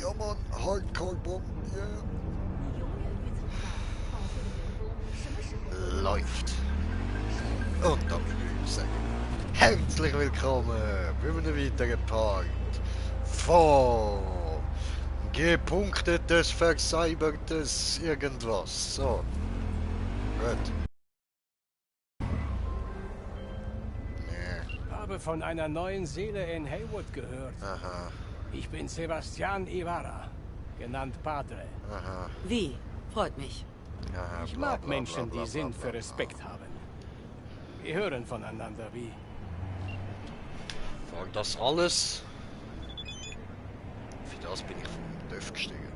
Ja, Mann, Hardcore-Bomben, yeah. 你永远预测不到报社的员工什么时候会 Läuft. Und dann würde ich sagen, herzlich willkommen bei einem weiteren Part von gepunktetes, vercybertes irgendwas. So, gut. Nee, Habe von einer neuen Seele in Haywood gehört. aha, Ich bin Sebastian Ibarra, genannt Padre. aha, Wie? Freut mich. aha. Ich bla, mag bla, Menschen, bla, bla, die Sinn bla, für bla. Respekt haben. Wir hören voneinander wie. War das alles? Für das bin ich vom Dörf gestiegen.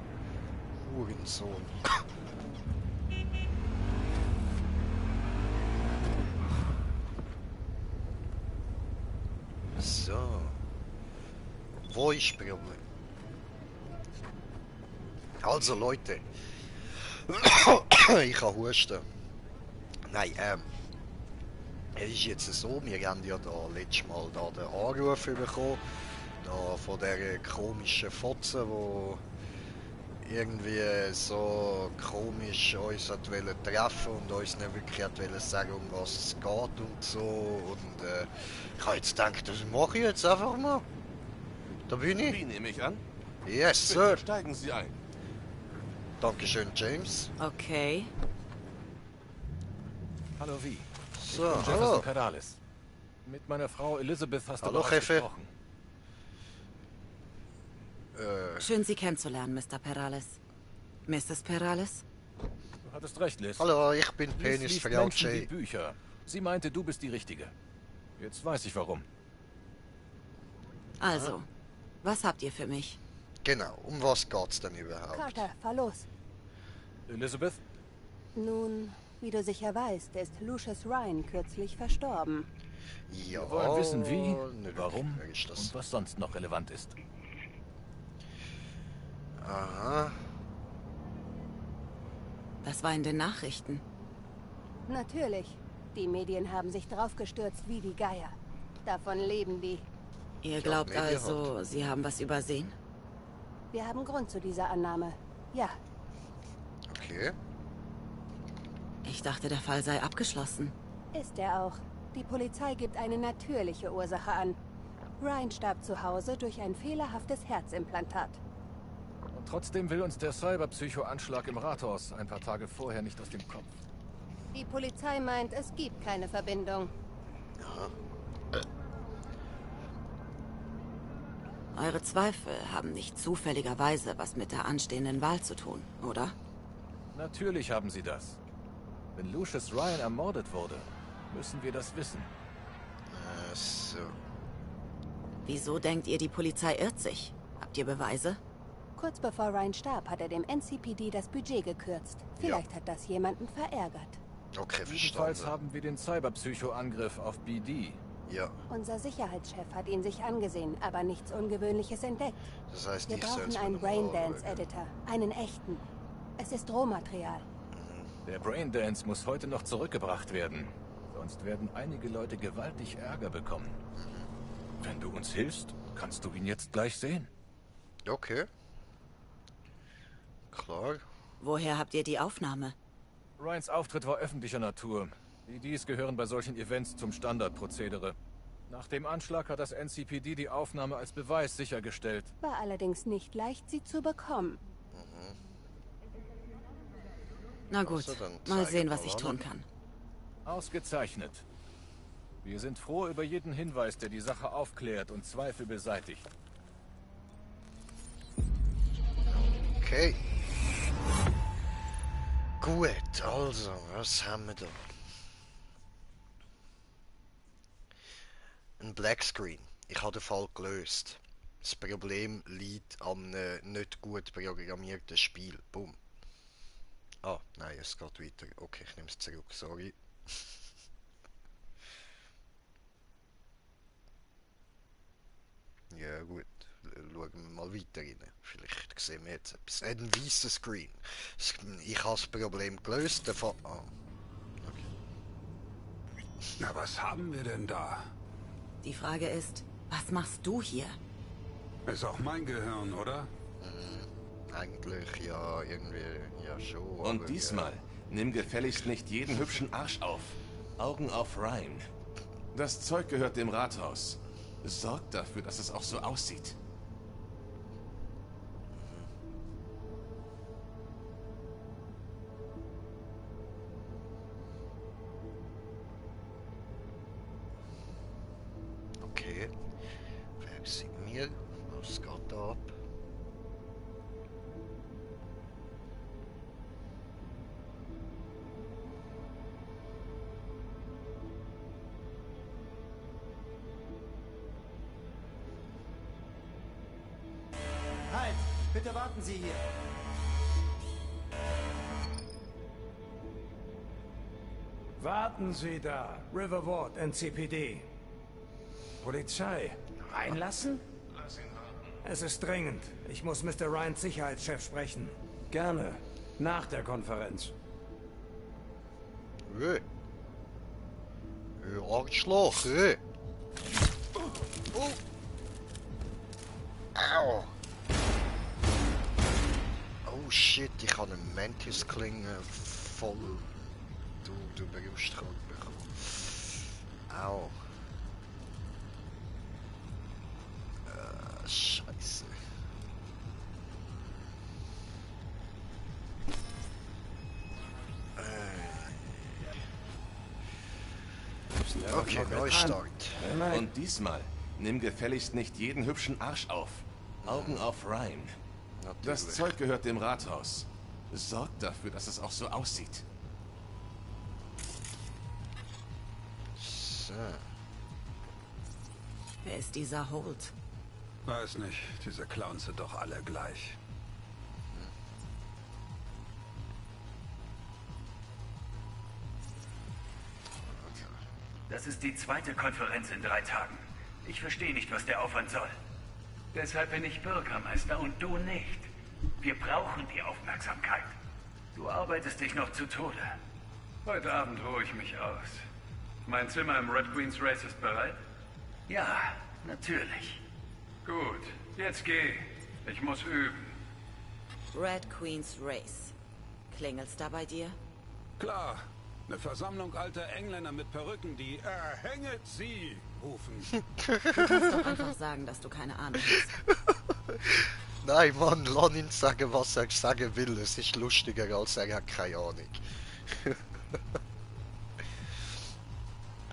Hurensohn. So. Wo ist Problem? Also Leute. Ich kann husten. Nein, es ist jetzt so, wir haben ja da letztes Mal da den Anruf bekommen, da von der komischen Fotze, wo irgendwie so komisch uns hat wollen treffen und uns nicht wirklich hat wollen sagen, um was es geht und so. Und ich habe jetzt gedacht, das mache ich jetzt einfach mal. Da bin ich. Wie nehme ich an? Yes, Bitte Sir. steigen Sie ein. Dankeschön, James. Okay. Hallo Wie. So, Jefferson hallo. Perales. Mit meiner Frau Elizabeth hast du Hallo, bereits Jefe. gesprochen. Schön, Sie kennenzulernen, Mr. Perales. Mrs. Perales? Du hattest recht, Liz. Hallo, ich bin Liz Penis liest Frau Menschen wie J. Bücher. Sie meinte, du bist die Richtige. Jetzt weiß ich warum. Also, was habt ihr für mich? Genau, um was geht's denn überhaupt? Carter, fahr los. Elizabeth? Nun, wie du sicher weißt, ist Lucius Ryan kürzlich verstorben. Ja, Wir wollen wissen, wie, nicht warum wirklich, ist das. und was sonst noch relevant ist. Aha, Das war in den Nachrichten. Natürlich. Die Medien haben sich draufgestürzt wie die Geier. Davon leben die. Ihr Ja, glaubt Medien also, Sie haben was übersehen? Wir haben Grund zu dieser Annahme. Ja, okay. Ich dachte, der Fall sei abgeschlossen. ist er auch. Die Polizei gibt eine natürliche Ursache an. Ryan starb zu Hause durch ein fehlerhaftes Herzimplantat. Und trotzdem will uns der Cyberpsycho-Anschlag im Rathaus ein paar Tage vorher nicht aus dem Kopf. Die Polizei meint, es gibt keine Verbindung. Eure Zweifel haben nicht zufälligerweise was mit der anstehenden Wahl zu tun, oder? Natürlich haben sie das. Wenn Lucius Ryan ermordet wurde, müssen wir das wissen. So. Wieso denkt ihr, die Polizei irrt sich? Habt ihr Beweise? Kurz bevor Ryan starb, hat er dem NCPD das Budget gekürzt. Vielleicht hat das jemanden verärgert. Okay, Jedenfalls verstanden. haben wir den Cyberpsycho-Angriff auf BD. Ja, Unser Sicherheitschef hat ihn sich angesehen, aber nichts Ungewöhnliches entdeckt. das heißt, Wir ich soll brauchen einen Braindance-Editor. Einen echten. Es ist Rohmaterial. Der Braindance muss heute noch zurückgebracht werden. Sonst werden einige Leute gewaltig Ärger bekommen. Wenn du uns hilfst, kannst du ihn jetzt gleich sehen. Okay. Klar. Woher habt ihr die Aufnahme? Ryans Auftritt war öffentlicher Natur. BDs gehören bei solchen Events zum Standardprozedere. Nach dem Anschlag hat das NCPD die Aufnahme als Beweis sichergestellt. War allerdings nicht leicht, sie zu bekommen. Na gut, Also dann mal zeige sehen, mal was ich an. tun kann. Ausgezeichnet. Wir sind froh über jeden Hinweis, der die Sache aufklärt und Zweifel beseitigt. Okay. Gut, also, was haben wir da? Ein Blackscreen. Ich habe den Fall gelöst. Das Problem liegt am nicht gut programmierten Spiel. Boom. Ah, nein, es geht weiter. Okay, ich nehme es zurück, sorry. Ja gut, schauen wir mal weiter rein. Vielleicht sehen wir jetzt etwas. Ein weißer Screen. Ich habe das Problem gelöst. Der Fall... Ah. Okay. Na, was haben wir denn da? Die Frage ist, was machst du hier? Ist auch mein Gehirn, oder? Eigentlich ja irgendwie ja schon. Und aber, diesmal, nimm gefälligst nicht jeden hübschen Arsch auf. Augen auf Ryan. Das Zeug gehört dem Rathaus. Sorgt dafür, dass es auch so aussieht. Okay. Wer sind wir? Was geht da ab? Halt! Bitte warten Sie hier! Warten Sie da. River Ward, NCPD. Polizei. Reinlassen? Es ist dringend. Ich muss Mr. Ryans Sicherheitschef sprechen. Gerne. Nach der Konferenz. Arschloch, Oh. Au. Oh shit, ich habe eine Mantis-Klinge voll du Brustkrank bekommen. Au. Scheiße. Okay, Neustart. Und diesmal, nimm gefälligst nicht jeden hübschen Arsch auf. Augen auf Ryan. Das Natürlich. Zeug gehört dem Rathaus. Sorgt dafür, dass es auch so aussieht. So. Wer ist dieser Holt? Weiß nicht, diese Clowns sind doch alle gleich. Das ist die zweite Konferenz in 3 Tagen. Ich verstehe nicht, was der Aufwand soll. Deshalb bin ich Bürgermeister und du nicht. Wir brauchen die Aufmerksamkeit. Du arbeitest dich noch zu Tode. Heute Abend ruhe ich mich aus. Mein Zimmer im Red Queen's Race ist bereit? Ja, natürlich. Gut, jetzt geh. Ich muss üben. Red Queen's Race. Klingelt's da bei dir? Klar, eine Versammlung alter Engländer mit Perücken, die "Erhänget sie" rufen. Du kannst doch einfach sagen, dass du keine Ahnung hast. Nein, Mann, lass ihn sagen, was er sagen will. Es ist lustiger, als er hat keine Ahnung.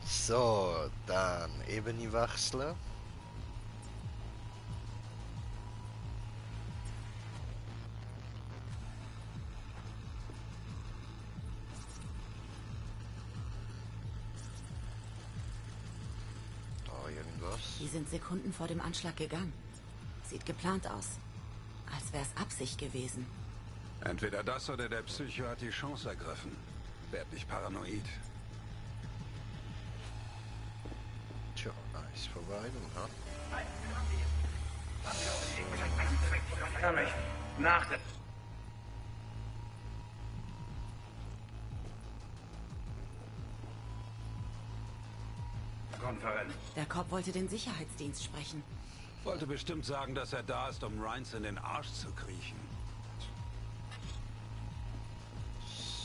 So, dann Ebene wechseln. Da irgendwas. Die sind Sekunden vor dem Anschlag gegangen. Sieht geplant aus. Als wär's Absicht gewesen. Entweder das oder der Psycho hat die Chance ergriffen. Werd nicht paranoid. Tja, ist vorbei, ha? Kann ich. Nach der... Konferenz. Der Cop wollte den Sicherheitsdienst sprechen. Wollte bestimmt sagen, dass er da ist, um Ryans in den Arsch zu kriechen.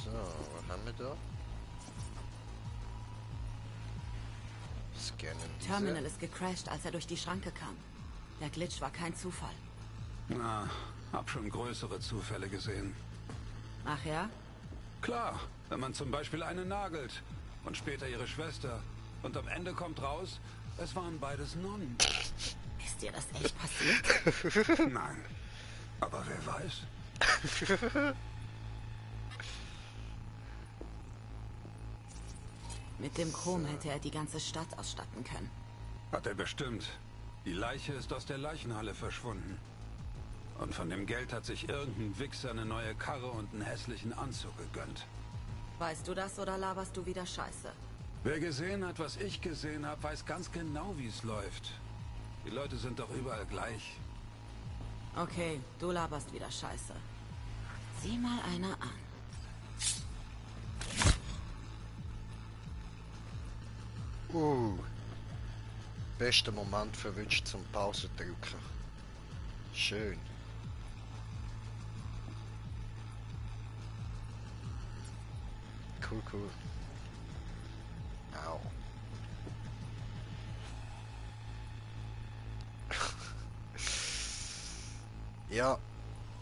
So, was haben wir da? Scannen diese. Terminal ist gecrashed, als er durch die Schranke kam. Der Glitch war kein Zufall. Na, hab schon größere Zufälle gesehen. Ach ja? Klar, wenn man zum Beispiel eine nagelt und später ihre Schwester. Und am Ende kommt raus, es waren beides Nonnen. Ist dir das echt passiert? Nein, aber wer weiß. Mit dem Chrom hätte er die ganze Stadt ausstatten können. Hat er bestimmt. Die Leiche ist aus der Leichenhalle verschwunden. Und von dem Geld hat sich irgendein Wichser eine neue Karre und einen hässlichen Anzug gegönnt. Weißt du das oder laberst du wieder Scheiße? Wer gesehen hat, was ich gesehen habe, weiß ganz genau, wie es läuft. Die Leute sind doch überall gleich. Okay, du laberst wieder Scheiße. Sieh mal einer an. Bester Moment verwünscht zum Pause drücken. Schön. cool, cool. Au. Ja.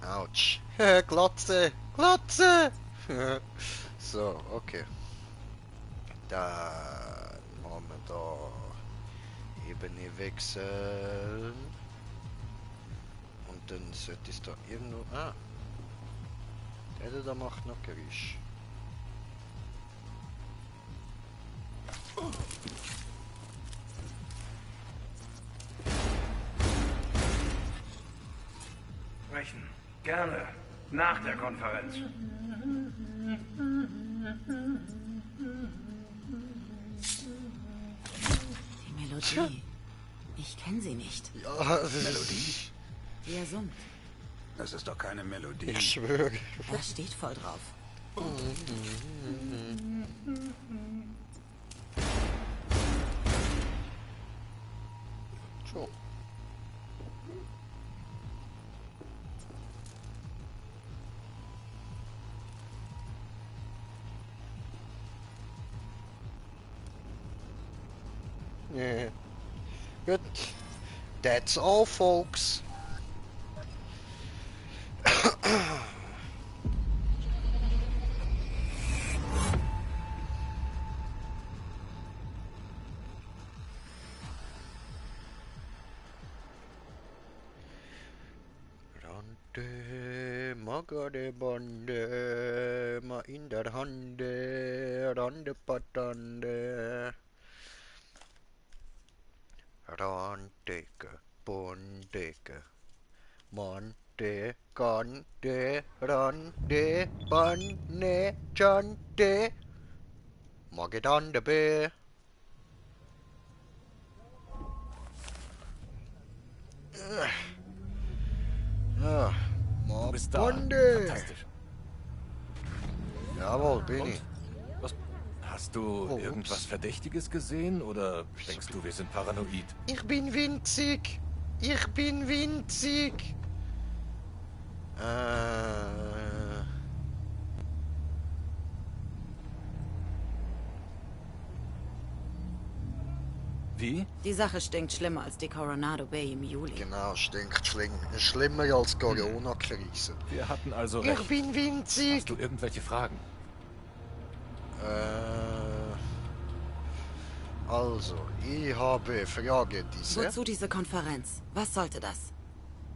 Autsch. Glotze! Glotze! So, okay. Dann machen wir da Ebene wechseln. Und dann sollte es da irgendwo... Ah! Der da macht noch Geräusch. Sprechen. Gerne. Nach der Konferenz. Die Melodie. Ich kenne sie nicht. Ja, Melodie? Die er summt. Das ist doch keine Melodie. ich schwöre. Er steht voll drauf. So. Yeah. Good. That's all, folks. Rande, magade bande, ma in der Hande, rande patande. Randeke, bondeke, monte, gande, rande, banne, chante, magedande be. Ja, Du bist da. Bonde. Fantastisch. Jawohl, bin ich. Was? Hast du Oh, irgendwas ups. Verdächtiges gesehen oder denkst du, wir sind paranoid? Ich bin winzig. Ich bin winzig. Wie? Die Sache stinkt schlimmer als die Coronado Bay im Juli. Genau, stinkt schlimmer als Corona-Krise. Wir hatten also Ich recht. bin winzig. Hast du irgendwelche Fragen? Also, ich habe Frage diese. Wozu diese Konferenz? Was sollte das?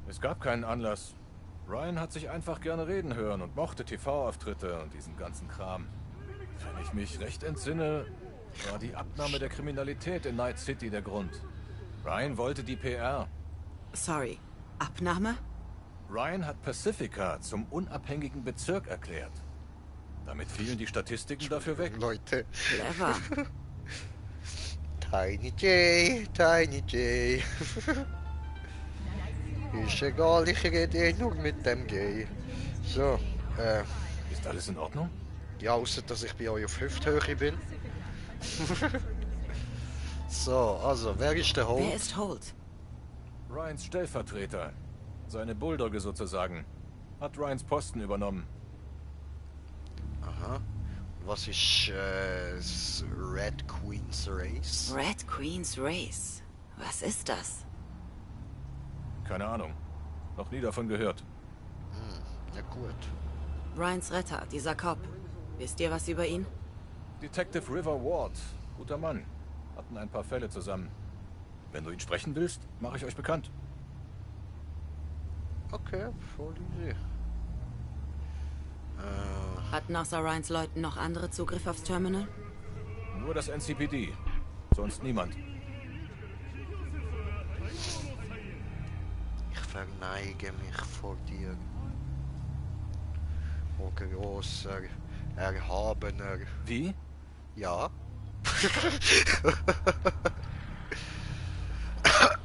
Es gab keinen Anlass. Ryan hat sich einfach gerne reden hören und mochte TV-Auftritte und diesen ganzen Kram. Wenn ich mich recht entsinne, war die Abnahme der Kriminalität in Night City der Grund. Ryan wollte die PR. Sorry. Abnahme? Ryan hat Pacifica zum unabhängigen Bezirk erklärt. Damit fielen die Statistiken dafür weg. Leute. Clever. Tiny J, Tiny J. Ist egal, ich rede eh nur mit dem Gay. So, Ist alles in Ordnung? ja, außer dass ich bei euch auf Hüfthöhe bin. So, also, wer ist der Wer Holt? ist Holt? Ryans Stellvertreter. Seine Bulldogge sozusagen. Hat Ryans Posten übernommen. Aha. Was ist das Red Queen's Race? Red Queen's Race. Was ist das? Keine Ahnung. Noch nie davon gehört. Na gut. Ryans Retter, dieser Cop. Wisst ihr was über ihn? Detective River Ward. Guter Mann. Hatten ein paar Fälle zusammen. Wenn du ihn sprechen willst, mache ich euch bekannt. Okay, voll easy. Hatten außer Ryans Leuten noch andere Zugriff aufs Terminal? Nur das NCPD. Sonst niemand. Ich verneige mich vor dir. O großer, erhabener. Wie? Ja?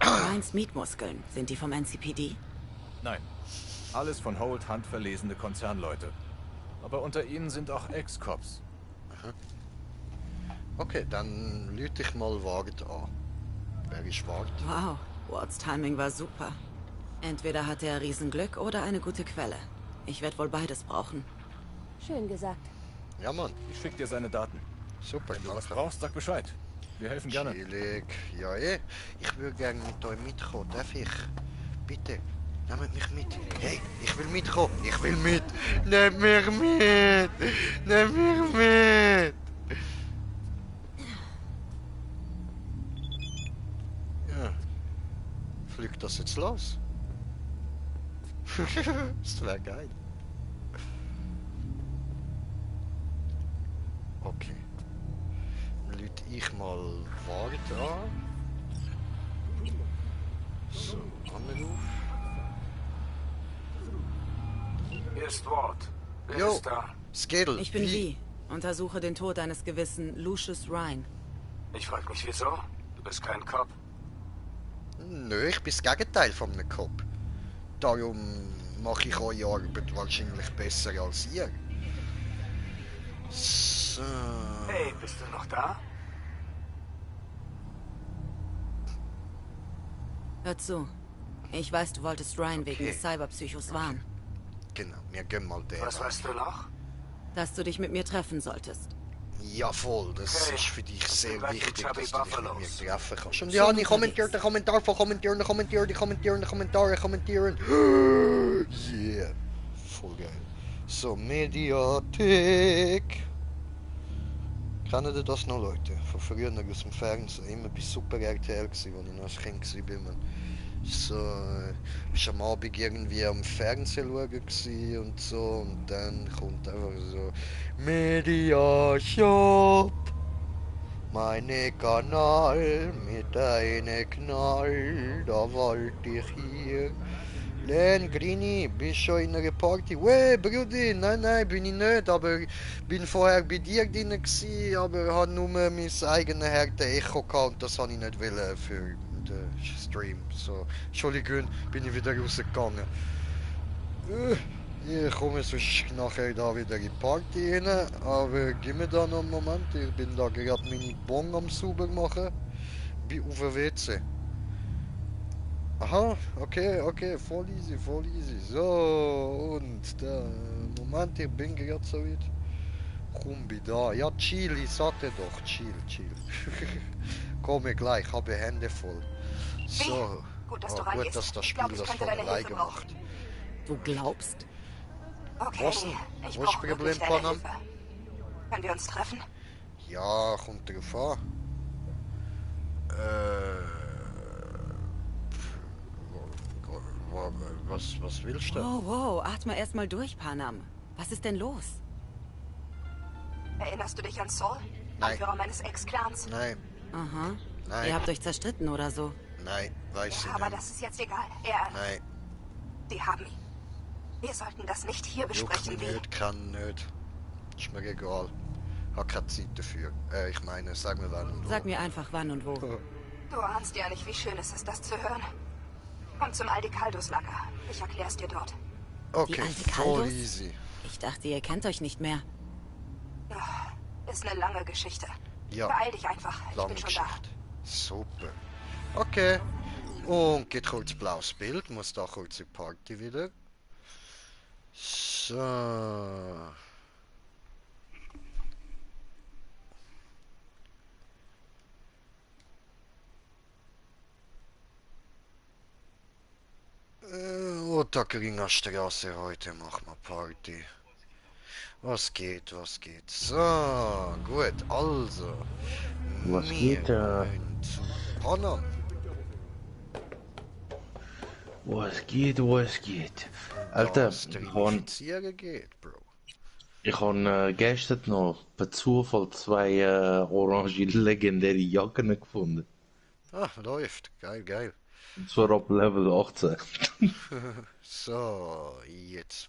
Ryans Mietmuskeln, sind die vom NCPD? Nein. Alles von Holt handverlesene Konzernleute. Aber unter ihnen sind auch Ex-Cops. Okay, dann lüte ich mal Ward an. Wer ist Ward? Wow, Wards Timing war super. Entweder hatte er Riesenglück oder eine gute Quelle. Ich werde wohl beides brauchen. Schön gesagt. Ja, Mann. Ich schick dir seine Daten. Super. Wenn du was brauchst, sag Bescheid. Wir helfen gerne. Chillig. Ja, ich würde gerne mit euch mitkommen. Darf ich? Bitte. Nehmt mich mit. Hey, ich will mitkommen. Ich will mit. Nehmt mich mit. Nehmt mich mit. Ja. Fliegt das jetzt los? Das wäre geil. Okay. Lüt ich mal Warte an. So, Anruf. Hier ist Ward. Wer Jo, ist da? Skedel. Ich bin Vi. Untersuche den Tod eines gewissen Lucius Ryan. Ich frag mich wieso. Du bist kein Cop. Nö, ich bin das Gegenteil von einem Cop. Darum mache ich eure Arbeit wahrscheinlich besser als ihr. So. Hey, bist du noch da? Hör zu. Ich weiß, du wolltest Ryan wegen Okay. des Cyberpsychos warnen. Genau, wir gehen mal der. Was weißt du noch? Dass du dich mit mir treffen solltest. Ja voll, das Okay. ist für dich sehr gleich mit wichtig, Chubby dass du dich mit mir Buffalos. treffen kannst. Und Schön ja, ich unterwegs. kommentiere den Kommentar von kommentieren. Yeah, voll geil. So, Mediathek. Kennen ihr das noch, Leute? Von früher aus dem Fernsehen. Immer bei Super RTL gewesen, als ich noch als Kind war. So, ich am Abend irgendwie am Fernsehen schauen gewesen und so. Und dann kommt einfach so Media Shop. Meine Kanal mit einem Knall. Da wollte ich hier. Len, Grini, bist schon in einer Party? Wey, Brudi, nein, bin ich nicht, aber bin vorher bei dir drin gewesen, aber habe nur mein eigenes Härte Echo gehabt und das habe ich nicht wollen für den Stream. So, Entschuldigung, bin ich wieder rausgegangen. Ich komme sonst nachher da wieder in die Party rein, aber gib mir da noch einen Moment, ich bin da gerade meine Bon am sauber machen, bin auf der WC. Aha, okay, voll easy. So, und da, Moment, ich bin gerade so weit. Komm, bin da. Ja, chill, ich sagte doch, chill. Komme gleich, habe Hände voll. So, Gut, dass du gut, reingehst. dass das Ich Spiel glaub, ich das könnte von deine allein Hilfe brauchen. gemacht. Du glaubst? Okay, Was denn? ich Was ist brauche das Problem, wirklich deine Panam? Hilfe. Können wir uns treffen? Ja, kommt drauf an. Was willst du? Wow, atme erstmal durch, Panam. Was ist denn los? Erinnerst du dich an Saul? Nein. Anführer meines Ex-Clans? Nein, Aha. nein, Ihr habt euch zerstritten oder so. nein, weiß ich Ja, aber nicht. das ist jetzt egal. Nein, Die haben ihn. Wir sollten das nicht hier juckt besprechen, mich wie... nicht, kann nicht. Ist mir egal. Hab keine Zeit dafür. Ich meine, sag mir wann und wo. Sag mir einfach wann und wo. Du ahnst ja nicht, wie schön es ist, das zu hören. Komm zum Aldecaldos-Lager. Ich erklär's dir dort. Okay, Die alte voll Kaldos? easy. Ich dachte, ihr kennt euch nicht mehr. Ist eine lange Geschichte. Ja, Beeil dich einfach. Ich lange bin schon da. Geschichte. Super. Okay. Und geht kurz blaues Bild. Muss da kurz die Party wieder. So. Ottakringer Straße, heute machen wir Party. Was geht? So, gut, also. Was wir geht, gehen zu Panam. Was geht? Alter, Das Verifizieren geht, Bro. ich habe gestern noch per Zufall zwei orange legendäre Jacken gefunden. Ah, läuft. Geil. Und zwar ab Level 18. So, jetzt.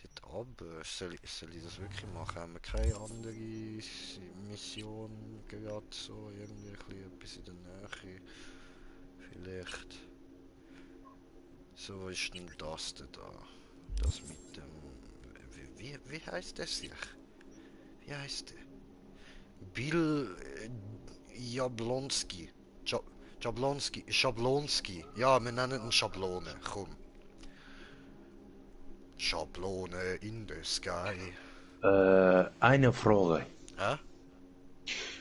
Dort oben. Soll ich das wirklich machen? Haben wir keine andere Mission gerade so? Irgendwie etwas in der Nähe? Vielleicht. So, ist denn das da? Das mit dem. Wie heißt der sich? Wie heißt der? Bill Jablonski. Schablonski. Ja, wir nennen ihn Schablone. Komm. Schablone in the sky. Eine Frage. Ja?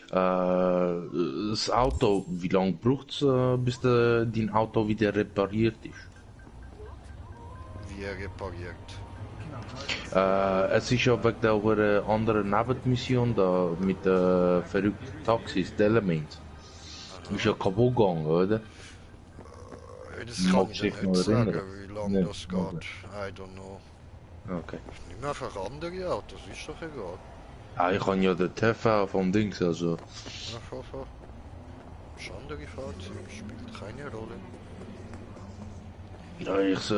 Das Auto, wie lange braucht es, bis dein Auto wieder repariert ist? Wie repariert? Es ist ja wegen der anderen Nebenmission da mit den verrückten Taxis, der Element. Ist ja kaputt gegangen, oder? Das kann ich dir dich nicht noch sagen, erinnern? wie lange Nicht, das geht. I don't know. Okay. Nimm einfach andere Autos, ist doch egal. Ah, ich habe ja den TV vom Dings, also. Ja, das andere Fahrzeug spielt keine Rolle. Ja, ich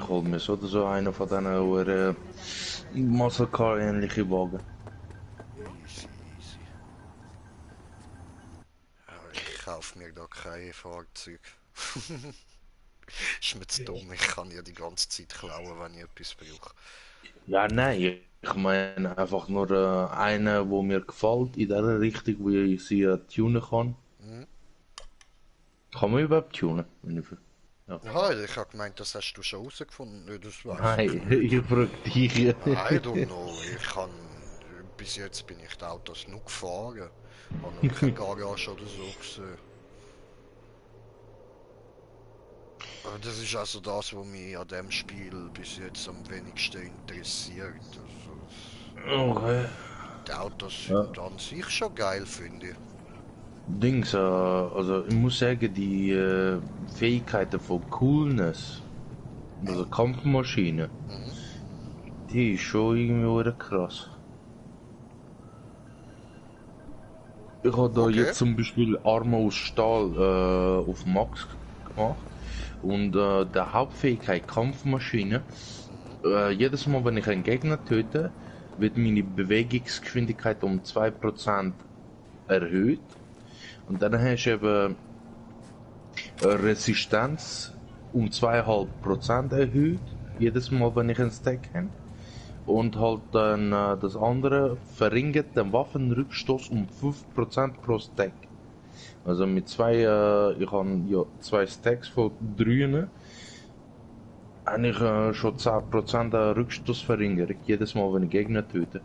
hol mir so oder so einen von diesen Muscle Car ähnlichen Wagen. Easy. Aber ich kaufe mir da kein Fahrzeug. Ist mir zu dumm, ich kann ja die ganze Zeit klauen, wenn ich etwas brauche. Ja, nein, ich meine einfach nur einen, wo mir gefällt, in der Richtung, wo ich sie tunen kann. Mhm. Kann man überhaupt tunen? Ja. Ja, ich habe gemeint, das hast du schon herausgefunden. Nee, das weiß Nein, ich frage dich. I don't know, bis jetzt bin ich die Autos nur gefahren. Habe noch keine Garage oder so gesehen. Aber das ist also das, was mich an dem Spiel bis jetzt am wenigsten interessiert. Also, Okay. die Autos sind an sich schon geil, finde ich. Dings, also ich muss sagen, die Fähigkeiten von Coolness, also Kampfmaschine, die ist schon irgendwie krass. Ich habe da jetzt zum Beispiel Arme aus Stahl auf Max gemacht und der Hauptfähigkeit Kampfmaschine, jedes Mal wenn ich einen Gegner töte, wird meine Bewegungsgeschwindigkeit um 2% erhöht. Und dann hast du eben Resistenz um 2,5% erhöht, jedes Mal wenn ich einen Stack habe. Und halt dann das andere verringert den Waffenrückstoß um 5% pro Stack. Also mit zwei, ich habe ja 2 Stacks von 3, eigentlich schon 10% Rückstoß verringert, jedes Mal wenn ich Gegner töte.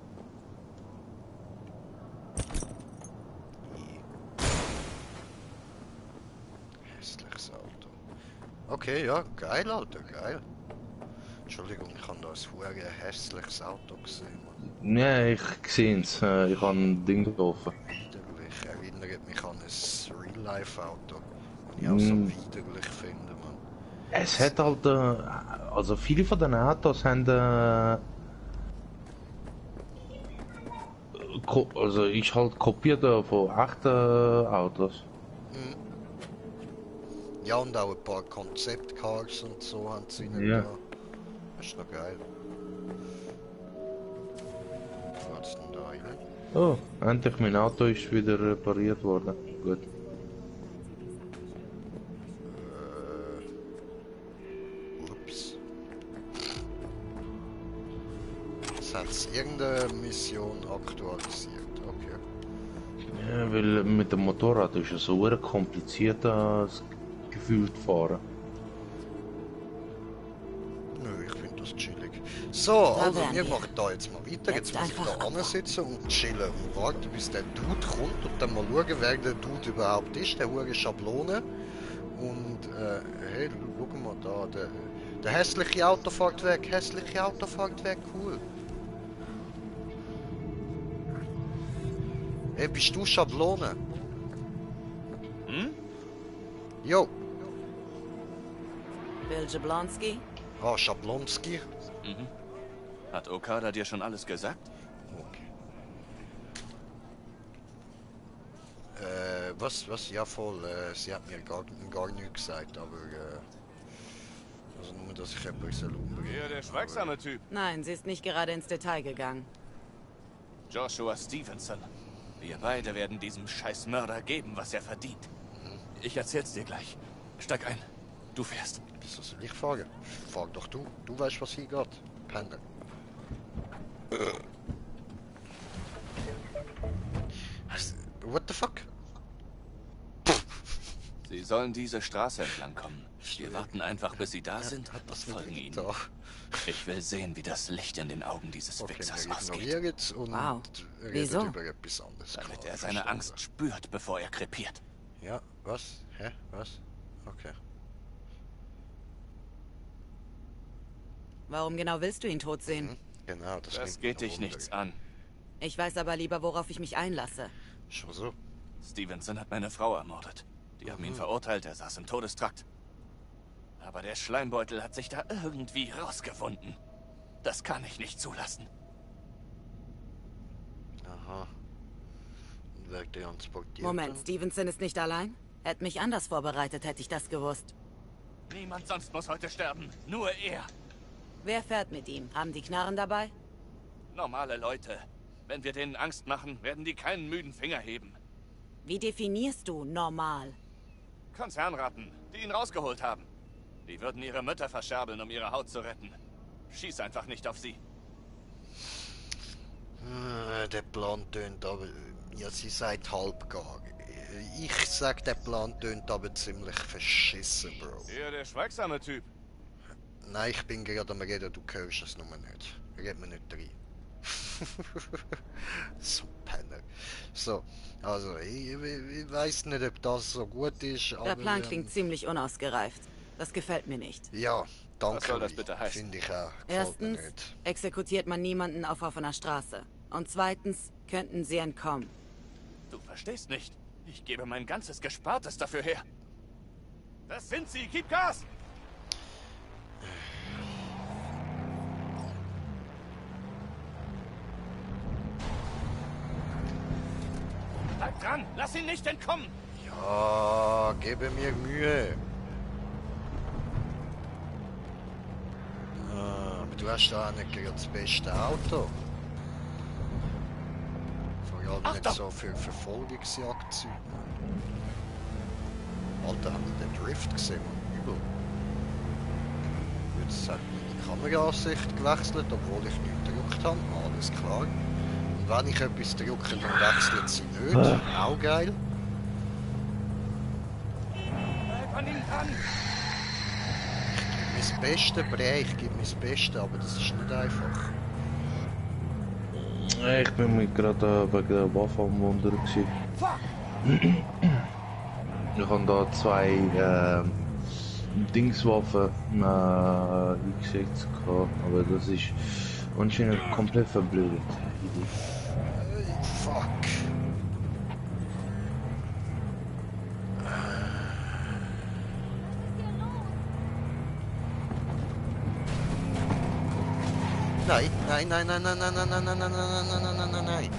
Okay, ja, geil, Alter, geil. Entschuldigung, ich habe da ein hässliches Auto gesehen. Nein, ich sehe es. Ich habe ein Ding offen. Widerlich, erinnert mich an ein Real-Life-Auto, das ich auch so widerlich finde, man. Es hat halt, also viele von den Autos haben, also ist halt kopiert von echten Autos. Ja, und auch ein paar Konzeptcars und so haben sie nicht Ja. da. Das ist noch geil. Was ist denn da rein? Oh, endlich mein Auto ist wieder repariert worden. Gut. Ups. Es hat irgendeine Mission aktualisiert, okay. Ja, weil mit dem Motorrad ist es so kompliziert, gefühlt fahren. Nö, ich finde das chillig. So, also wir machen da jetzt mal weiter. Jetzt muss ich da ansitzen und chillen und warten, bis der Dude kommt und dann mal schauen, wer der Dude überhaupt ist, der hure Schablone. Und hey, schau mal da, der hässliche Auto fährt weg, cool. Hey, bist du Schablone? Hm? Jo. Bill Jablonski? Ah, Schablonski. Mhm. Hat Okada dir schon alles gesagt? Okay. Was? Ja, voll. Sie hat mir gar nichts gesagt, aber also nur, dass ich etwas umbringe. Ja, der schweigsame Typ. Nein, sie ist nicht gerade ins Detail gegangen. Joshua Stevenson. Wir beide werden diesem scheiß Mörder geben, was er verdient. Ich erzähl's dir gleich. Steig ein. Du fährst. Wieso soll ich fahren? Fahr doch du. Du weißt, was hier geht. Penner. What the fuck? Sie sollen diese Straße entlang kommen. Wir warten einfach, bis sie da sind und folgen ihnen. Ich will sehen, wie das Licht in den Augen dieses Wichsers ausgeht. Wow. Wieso? Damit er seine Angst spürt, bevor er krepiert. Ja, was? Hä? Was? Okay. Warum genau willst du ihn tot sehen? Genau, das geht dich nichts an. Ich weiß aber lieber, worauf ich mich einlasse. Schon so. Stevenson hat meine Frau ermordet. Die haben ihn verurteilt, er saß im Todestrakt. Aber der Schleimbeutel hat sich da irgendwie rausgewunden. Das kann ich nicht zulassen. Aha. Wird transportiert. Moment, Stevenson ist nicht allein? Hätte mich anders vorbereitet, hätte ich das gewusst. Niemand sonst muss heute sterben, nur er. Wer fährt mit ihm? Haben die Knarren dabei? Normale Leute. Wenn wir denen Angst machen, werden die keinen müden Finger heben. Wie definierst du normal? Konzernratten, die ihn rausgeholt haben. Die würden ihre Mütter verscherbeln, um ihre Haut zu retten. Schieß einfach nicht auf sie. Der Plan tönt aber... Ja, sie sagt halbgar. Ich sag, der Plan tönt aber ziemlich verschissen, Bro. Eher der schweigsame Typ. Nein, ich bin gerade am Reden, du hörst es nur nicht. Red mir nicht rein. So Penner. So, also, ich weiß nicht, ob das so gut ist, aber... Der Plan klingt ziemlich unausgereift. Das gefällt mir nicht. Ja, danke. Was soll das bitte heißen? Finde ich auch. Erstens, exekutiert man niemanden auf offener Straße. Und zweitens, könnten sie entkommen. Du verstehst nicht. Ich gebe mein ganzes Gespartes dafür her. Das sind sie, gib Gas! Bleib dran, lass ihn nicht entkommen! Ja, gebe mir Mühe. Aber du hast da nicht gerade das beste Auto. Vor allem nicht so für Verfolgungsjagdzeuge. Alter, haben wir den Drift gesehen? Übel. Jetzt hat meine Kameraansicht gewechselt, obwohl ich nichts gedrückt habe. Alles klar. Und wenn ich etwas drücke, dann wechselt sie nicht. Auch geil. Bleib an ihm dran! Ich gebe mein Bestes, Bre, ich gebe mein Bestes, aber das ist nicht einfach. Ich bin mich gerade wegen der Waffe am Wundern gewesen. Ich habe da zwei Dingswaffen eingesetzt, aber das ist anscheinend komplett verblödet. Fuck. Nein, nein, nein, nein, nein, nein, nein, nein, nein, nein, nein, nein, nein, nein, nein, nein.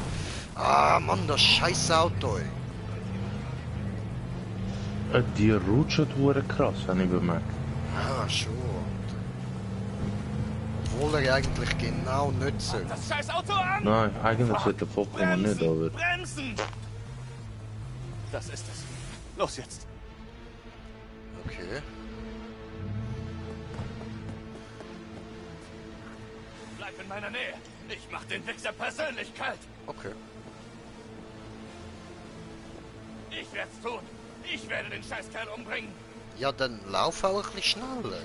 Ah, Mann, das scheiß Auto, ey. Die rutscht hure krass, habe ich bemerkt. Ah, schon. Obwohl er eigentlich genau nicht soll. Das scheiß Auto an! Nein, eigentlich sollte er vollkommen nicht, aber... Bremsen! Das ist es. Los jetzt. Okay. Bleib in meiner Nähe. Ich mach den Wichser persönlich kalt. Okay. Ich werd's tun. Ich werde den Scheißkerl umbringen. Ja, dann lauf auch ein bisschen schneller.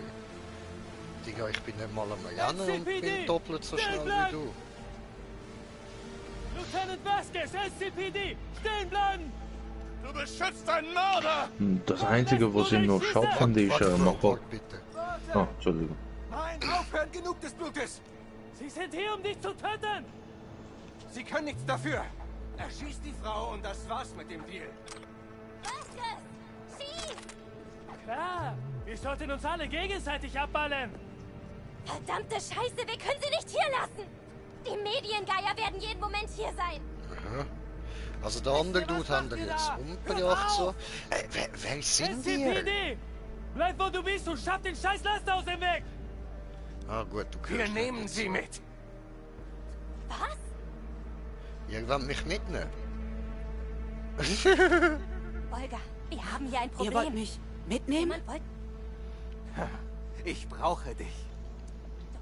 Digga, ich bin nicht mal am Rennen und bin doppelt so schnell wie du. Lieutenant Vasquez, SCPD! Stehen bleiben! Du beschützt einen Mörder! Das Einzige, was ich noch schaffen, ist machbar. Ah, Entschuldigung. Nein, aufhören! Genug des Blutes! Sie sind hier, um dich zu töten! Sie können nichts dafür! Erschießt die Frau und das war's mit dem Deal. Vasquez! Schieß! Klar! Wir sollten uns alle gegenseitig abballern! Verdammte Scheiße, wir können sie nicht hier lassen! Die Mediengeier werden jeden Moment hier sein! Aha. Also der andere Dude haben wir jetzt umgebracht, so. Wer sind wir? SCPD! Bleib, wo du bist und schaff den scheiß Last aus dem Weg! Ah gut, du Wir nehmen sie mit! Was? Ihr wollt mich mitnehmen? Olga, wir haben hier ein Problem. Ihr wollt mich mitnehmen? Jemand wollte... Ich brauche dich.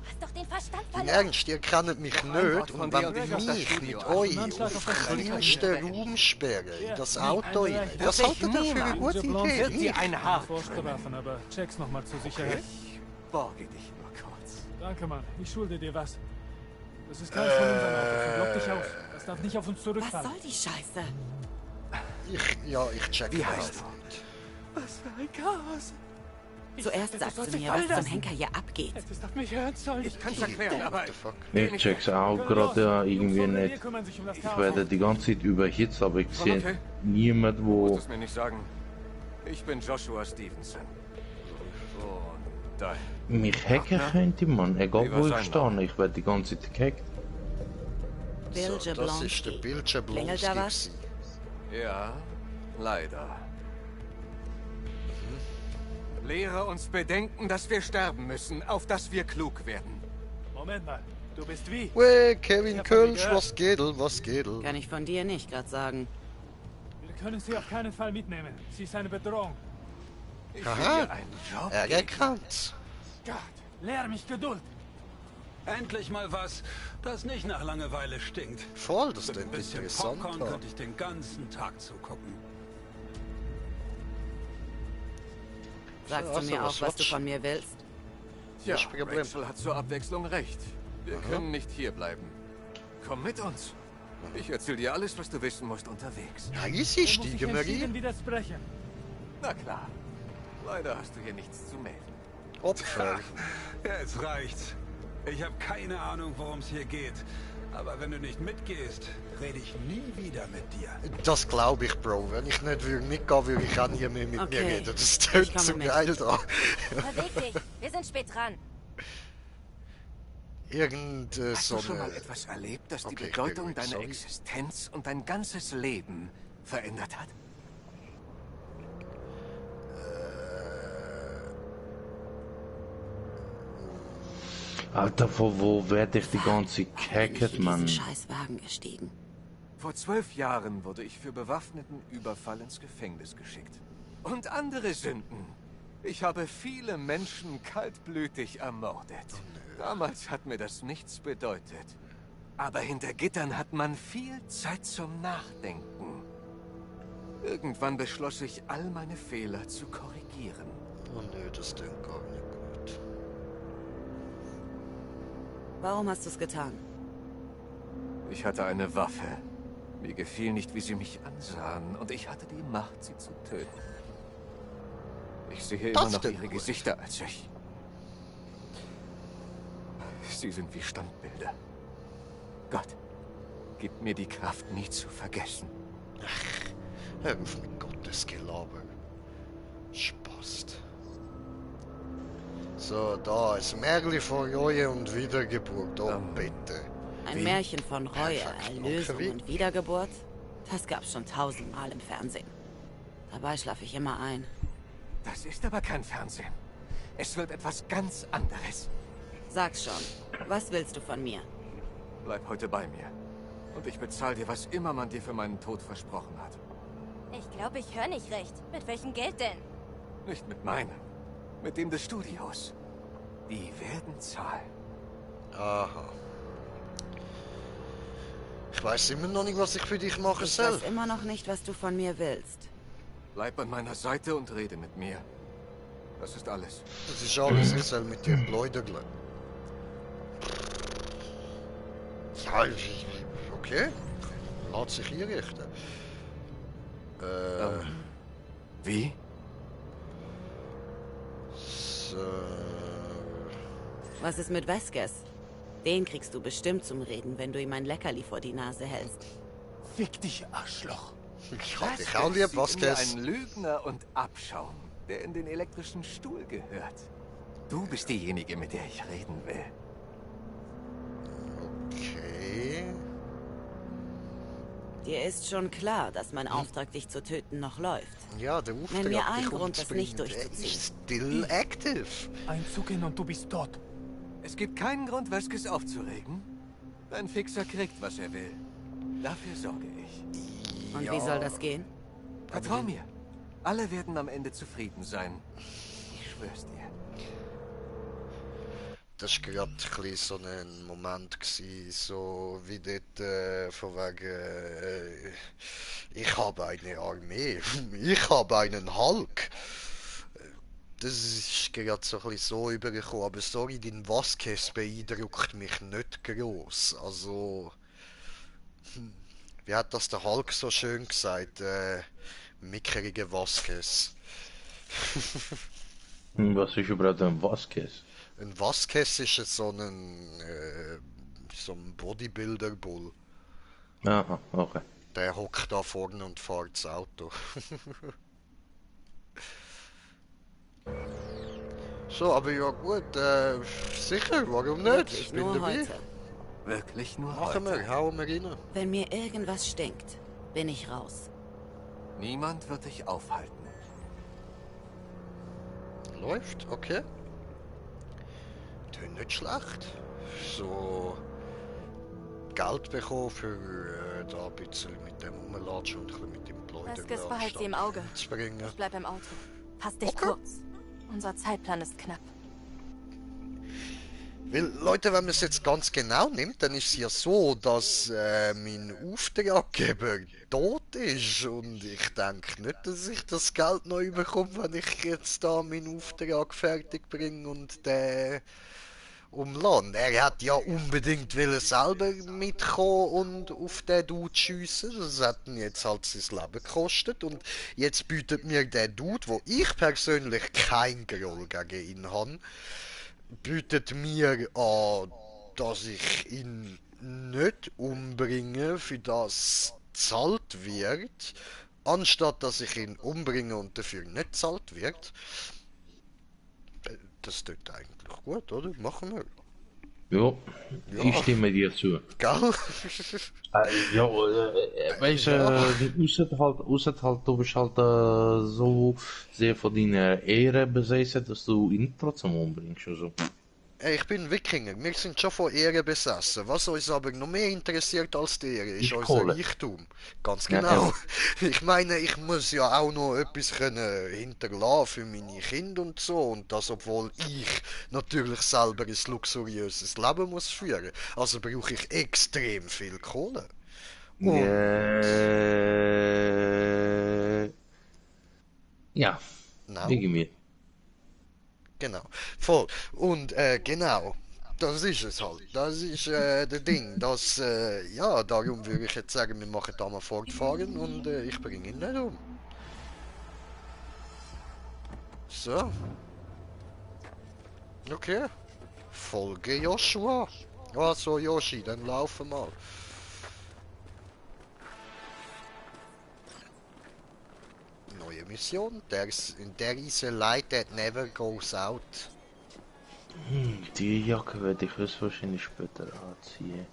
Hast doch den Verstand Im verloren. Ernst, ihr kennt mich nicht und wenn mich mit euch auf den kleinsten Raum sperren, in das Auto rein, was haltet ihr für eine gute Idee? Wird dir ein Haar vorstrafen, aber check's nochmal zur Sicherheit. Ich borge dich nur kurz. Danke, Mann. Ich schulde dir was. Das ist keins von unseren Autos. Block dich aus. Das darf nicht auf uns zurückfallen. Was soll die Scheiße? Ich check Wie das heißt nicht. Was für ein Chaos. Zuerst sagst du mir, was zum Henker hier abgeht. Hättest auf mich hören sollen. Ich kann's erklären, aber... Ich check's auch gerade irgendwie nicht. Ich werde die ganze Zeit überhitzt, aber ich sehe niemand, wo... Du musst es mir nicht sagen. Ich bin Joshua Stevenson. Und dein... Mich hacken könnte man, egal wo ich stehe, ich werde die ganze Zeit gehackt. So, das ist der Bill Klingelt da was? Ja, leider. Lehre uns bedenken, dass wir sterben müssen, auf dass wir klug werden. Moment mal, du bist wie? Wey, Kevin Kölsch, was geht? Kann ich von dir nicht gerade sagen. Wir können sie auf keinen Fall mitnehmen. Sie ist eine Bedrohung. Aha, er erkannt. Gott, lehr mich Geduld. Endlich mal was, das nicht nach Langeweile stinkt. Voll, das Mit ein klingt bisschen interessant. Popcorn könnte ich den ganzen Tag zugucken. Sagst du mir auch, was du von mir willst? Ja, Rachel hat zur Abwechslung recht. Wir können nicht hier bleiben. Komm mit uns. Ich erzähl dir alles, was du wissen musst unterwegs. Ja, easy, Stiege Marie. Widersprechen. Na klar. Leider hast du hier nichts zu melden. Opfer. Jetzt reicht's. Ich habe keine Ahnung, worum es hier geht. Aber wenn du nicht mitgehst, rede ich nie wieder mit dir. Das glaube ich, Bro. Wenn ich nicht mitgehen würde, ich auch nie mehr mit mir reden. Das tönt zu geil da. Beweg dich, wir sind spät dran. Hast du schon mal etwas erlebt, das die Bedeutung deiner Existenz und dein ganzes Leben verändert hat? Alter, von wo werde ich die ganze gehackt, Mann? Scheißwagen gestiegen. Vor 12 Jahren wurde ich für bewaffneten Überfall ins Gefängnis geschickt. Und andere Sünden. Ich habe viele Menschen kaltblütig ermordet. Damals hat mir das nichts bedeutet. Aber hinter Gittern hat man viel Zeit zum Nachdenken. Irgendwann beschloss ich, all meine Fehler zu korrigieren. Oh nö, das klingt gar nicht gut. Warum hast du es getan? Ich hatte eine Waffe. Mir gefiel nicht, wie sie mich ansahen, und ich hatte die Macht, sie zu töten. Ich sehe immer noch ihre Gesichter als ich. Sie sind wie Standbilder. Gott, gib mir die Kraft, nie zu vergessen. Ach, hör auf mit Gottes Gelaber. Spaß. So, da ist Märchen von Reue und Wiedergeburt. Oh, bitte. Ein Märchen von Reue, Erlösung und Wiedergeburt? Das gab's schon 1000-mal im Fernsehen. Dabei schlafe ich immer ein. Das ist aber kein Fernsehen. Es wird etwas ganz anderes. Sag's schon. Was willst du von mir? Bleib heute bei mir. Und ich bezahle dir, was immer man dir für meinen Tod versprochen hat. Ich glaube, ich höre nicht recht. Mit welchem Geld denn? Nicht mit meinem. Mit dem des Studios. Die werden zahlen. Aha. Ich weiß immer noch nicht, was ich für dich machen soll. Ich weiß immer noch nicht, was du von mir willst. Bleib an meiner Seite und rede mit mir. Das ist alles. Das ist alles. Ich soll mit dir bläudeln. Ja, okay. Laat sich hier richten. Wie? So. Was ist mit Vasquez? Den kriegst du bestimmt zum Reden, wenn du ihm ein Leckerli vor die Nase hältst. Fick dich, Arschloch. Ich hab dich auch lieb, Vasquez. Ein Lügner und Abschaum, der in den elektrischen Stuhl gehört. Du bist diejenige, mit der ich reden will. Okay. Dir ist schon klar, dass mein Auftrag, dich zu töten, noch läuft. Ja, der Auftrag, Nenn mir einen dich Grund, das nicht umzubringen, durchzuziehen. ist still active. Ein Zucken und du bist tot. Es gibt keinen Grund, Vasquez aufzuregen. Dein Fixer kriegt, was er will. Dafür sorge ich. Und wie soll das gehen? Vertrau mir. Alle werden am Ende zufrieden sein. Ich schwör's dir. Das war gerade ein bisschen so ein Moment, gewesen, so wie dort von wegen, ich habe eine Armee, ich habe einen Hulk. Das ist gerade so ein bisschen so übergekommen, aber sorry, dein Vasquez beeindruckt mich nicht gross. Also, wie hat das der Hulk so schön gesagt? Mickerige Vasquez. Was ist überhaupt ein Vasquez? Ein Vasquez ist so ein Bodybuilder-Bull. Aha, okay. Der hockt da vorne und fährt das Auto. So, aber ja gut, sicher, warum nicht? Wirklich nur heute. Wirklich nur Machen wir, hauen wir rein. Wenn mir irgendwas stinkt, bin ich raus. Niemand wird dich aufhalten. Läuft, okay. Tönt nicht schlecht. So Geld bekommen für da ein bisschen mit dem Rumlatschen und ein bisschen mit dem Pläudern. Vasquez, behalt sie im Auge. Ich bleib im Auto. Fass dich kurz. Unser Zeitplan ist knapp. Weil, Leute, wenn man es jetzt ganz genau nimmt, dann ist es ja so, dass mein Auftraggeber tot ist. Und ich denke nicht, dass ich das Geld noch bekomme, wenn ich jetzt da meinen Auftrag fertig bringe und den umlasse. Er hat ja unbedingt selber mitkommen und auf den Dude schiessen. Das hat ihn jetzt halt sein Leben gekostet. Und jetzt bietet mir der Dude, wo ich persönlich kein Groll gegen ihn habe, bietet mir an, dass ich ihn nicht umbringe, für das zahlt wird, anstatt dass ich ihn umbringe und dafür nicht zahlt wird. Das tut eigentlich gut, oder? Machen wir. Ja, ich stimme dir zu. Gell? Ja, weißt du, außer halt, du bist halt so sehr von deiner Ehre besessen, dass du ihn trotzdem umbringst. Also. Ich bin Wikinger, wir sind schon von Ehre besessen. Was uns aber noch mehr interessiert als die Ehre, ist unser Reichtum. Ganz genau. Ja. Ich meine, ich muss ja auch noch etwas können hinterlassen für meine Kinder und so. Und das, obwohl ich natürlich selber ein luxuriöses Leben muss führen. Also brauche ich extrem viel Kohle. Und ja, wegen mir. Genau, voll. Und genau, das ist es halt. Das ist der Ding. Das, ja, darum würde ich jetzt sagen, wir machen da mal fortfahren und ich bringe ihn nicht um. So. Okay. Folge Joshua. Also Yoshi, dann laufen mal. Neue Mission. There is a light that never goes out. Die Jacke werde ich höchstwahrscheinlich später anziehen.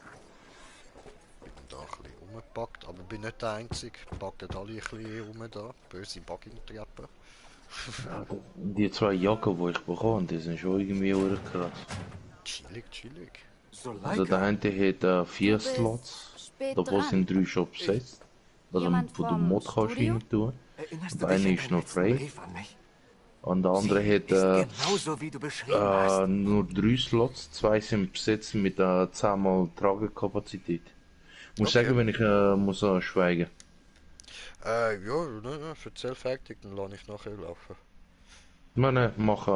Ich bin da ein bisschen umgepackt, aber bin nicht der Einzige. Packen alle ein bisschen rum da. Böse Bugging-Treppe. Die zwei Jacken, die ich bekomme, die sind schon irgendwie krass. Chillig, chillig. Also der eine hat 4 Slots, davon sind 3 schon besetzt. Also wo du Mod kannst rein tun. Und einer ist noch frei. Und der andere hat nur 3 Slots, 2 sind besetzt mit 10 mal Tragekapazität. Muss sagen, wenn ich muss schweigen. Ja, ne, erzähl fertig, dann lasse ich nachher laufen. Nein, mach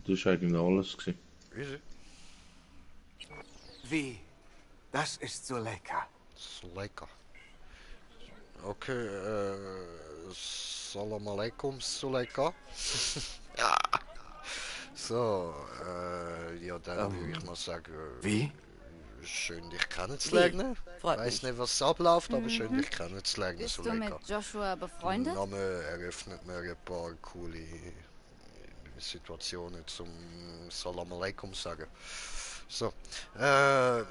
das ist eigentlich alles gewesen. Easy. Wie? Das ist so lecker. So lecker. Okay, Salam alaikum, Suleika. Ja. So, ja, dann würde ich mal sagen. Wie? Schön dich kennenzulernen. Ich weiß nicht, was abläuft, aber schön dich kennenzulernen, Bist Suleika. du mit Joshua befreundet? Der Name eröffnet mir ein paar coole Situationen zum Salam alaikum sagen. So, eher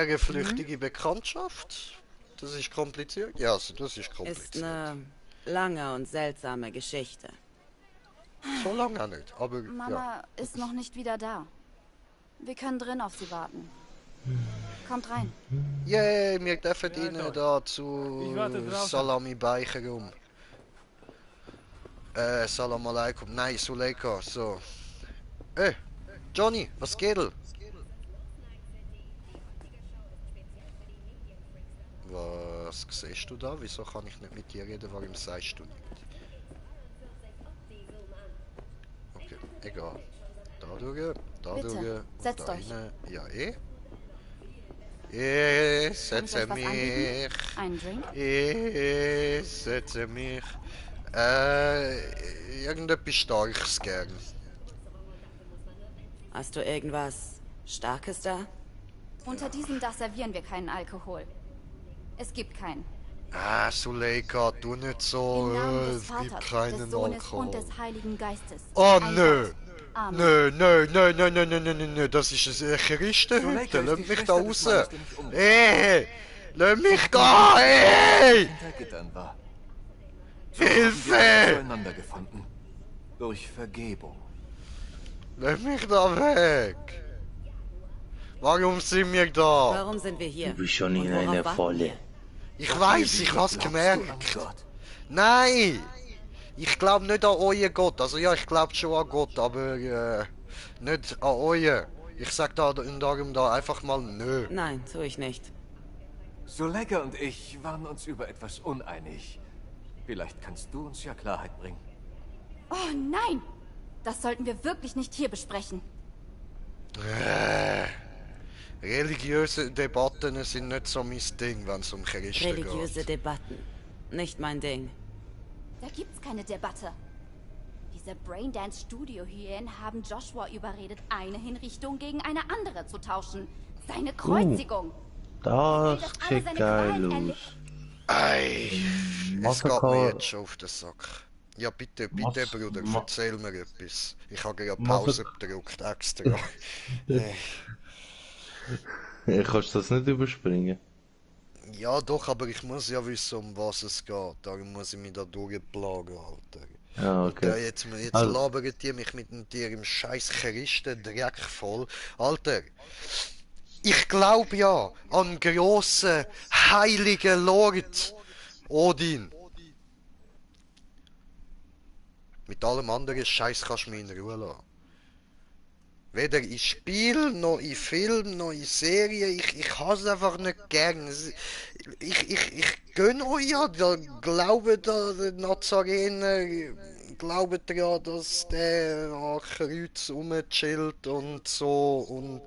eine flüchtige Bekanntschaft. Das ist kompliziert? Ja, also das ist kompliziert. Ist eine lange und seltsame Geschichte. So lange auch nicht, aber Mama ja. ist noch nicht wieder da. Wir können drin auf sie warten. Kommt rein. Yay, wir dürfen Ihnen da zu Salami Beichen rum. Salam alaikum. Nein, Suleika, so. Johnny, was geht? Was siehst du da? Wieso kann ich nicht mit dir reden? Warum sagst du nicht? Okay, egal. Da durch, setzt euch. Ja, setze mich. Einen Drink? Setze mich. Irgendetwas Starkes gern. Hast du irgendwas Starkes da? Unter diesem Dach servieren wir keinen Alkohol. Es gibt keinen. Ah, Suleika, tu nicht so. Im Namen des Es gibt Vaters, keinen des Sohnes Alkohol. und des Heiligen Geistes. Oh, Ein nö. Gott. Amen. Nö, das ist ein Christenhütte. Lass mich da raus. Lass mich gehen, ey! Hilfe! Zueinander gefunden. Durch Vergebung. Lass mich da weg! Warum sind wir da? Warum sind wir hier? Du bist schon in einer Falle. Ich weiß, ich hab's gemerkt. Nein! Ich glaube nicht an euren Gott. Also ja, ich glaube schon an Gott, aber nicht an euren. Ich sag da darum da einfach mal nö. Nein, tue ich nicht. Suleika und ich waren uns über etwas uneinig. Vielleicht kannst du uns ja Klarheit bringen. Oh nein! Das sollten wir wirklich nicht hier besprechen. Religiöse Debatten sind nicht so mein Ding, wenn es um Christen geht. Religiöse Debatten. Nicht mein Ding. Da gibt's keine Debatte. Diese Braindance-Studio-Hyänen haben Joshua überredet, eine Hinrichtung gegen eine andere zu tauschen. Seine Kreuzigung. Das sieht geil aus. Ei, es geht Massaker. mir jetzt schon auf den Sack. Ja, bitte, Bruder, erzähl mir etwas. Ich habe ja Pause gedrückt, extra. Kannst du das nicht überspringen? Ja, doch, aber ich muss ja wissen, um was es geht. Darum muss ich mich da durchplagen, Alter. Ja, okay. Und, jetzt Also- labert ihr mich mit ihrem scheiß Christen-Dreck voll. Alter, ich glaube ja an grossen, heiligen Lord Odin. Mit allem anderen Scheiß kannst du mich in Ruhe lassen. Weder in Spiel, noch in Film, noch in Serien. Ich habe es einfach nicht gern. Ich gönne euch ja, da glaubt der Nazarener, glaubt ja, dass der an Kreuz rumchillt und so und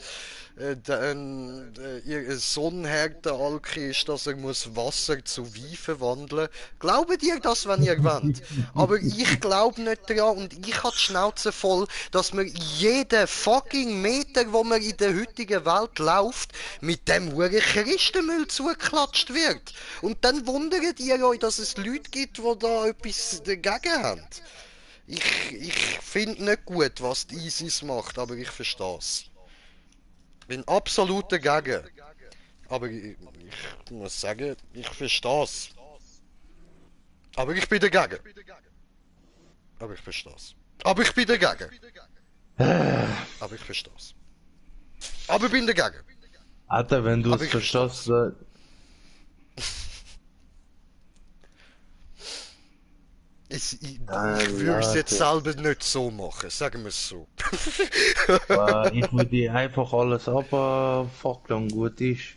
ihr Sohn der Alki ist, dass er muss Wasser zu Wein verwandeln. Glaubt ihr das, wenn ihr wollt? Aber ich glaube nicht dran und ich habe die Schnauze voll, dass mir jeden fucking Meter, wo man in der heutigen Welt läuft, mit dem huren Christenmüll zugeklatscht wird. Und dann wundert ihr euch, dass es Leute gibt, die da etwas dagegen haben. Ich finde nicht gut, was die ISIS macht, aber ich verstehe es. Bin absolut dagegen. Aber ich muss sagen, ich verstehe es. Aber ich bin dagegen. Aber ich verstehe es. Aber ich bin dagegen. Aber ich verstehe es. Aber ich bin dagegen. Alter, wenn du Aber es ich verstehst, Ich würde es jetzt selber nicht so machen, sagen wir es so. ich würde einfach alles abfackeln und gut ist.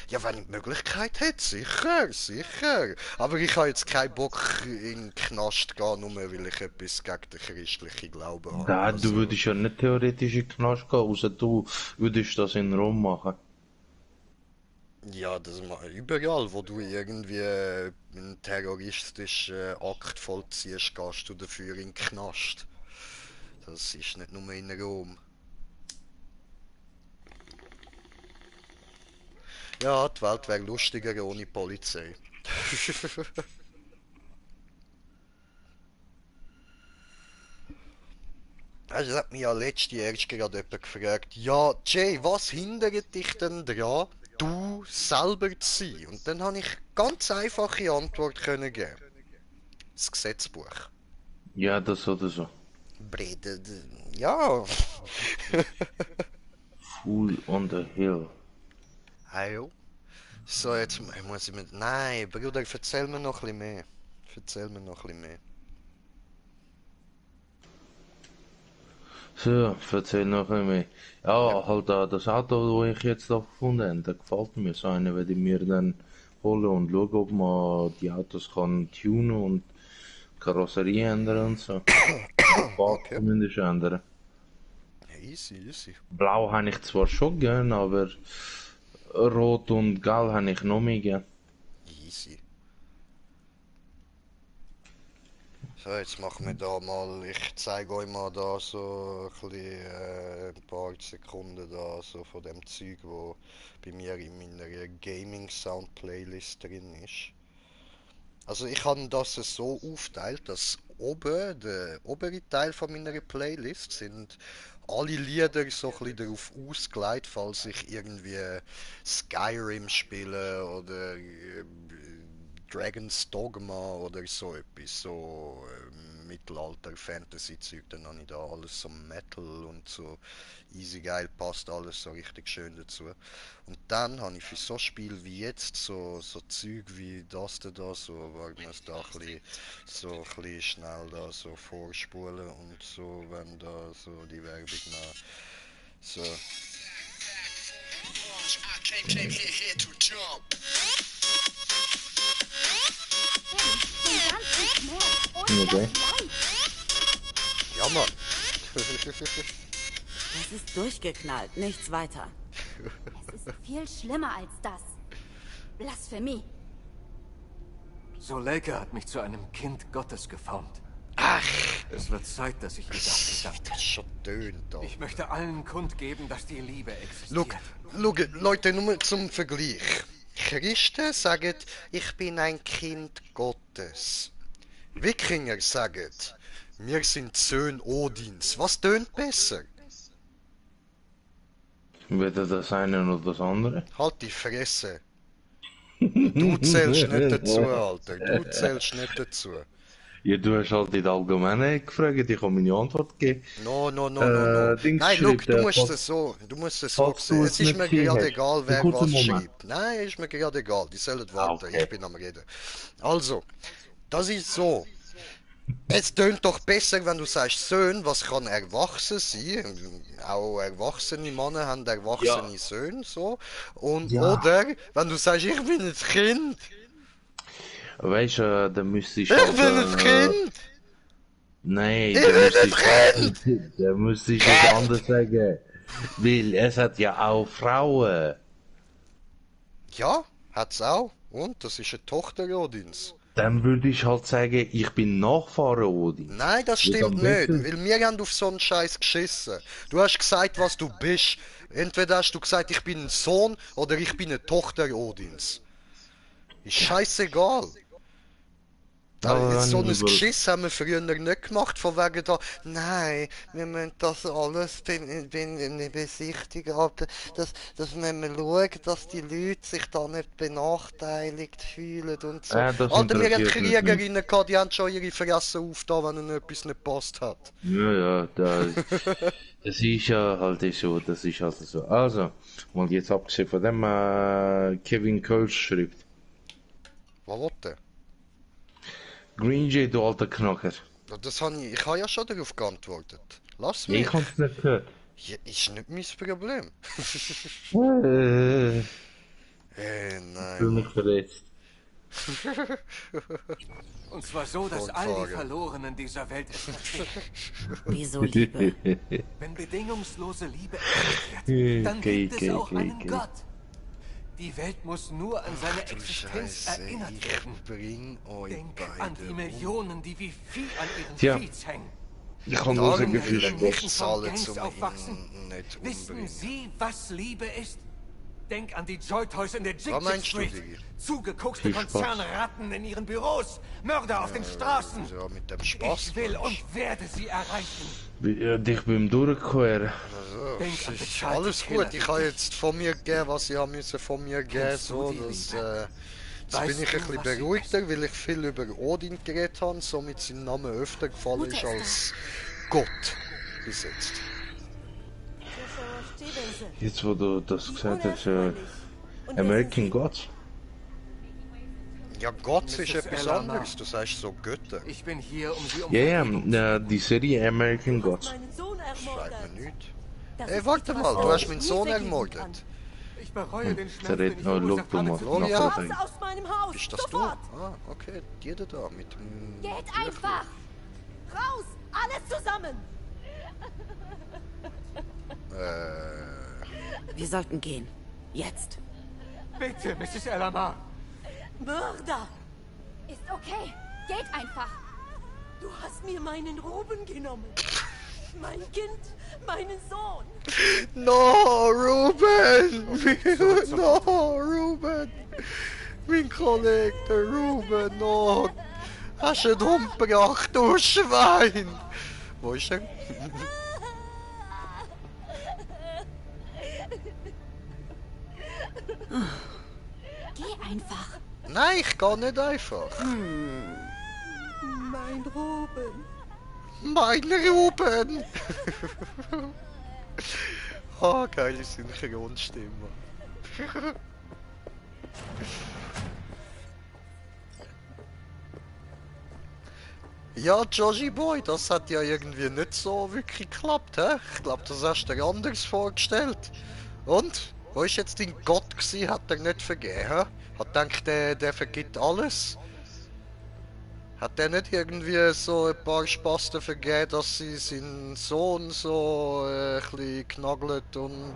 Ja, wenn ich die Möglichkeit hätte, sicher, sicher. Aber ich habe jetzt keinen Bock in den Knast zu gehen, nur weil ich etwas gegen den christlichen Glauben habe. Nein, du würdest ja nicht theoretisch in den Knast gehen, außer du würdest das in Rom machen. Ja, das mache ich überall, wo du irgendwie einen terroristischen Akt vollziehst, gehst du dafür in den Knast. Das ist nicht nur in Rom. Ja, die Welt wäre lustiger ohne Polizei. Also, das hat mich ja letztens gerade jemand gefragt, ja, Jay, was hindert dich denn daran, du selber zu sein? Und dann habe ich ganz einfache Antwort können geben. Das Gesetzbuch. Ja, das oder so. Brede, ja. Fool on the hill. Hallo. So, jetzt muss ich mit... Nein, Bruder, erzähl mir noch ein bisschen mehr. Erzähl mir noch ein bisschen mehr. So, erzähl noch ein mehr. Ja, halt das Auto, das ich jetzt da gefunden habe, das gefällt mir so. Eine werde ich mir dann holen und schauen, ob man die Autos kann tunen und Karosserie ändern und so. Okay. Zumindest ändern. Easy, easy. Blau habe ich zwar schon gern, aber Rot und Gelb habe ich noch mehr gern. Easy. So, jetzt machen wir da mal, ich zeige euch mal da so ein paar Sekunden da so von dem Zeug, wo bei mir in meiner Gaming Sound Playlist drin ist. Also ich habe das so aufgeteilt, dass oben, der obere Teil von meiner Playlist sind alle Lieder so ein bisschen darauf ausgelegt, falls ich irgendwie Skyrim spiele oder Dragon's Dogma oder so etwas, so Mittelalter-Fantasy-Zeug, dann habe ich da alles so Metal und so easy geil, passt alles so richtig schön dazu. Und dann habe ich für so Spiel wie jetzt so Zeug wie das da, so, weil man es da ein bisschen schnell da so vorspulen und so, wenn da so die Werbung nach so. Okay. Ja, Mann. Das ist durchgeknallt, nichts weiter. Es ist viel schlimmer als das. Blasphemie. Zuleika hat mich zu einem Kind Gottes geformt. Ach! Es wird Zeit, dass ich ihr dafür danke. Das schon tönt doch. Ich möchte allen kundgeben, dass die Liebe existiert. Look, Leute, nur zum Vergleich. Christen sagen, ich bin ein Kind Gottes. Wikinger sagen, wir sind Söhne Odins. Was tönt besser? Weder das eine noch das andere? Halt die Fresse. Du zählst nicht dazu, Alter. Du zählst nicht dazu. Ja, du hast halt in der Allgemeinen gefragt, ich habe meine Antwort gegeben. No. Nein, look, du musst es so sehen. Es ist mir gerade egal, wer was schreibt. Nein, ist mir gerade egal. Die sollen warten, ich bin am Reden. Also, das ist so. Es tönt doch besser, wenn du sagst Söhne, was kann erwachsen sein. Auch erwachsene Männer haben erwachsene Söhne, so. Und, oder, wenn du sagst, ich bin ein Kind. Weißt du, dann müsste ich... Ich bin ein Kind! Nein, da müsste ich es anders sagen. Weil es hat ja auch Frauen. Ja, hat's auch. Und? Das ist eine Tochter Odins. Dann würde ich halt sagen, ich bin Nachfahre Odins. Nein, das stimmt nicht, weil wir haben auf so einen Scheiß geschissen. Du hast gesagt, was du bist. Entweder hast du gesagt, ich bin ein Sohn oder ich bin eine Tochter Odins. Ist scheißegal. So ein Geschiss haben wir früher nicht gemacht, von wegen da, nein, wir müssen das alles besichtigen, aber das müssen wir schauen, dass die Leute sich da nicht benachteiligt fühlen und so. Alter, wir haben Kriegerinnen gehabt, die haben schon ihre Fresse aufgetan, wenn ihnen etwas nicht gepasst hat. Ja, das ist ja halt so, das ist halt so. Also, und jetzt abgesehen von dem, Kevin Kölsch schreibt. Was will der? Green Jay, du alter Knacker. Ich habe ja schon darauf geantwortet. Lass mich. Ich hab's nicht gehört. Ja, ist nicht mein Problem. Nein. Ich fühle mich verletzt. Und zwar so, dass all die Verlorenen dieser Welt es verstehen. Wieso Liebe? Wenn bedingungslose Liebe existiert, dann gibt es auch einen Gott. Die Welt muss nur an seine Existenz erinnert werden. Denk an die Millionen, die wie Vieh an ihren Feeds hängen. Ich kann nur sagen, wie viel Menschen von Gangs aufwachsen. Wissen Sie, was Liebe ist? Denk an die Joy-Toys in der Jig-Jig Street. Zugeguckte Konzernratten in ihren Büros. Mörder auf den Straßen. Ja, mit dem Spaß. Ich will und werde sie erreichen. Dich beim Durchqueren. Also, alles gut, ich habe jetzt von mir gegeben, was ich musste von mir geben. So, jetzt bin ich ein bisschen beruhigter, weil ich viel über Odin geredet habe, somit sein Name öfter gefallen ist als Gott bis jetzt. Jetzt, wo du das gesagt hast, American Gods. Ja, Gott ist etwas anderes. Du sagst so Götter. Ich bin hier, um sie Ja, die Serie American Gods. Schreibt mir nicht. Ey, warte mal, du hast meinen Sohn ermordet. Ich bereue den Schmerz, Der den ich verursacht habe. Gloria, Aus meinem Haus! bist das du? Sofort! Ah, okay, die da mit dem... Geht einfach! Raus! Alles zusammen! Wir sollten gehen. Jetzt. Bitte, Mrs. Elamar. Mörder! Ist okay. Geht einfach. Du hast mir meinen Ruben genommen. Mein Kind, meinen Sohn. No, Ruben! No, Ruben! Mein Kollege, der Ruben, no! Hast du ihn umgebracht, du Schwein! Wo ist er? Geh einfach. Nein, ich geh nicht einfach. Mein Ruben. Mein Ruben! Oh, geile Synchronstimme. Ja, Joji Boy, das hat ja irgendwie nicht so wirklich geklappt, hä? Ich glaube, das hast du dir anders vorgestellt. Und? Wo ist jetzt dein Gott gewesen? Hat er nicht vergeben, hä? Hat gedacht, der vergibt alles? Hat der nicht irgendwie so ein paar Spasten vergeben, dass sie seinen Sohn so ein bisschen genagelt und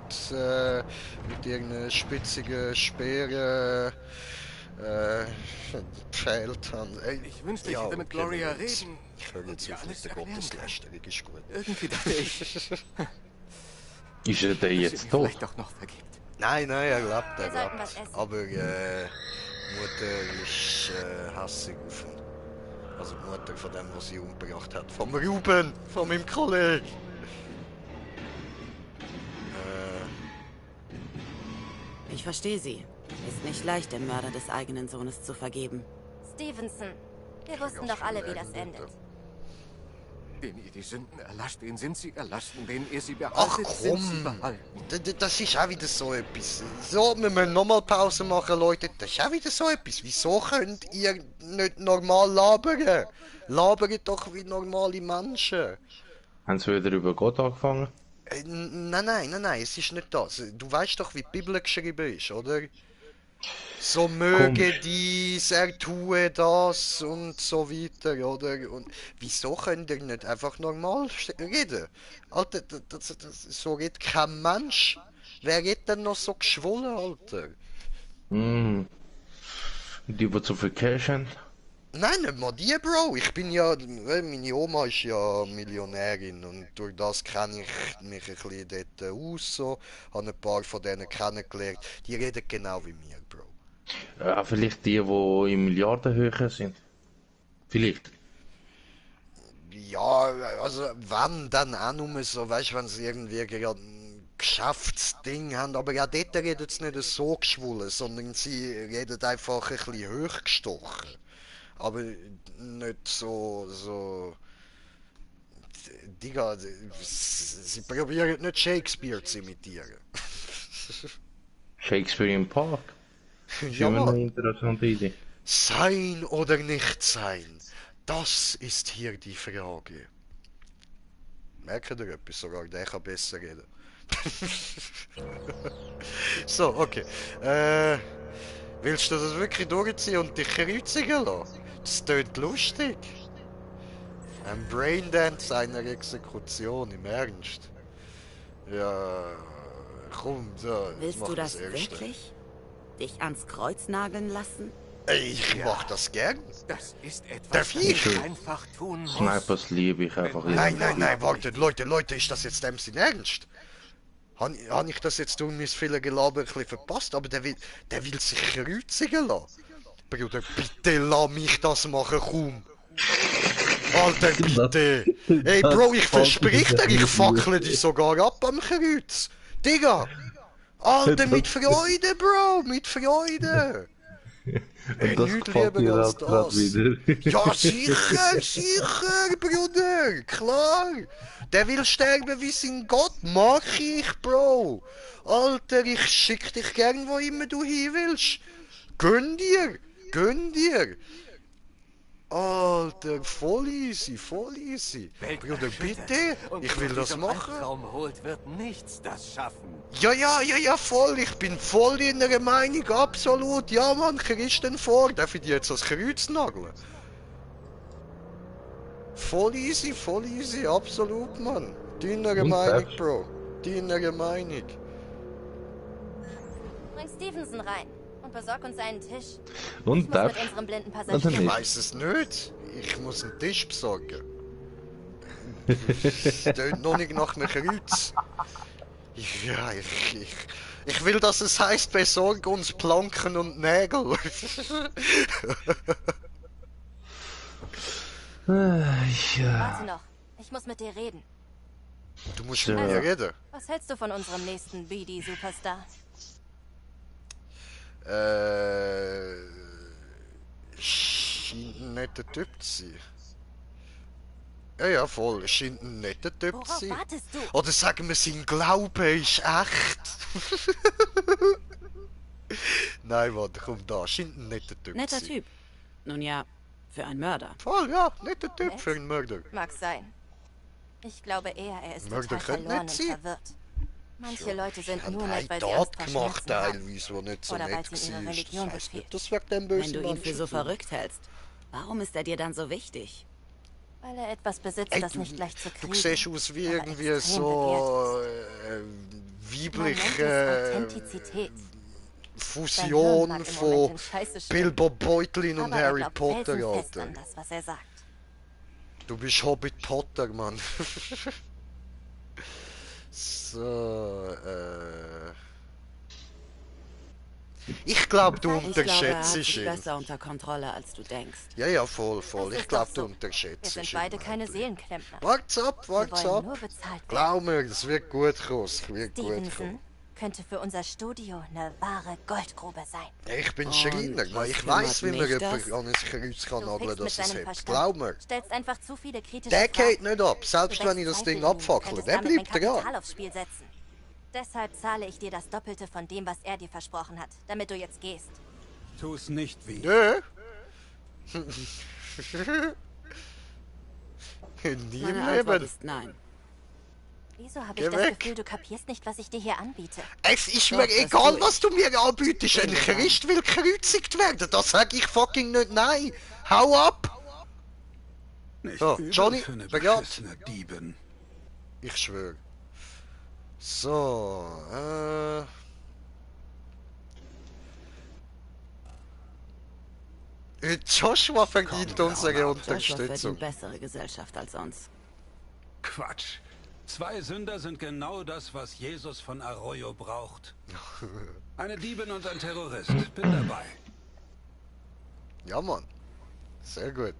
mit irgendeiner spitzigen Speere gefällt haben? Ich wünschte, ich hätte mit Gloria reden. Ich höre jetzt auf mit der Gotteslästerung, ist gut. Irgendwie dachte ich... Ist er denn jetzt tot? Vielleicht doch noch vergibt. Nein, er lebt, Wir sollten was essen. Aber Mutter ist hassig auf ihn. Also die Mutter von dem, was sie umgebracht hat. Vom Ruben, von meinem Kollegen. Ich verstehe Sie. Ist nicht leicht, dem Mörder des eigenen Sohnes zu vergeben. Stevenson, wir wussten doch alle, wie das endet. Den ihr die Sünden erlasst, den sind sie erlassen, den ihr sie Ach behaltet, sind sie komm, behalten. das ist auch wieder so etwas. So, wir müssen nochmal Pause machen, Leute. Das ist auch wieder so etwas. Wieso könnt ihr nicht normal labern? Labert doch wie normale Menschen. Haben sie wieder über Gott angefangen? Nein, es ist nicht das. Du weißt doch, wie die Bibel geschrieben ist, oder? So möge dies, er tue das und so weiter, oder? Und wieso könnt ihr nicht einfach normal reden? Alter, so redet kein Mensch. Wer redet denn noch so geschwollen, Alter? Die zu viel Cash haben? Nein, nicht mal die, Bro. Ich bin ja, meine Oma ist ja Millionärin und durch das kenne ich mich ein bisschen dort aus, so. Habe ein paar von denen kennengelernt. Die reden genau wie mir, Bro. Vielleicht die in Milliardenhöhe sind. Vielleicht. Ja, also wenn, dann auch nur so, weißt du, wenn sie irgendwie gerade ein Geschäftsding haben, aber ja, dort redet es nicht so geschwollen, sondern sie reden einfach ein bisschen hochgestochen. Aber nicht so... Digga, sie probieren nicht Shakespeare zu imitieren. Shakespeare im Park? Das ist Ja, immer eine Mann. interessante Idee. Sein oder nicht sein, das ist hier die Frage. Merkt ihr etwas? Sogar der kann besser reden. So, okay. Willst du das wirklich durchziehen und dich kreuzigen lassen? Das klingt lustig. Ein Braindance einer Exekution, im Ernst. Ja, komm, so. Willst du das wirklich? Dich ans Kreuz nageln lassen? Ich mach das gern. Das ist etwas, Darf das ich? ich einfach tun muss. Snipers liebe ich einfach. Nein, wartet, Leute, ist das jetzt dem Sinn ernst? Han ich das jetzt durch mein viele Gelaber ein bisschen verpasst? Aber der will sich kreuzigen lassen. Bruder, bitte lass mich das machen, komm. Alter, bitte. Ey, Bro, ich versprich dir, ich fackle dich sogar ab am Kreuz. Digga. Alter, mit Freude, Bro, mit Freude. Ey, nichts lieber als das. Ja, sicher, Bruder, klar. Der will sterben wie sein Gott, mach ich, Bro. Alter, ich schick dich gern, wo immer du hin willst. Gönn dir. Gönn dir! Alter, voll easy, voll easy. Bruder, bitte, ich will das machen. Raum holt, wird nichts das schaffen. Ja, voll, ich bin voll in der Meinung, absolut. Ja, Mann, Christen vor, darf ich dir jetzt das Kreuz nageln? Voll easy, absolut, Mann. Deine Meinung, Bro. Deine Meinung. Bring Stevenson rein und besorg uns einen Tisch. Und darf? Mit unserem blinden Passagier. Ich weiß es nicht. Ich muss einen Tisch besorgen. Das tönt noch nicht nach einem Kreuz. Ja, ich will, dass es heisst, besorg uns Planken und Nägel. Warte noch. Ich muss mit dir reden. Du musst mit mir reden. Was hältst du von unserem nächsten BD-Superstar? Scheint ein netter Typ zu sein. Ja, voll. Scheint ein netter Typ zu sein. Worauf wartest du? Oder sagen wir, sein Glaube ist echt. Nein, warte, komm da. Scheint ein netter Typ zu sein. Netter Typ. Nun ja, für einen Mörder. Voll, ja. Netter Typ für einen Mörder. Mag sein. Ich glaube eher, er ist Mörder total verloren und sein. verwirrt. Manche Leute sind nur nett, nett, weil sie Tat Angst vor gemacht, Schmerzen haben. teilweise, wo nicht so Oder weil nett sie ihre war. Religion Das heisst befiehlt. nicht, das wird dem bösen Wenn du ihn für Menschen so tun. verrückt hältst, warum ist er dir dann so wichtig? Weil er etwas besitzt, Ey, das nicht leicht zu kriegen. Du siehst aus wie aber irgendwie extrem so begehrt ist. weibliche Authentizität. Fusion Sein Hirn mag im von Moment in Scheiße stecken. Bilbo Beutlin und Aber er Harry glaubt Potter, felsenfest Alter. an das, was er sagt. Du bist Hobbit Potter, Mann. So, ich glaube, du unterschätzt Ich ihn. glaube, er hat sich besser unter Kontrolle, als du denkst. Ja, voll. Das Ich ist glaube, doch du so. unterschätzt Wir sind ihn. beide keine Seelenklempner. Wart's ab. Wir wollen nur bezahlt werden. Glaub mir, das wird gut kommen. Es wird gut kommen. Stevenson könnte für unser Studio eine wahre Goldgrube sein. Ich bin Und Schreiner, was ich weiss, wie man kümmert mich jemanden an ein Kreuz kann Du nageln, fickst mit dass es deinem hebt. Verstand. Glaub mir. Stellst einfach zu viele kritische Der Fragen. geht nicht ab, selbst Du wenn ich wächst das Ding Zweifel in ihm. Du abfackle. könntest Der damit bleibt mein dran. Kapital aufs Spiel setzen. Deshalb zahle ich dir das Doppelte von dem, was er dir versprochen hat, damit du jetzt gehst. Tu's nicht wie. Nö. Nie im Meine Antwort Leben. ist nein. Wieso habe Geh ich das weg. Gefühl, du kapierst nicht, was ich dir hier anbiete? Es ist Doch, mir das egal, tue ich. was du mir anbietest. Ein Christ will gekreuzigt werden. Da sag ich fucking nicht nein. Hau ab. Nicht So, übel Johnny, für eine bekannt. beschissene Diebin. Ich schwöre. So, Joshua verdient unsere Joshua Unterstützung. verdient bessere Gesellschaft als uns. Quatsch. 2 Sünder sind genau das, was Jesus von Arroyo braucht. Eine Diebin und ein Terrorist. Bin dabei. Ja, Mann. Sehr gut.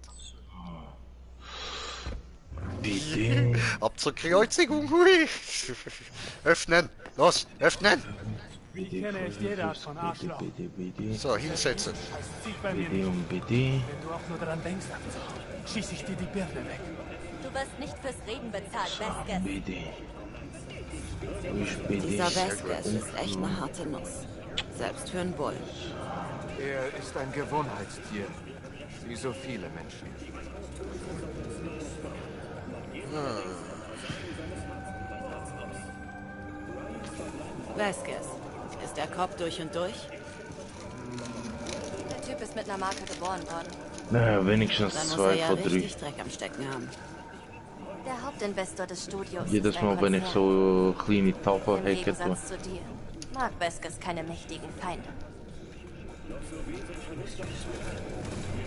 Bitte. Ab zur Kreuzigung, hui. Öffnen. Los, öffnen. Ich kenne echt jede Art von Arschloch. Bitte. So, hinsetzen. Zieht bei mir Bitte nicht. und bitte. Wenn du auch nur dran denkst, schieß ich dir die Birne weg. Du wirst nicht fürs Reden bezahlt, Vasquez. Bitte. Ich bitte. Dieser Vasquez ist echt eine harte Nuss. Selbst für einen Bullen. Er ist ein Gewohnheitstier. Wie so viele Menschen. Vasquez, ist der Kopf durch und durch? Der Typ ist mit einer Marke geboren worden. Na, wenigstens Dann muss 2 er ja von 3. richtig Dreck am Stecken haben. Der Hauptinvestor des Studios Jedes ist ein Mal, wenn ich Konzern. so kleine Tafel Im hacke, Gegensatz zu dir mag Vasquez keine mächtigen Feinde.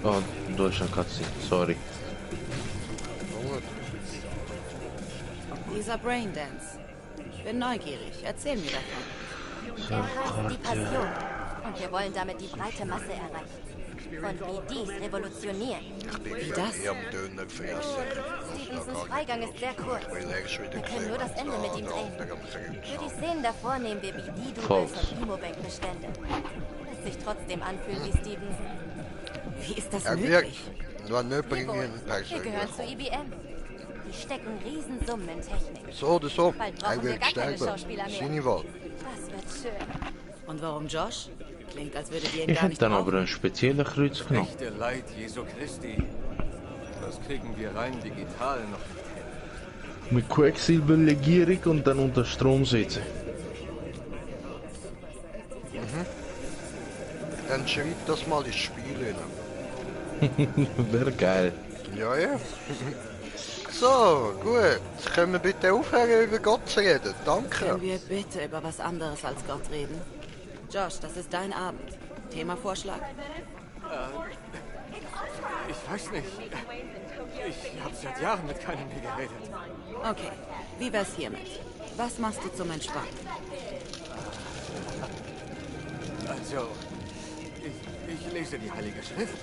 oh, da ist ein Cutscene, sorry. Dieser Braindance. Bin neugierig. Erzähl mir davon. Er heißt die Passion. Und wir wollen damit die breite Masse erreichen. Und wie dies revolutionieren. Wie das? Stevensons Freigang ist sehr kurz. Wir können nur das Ende mit ihm drehen. Für die Szenen davor nehmen wir BD, Doubles und Imo-Bank-Bestände. Lässt sich trotzdem anfühlen wie Stevenson. Wie ist das Er möglich? wirkt nur nicht Wir wohl. bringen Wir gehören zu IBM. Die stecken Riesensummen in Technik. So oder so. Bald Er brauchen wir wird gar keine sterben. Schauspieler mehr. Seine Wahl. Das wird schön. Und warum Josh? Klingt, als würde ihr ihn Ich gar hätte nicht dann brauchen. aber einen speziellen Kreuz genommen. Echte Leid Jesu Christi. Das kriegen wir rein digital noch nicht hin. Mit Quecksilberlegierung und dann unter Strom setzen. Dann schreib das mal ins Spiel rein. Wäre geil. Ja, ja. So, gut. Können wir bitte aufhören, über Gott zu reden? Danke. Können wir bitte über was anderes als Gott reden? Josh, das ist dein Abend. Themavorschlag? Ich weiß nicht. Ich habe seit Jahren mit keinem mehr geredet. Okay, wie wär's hiermit? Was machst du zum Entspannen? Also, ich lese die Heilige Schrift.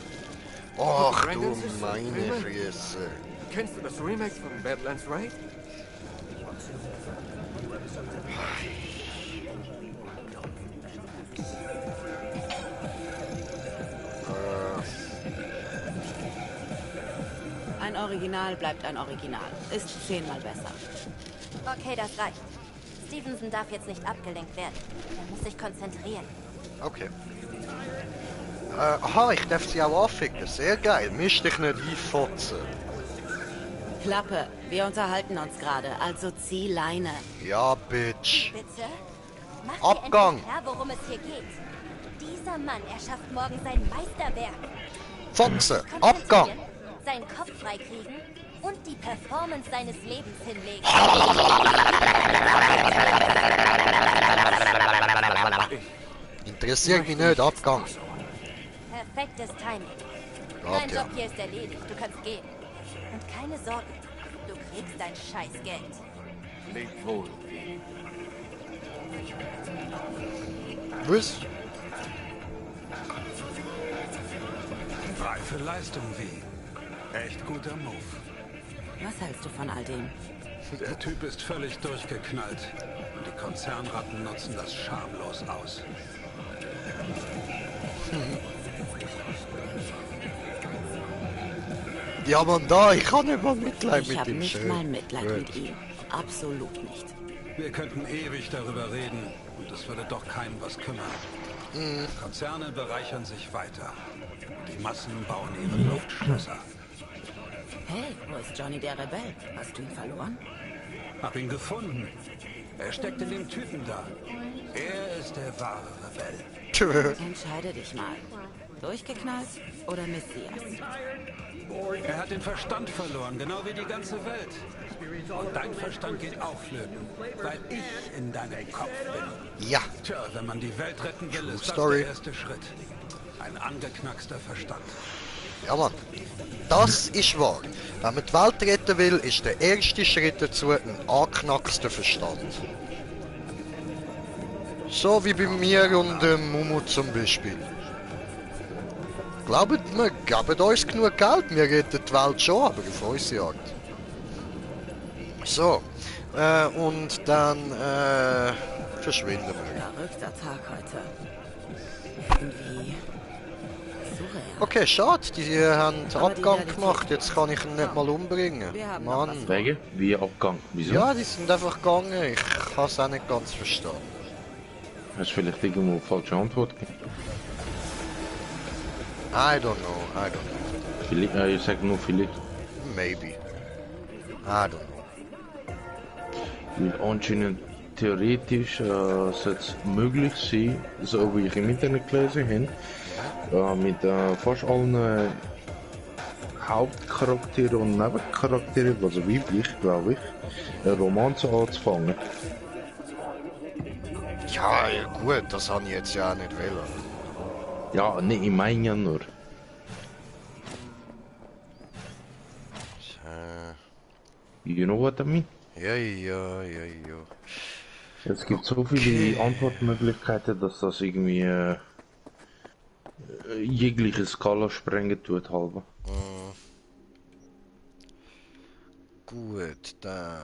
Ach Die du Brandons ist meine Filme. Fresse. Kennst du das Remake von Badlands Raid? Ein Original bleibt ein Original. Ist 10-mal besser. Okay, das reicht. Stevenson darf jetzt nicht abgelenkt werden. Er muss sich konzentrieren. Okay. Aha, ich darf sie auch anficken. Sehr geil. Misch dich nicht einfotzen. Klappe, wir unterhalten uns gerade, also zieh Leine. Ja, Bitch. Bitte? Mach Abgang. dir endlich klar, worum es hier geht. Dieser Mann erschafft morgen sein Meisterwerk. Fotze. Konzentrieren, Abgang. Seinen Kopf freikriegen und die Performance seines Lebens hinlegen. Interessiert mich nicht. Abgang. Perfektes Timing. Gott, Dein ja. Job hier ist erledigt. Du kannst gehen. Und keine Sorge. Du kriegst dein Scheißgeld. Lebt wohl. Was? Reife Leistung, wie? Echt guter Move. Was hältst du von all dem? Der Typ ist völlig durchgeknallt. Und die Konzernratten nutzen das schamlos aus. Ja, Mann, da, ich kann nicht mal Mitleid Ich mit habe ihm. nicht Schön. mal Mitleid Gut. mit ihm. Absolut nicht. Wir könnten ewig darüber reden und es würde doch keinem was kümmern. Konzerne bereichern sich weiter. Und die Massen bauen ihre Luftschlösser. Hey, wo ist Johnny der Rebell? Hast du ihn verloren? Hab ihn gefunden. Er steckt in dem Typen da. Er ist der wahre Rebell. Entscheide dich mal. Durchgeknallt oder Messias? Er hat den Verstand verloren, genau wie die ganze Welt. Und dein Verstand geht auch flöten, weil ich in deinem Kopf bin. Ja. Tja, wenn man die Welt retten will, ist das Story. der erste Schritt. Ein angeknackster Verstand. Ja, Mann. Das ist wahr. Wenn man die Welt retten will, ist der erste Schritt dazu ein angeknackster Verstand. So wie bei mir und Mumu zum Beispiel. Glaubt mir, gebt uns genug Geld, wir retten die Welt schon, aber auf unsere Art. So, und dann verschwinden wir. Verrückter Tag heute. Irgendwie surreal. Okay, schade, die haben Aber die Abgang Realität- gemacht, jetzt kann ich ihn nicht mal umbringen. Wir haben noch Mann. Wegen? Wie Abgang? Wieso? Ja, die sind einfach gegangen, ich kann es auch nicht ganz verstehen. Hast du vielleicht irgendwo eine falsche Antwort gegeben? I don't know. Vielleicht, ich sag nur vielleicht. Maybe. I don't know. Weil anscheinend theoretisch sollte es möglich sein, so wie ich im Internet gelesen habe, mit fast allen Hauptcharakteren und Nebencharakteren, also weiblich, glaube ich, eine Romanze anzufangen. Ja, gut, das habe ich jetzt ja auch nicht wollen. Ja, nee, ich meine ja nur. You know what I mean? Ja. Es gibt so viele Antwortmöglichkeiten, dass das irgendwie jegliche Skala sprengen tut halber. Gut, dann.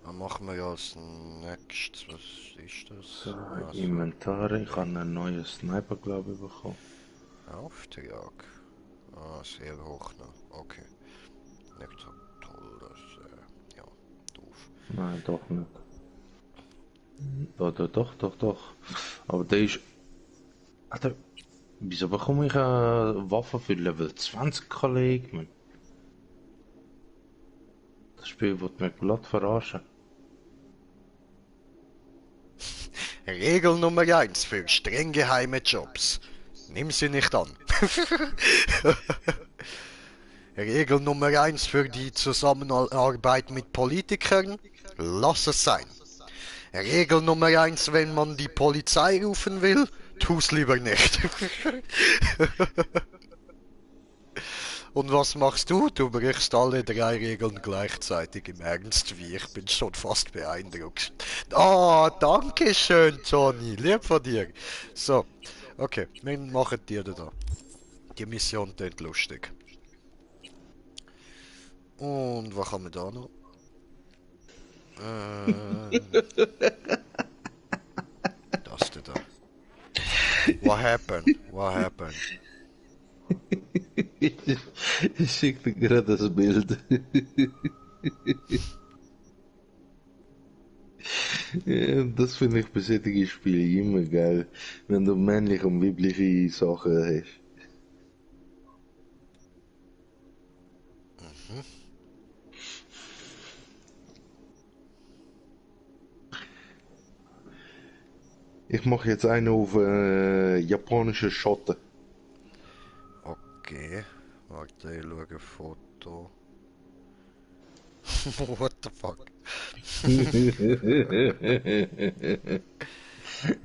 Dann machen wir ja als nächstes. Was ist das? So, Also, Inventare, ich habe einen neuen Sniper, glaube ich, bekommen. Auftrag. Ah, sehr hoch noch. Okay. Nicht so toll, das. Ja. Nein, doch nicht. Doch. Aber der ist... Alter, wieso bekomme ich eine Waffe für Level 20, Kollege? Man? Das Spiel wird mich glatt verarschen. Regel Nummer 1 für streng geheime Jobs. Nimm sie nicht an. Regel Nummer 1 für die Zusammenarbeit mit Politikern. Lass es sein. Regel Nummer 1, wenn man die Polizei rufen will, tu's lieber nicht. Und was machst du? Du brichst alle 3 Regeln gleichzeitig im Ernst, wie ich bin schon fast beeindruckt. Ah, danke schön, Johnny, lieb von dir. So, okay, wir machen dir da. Die Mission klingt lustig. Und was haben wir da noch? Das da. What happened? What happened? Ich schicke dir gerade das Bild. Ja, das finde ich bei solchen Spielen immer geil, wenn du männliche und weibliche Sachen hast. Ich mache jetzt eine auf japanische Schotten. Okay, warte, ich schaue ein Foto. What the fuck?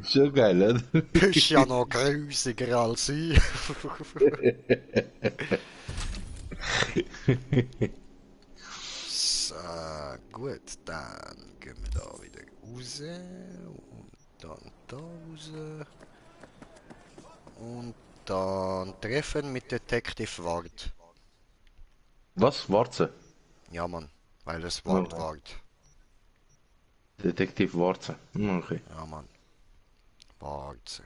Schon geil, oder? Du bist ja noch grusiger als ich. So, gut, dann gehen wir da wieder raus. Und dann da raus. Und dann treffen mit Detective Ward. Was? Warze? Ja, Mann, weil es Ward Oh. Ward. Detektiv Warze. Okay. Ja, Mann. Warze.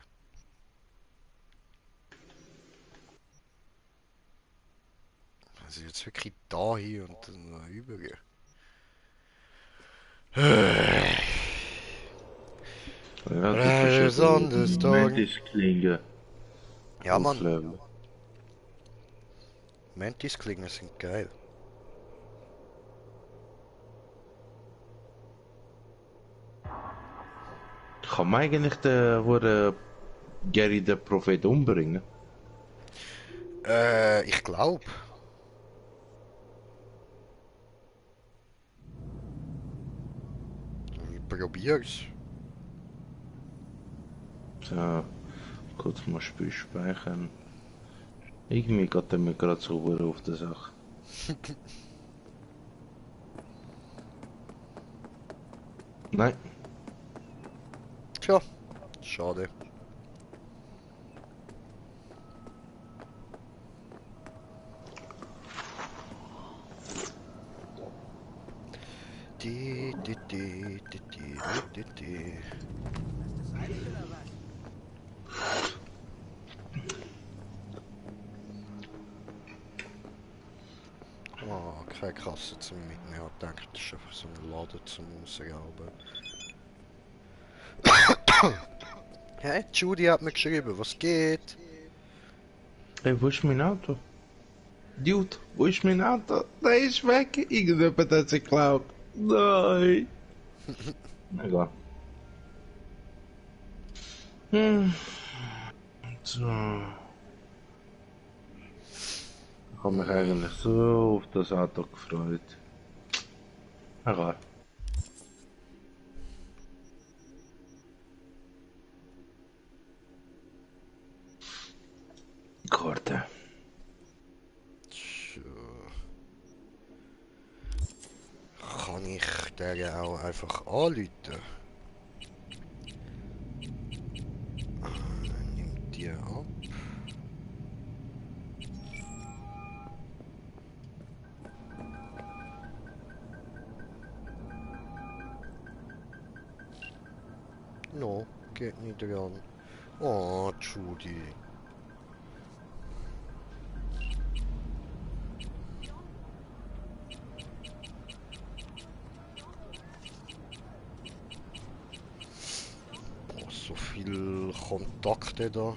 Also jetzt wirklich da hier und dann übergehen. Ja, das ist Mantis-Klinge. Ja, Mann. Mantis-Klingen sind geil. Kann man eigentlich den Gary den Prophet umbringen? Ich glaube. Probier's. So, kurz mal Spiel speichern. Irgendwie geht er mir gerade so auf der Sache. Nein. Tja, schade. Oh, keine Kasse zum Mitnehmen. Ich denke, das ist einfach so ein Laden zum Rausrauben. Hey, Judy hat mir geschrieben, was geht? Hey, wo ist mein Auto? Dude, wo ist mein Auto? Der ist weg. Irgendjemand hat sich geklaut. Nein. Egal. So. Ich habe mich eigentlich so auf das Auto gefreut. Egal. Karte. Kann ich den auch einfach anrufen? Nimmt die ab. No, geht nicht dran. Oh, Judy. viele Kontakte da.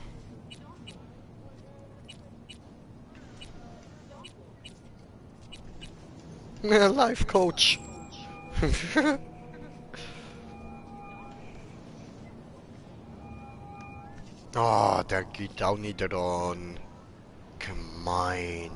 Ja, Life Coach. Ah, der geht auch nicht ran. Gemein.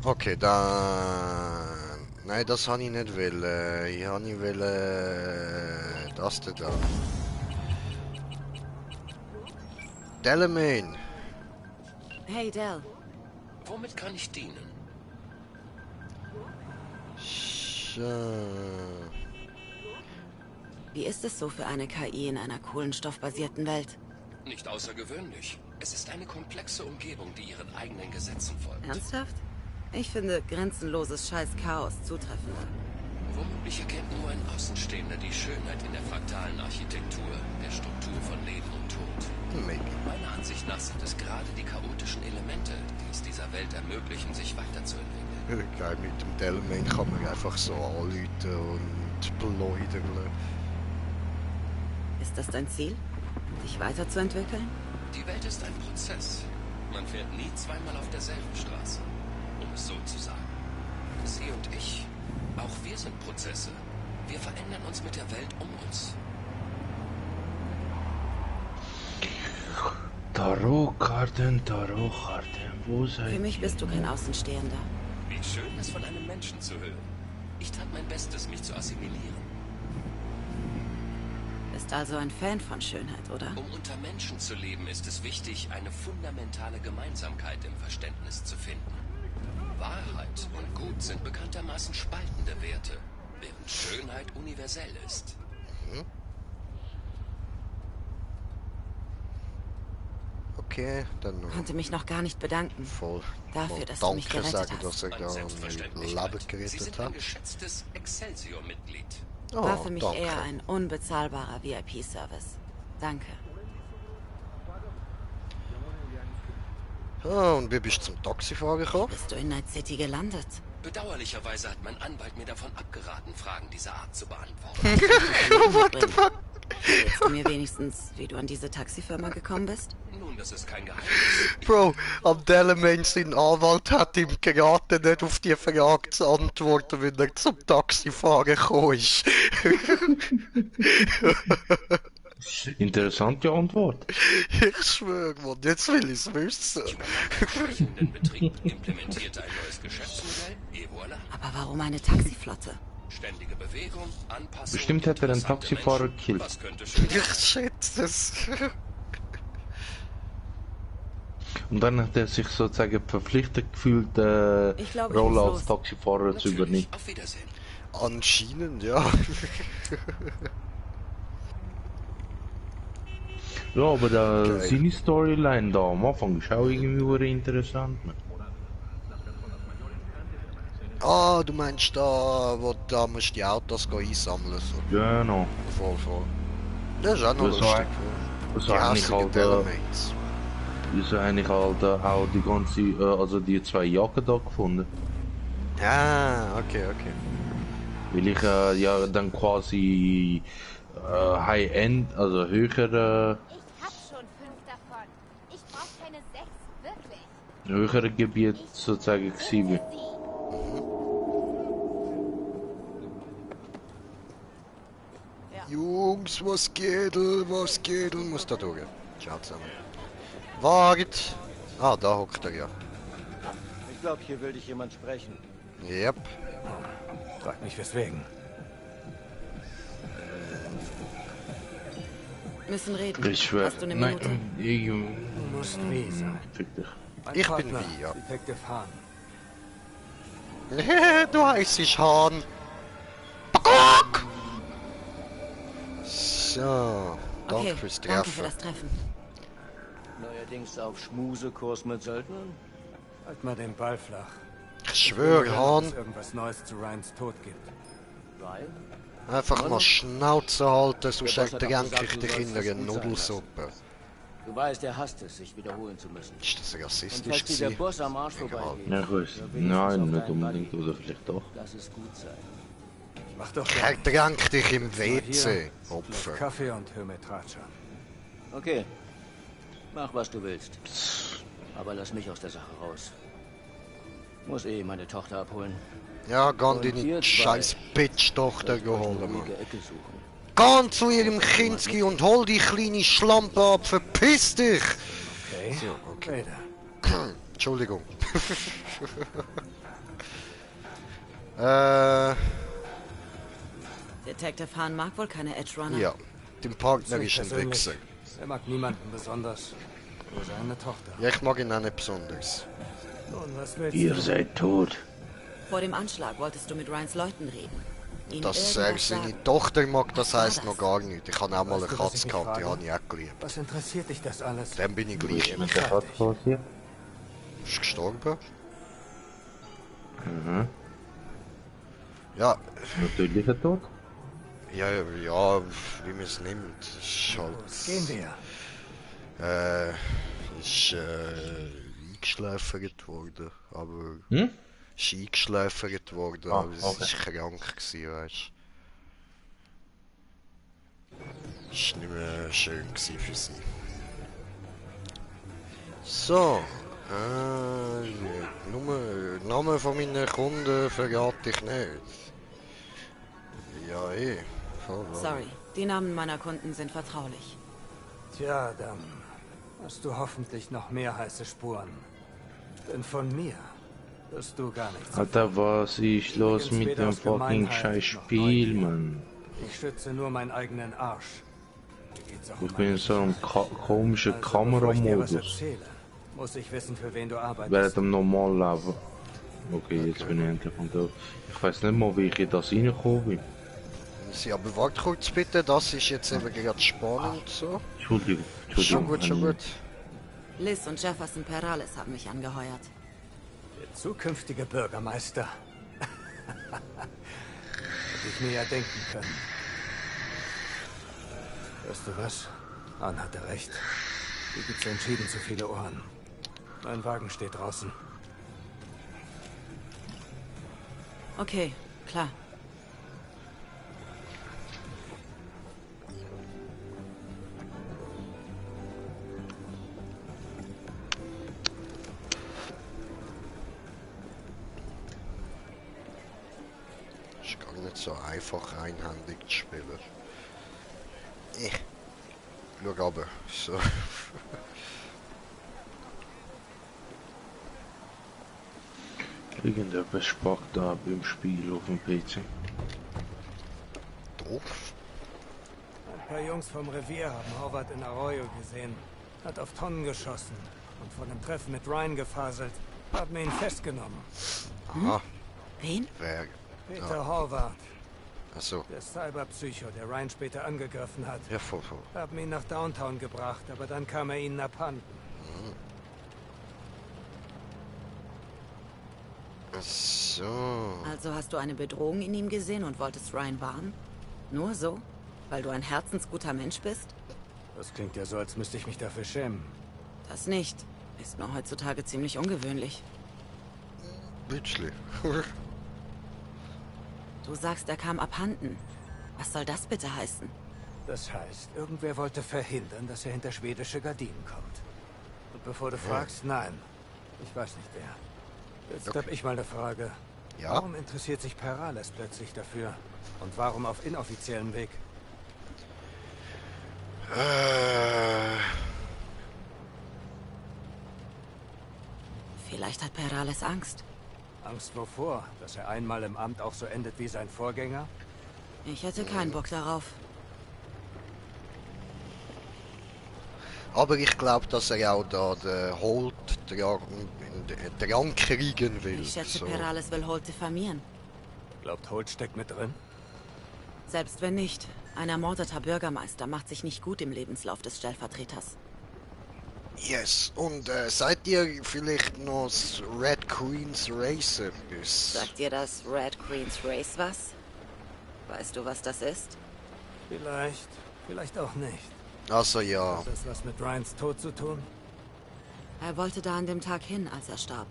Okay, dann... Nein, das habe ich nicht wollen. Ich habe nicht wollen... Das da. Delamain. Hey, Del. Womit kann ich dienen? Wie ist es so für eine KI in einer kohlenstoffbasierten Welt? Nicht außergewöhnlich. Es ist eine komplexe Umgebung, die ihren eigenen Gesetzen folgt. Ernsthaft? Ich finde grenzenloses Scheiß-Chaos zutreffender. Womöglich erkennt nur ein Außenstehender die Schönheit in der fraktalen Architektur, der Struktur von Leben und Tod. Meiner Ansicht nach sind es gerade die chaotischen Elemente, die es dieser Welt ermöglichen, sich weiterzuentwickeln. Geil, mit dem Delamain kann man einfach so anrufen und pläudern. Ist das dein Ziel? Dich weiterzuentwickeln? Die Welt ist ein Prozess. Man fährt nie zweimal auf derselben Straße, um es so zu sagen. Sie und ich, auch wir sind Prozesse. Wir verändern uns mit der Welt um uns. Tarotkarten, wo seid ihr? Für mich bist du kein Außenstehender. Wie schön, es von einem Menschen zu hören. Ich tat mein Bestes, mich zu assimilieren. Bist also ein Fan von Schönheit, oder? Um unter Menschen zu leben, ist es wichtig, eine fundamentale Gemeinsamkeit im Verständnis zu finden. Wahrheit und Gut sind bekanntermaßen spaltende Werte, während Schönheit universell ist. Okay, dann... Konnte mich noch gar nicht bedanken. Voll. Dafür, dass du mich gerettet sagen, hast. dass er da mein Leben gerettet hat. Ein geschätztes Excelsior-Mitglied. Oh, War für mich danke. eher ein unbezahlbarer VIP-Service. Danke. Ah, und wie bist du zum Taxifahrer gekommen? Bist du in Night City gelandet? Bedauerlicherweise hat mein Anwalt mir davon abgeraten, Fragen dieser Art zu beantworten. What the fuck? Erzählst du mir wenigstens, wie du an diese Taxifirma gekommen bist? Nun, das ist kein Geheimnis. Bro, am Delamain sein Anwalt hat ihm geraten, nicht auf die Frage zu antworten, wenn er zum Taxifahren gekommen ist. Interessante Antwort. Ich schwöre, Mann, jetzt will ich es wissen. Betrieb implementierte ein neues Geschäftsmodell, et voilà. Aber warum eine Taxiflotte? Ständige Bewegung, Anpassung. Bestimmt hat er einen Taxifahrer gekillt. Ich schätze es. Und dann hat er sich sozusagen verpflichtet gefühlt, Ich glaube, Rolle ich als muss Taxifahrer zu übernehmen. Auf Wiedersehen. Anscheinend, ja. Ja, aber Geil. seine Storyline da am Anfang ist auch irgendwie interessant. Ah, du meinst da, wo da musst du die Autos einsammeln. So. Genau. Voll. Das ist auch noch Das lustig. das Die war eigentlich hässlichen halt, Delamains. wieso habe ich halt auch die ganze, also die zwei Jacken da gefunden. Ah, okay. Weil ich ja dann quasi High-End, also höher, Ich hab schon 5 davon. Ich brauch keine 6, wirklich. höhere Gebiet sozusagen gewesen. Jungs, was geht? Muss da durch. Ciao zusammen. Wart! Ah, da hockt er ja. Ich glaube, hier will dich jemand sprechen. Yep. Frag mich weswegen. Müssen reden. Ich schwöre. Hast du eine Minute? Du musst wie sein. Fick dich. Mein Ich bin Partner, wie, ja. Detective Hahn. Du heißt Hahn. Pakok! So, danke Okay, fürs danke Treffen. für das Treffen. Neuerdings auf Schmusekurs mit Söldnern? Halt mal den Ball flach. Ich schwöre, Dass Hahn. es irgendwas Neues zu Ryans Tod gibt. Ryan? Einfach mal Schnauze halten, sonst Der Boss hat ertränke auch ich gesagt, dich du in sollst einer es gut sein Nudelsuppe. Du weißt, er hasst es, sich wiederholen zu müssen. Ist das rassistisch? Und falls dir der Boss am Arsch vorbeigeht, ja, gut. Nein, nicht unbedingt, oder vielleicht doch. Lass es gut sein. Mach doch Ertränk dich im WC, Opfer. Kaffee und hör mir Tratsch an. Okay. Mach, was du willst. Aber lass mich aus der Sache raus. Muss meine Tochter abholen. Ja, geh deine scheiß Bitch-Tochter holen, Mann. Geh zu ihrem Kinski und hol die kleine Schlampe ab, verpiss dich! Okay. So, okay. Entschuldigung. Detective Hahn mag wohl keine Edge Runner. Ja, dem Partner ist ein Wichser. Er mag niemanden besonders. Nur seine Tochter. Ja, ich mag ihn auch nicht besonders. Nun, was willst Ihr du? seid tot. Vor dem Anschlag wolltest du mit Ryans Leuten reden. Dass er seine Tochter mag, das heisst noch gar nicht. Ich habe auch mal eine Katze gehabt, die habe ich auch geliebt. Was interessiert dich das alles? Dann bin ich gleich Mit der Katze passiert? Ist gestorben? Mhm. Ja. Natürlicher Tod? Ja, wie man es nimmt. Ist halt... Gehen wir. Ist eingeschläfert worden, aber... Ist eingeschläfert worden, aber es war krank gewesen, weißt du. Ist nicht mehr schön gewesen für sie. So. Namen von meinen Kunden verrate ich nicht. Ja, Sorry, die Namen meiner Kunden sind vertraulich. Tja, dann hast du hoffentlich noch mehr heiße Spuren. Denn von mir wirst du gar nichts. Alter, was ist los mit dem fucking scheiß Spiel, Mann? Ich schütze nur meinen eigenen Arsch. Ich bin in so einem komischen Kameramodus. Muss ich wissen, für wen du arbeitest. Während dem normalen Leben. Okay, jetzt bin ich endlich von da. Ich weiß nicht mal, wie ich in das reingekommen bin. Sie, aber warte kurz bitte, das ist jetzt eben gerade spannend so. Entschuldigung. Schon gut. Liz und Jefferson Perales haben mich angeheuert. Der zukünftige Bürgermeister. Hätte ich mir ja denken können. Weißt du was? Ann hatte recht. Hier gibt's entschieden zu viele Ohren. Mein Wagen steht draußen. Okay, klar. Ist gar nicht so einfach einhändig zu spielen. Schau aber, so. Irgendetwas spackt da beim Spiel auf dem PC. Doof. Ein paar Jungs vom Revier haben Howard in Arroyo gesehen. Hat auf Tonnen geschossen und von dem Treffen mit Ryan gefaselt. Haben ihn festgenommen. Aha. Wen? Wer? Peter Howard. Achso. Der Cyberpsycho, der Ryan später angegriffen hat. Ja, voll. Haben ihn nach Downtown gebracht, aber dann kam er ihnen abhanden. So. Also hast du eine Bedrohung in ihm gesehen und wolltest Ryan warnen? Nur so? Weil du ein herzensguter Mensch bist? Das klingt ja so, als müsste ich mich dafür schämen. Das nicht. Ist nur heutzutage ziemlich ungewöhnlich. Bitchli. Du sagst, er kam abhanden. Was soll das bitte heißen? Das heißt, irgendwer wollte verhindern, dass er hinter schwedische Gardinen kommt. Und bevor du fragst, nein. Ich weiß nicht wer. Jetzt hab ich mal eine Frage. Ja? Warum interessiert sich Perales plötzlich dafür? Und warum auf inoffiziellem Weg? Vielleicht hat Perales Angst. Angst wovor? Dass er einmal im Amt auch so endet wie sein Vorgänger? Ich hätte keinen Bock darauf. Aber ich glaube, dass er auch da den Holt dran kriegen will. Ich schätze, Perales will Holt diffamieren. Glaubt, Holt steckt mit drin? Selbst wenn nicht. Ein ermordeter Bürgermeister macht sich nicht gut im Lebenslauf des Stellvertreters. Yes, und seid ihr vielleicht noch das Red Queen's Race etwas? Sagt dir das Red Queen's Race was? Weißt du, was das ist? Vielleicht auch nicht. Also ja. Hat das was mit Ryans Tod zu tun? Er wollte da an dem Tag hin, als er starb.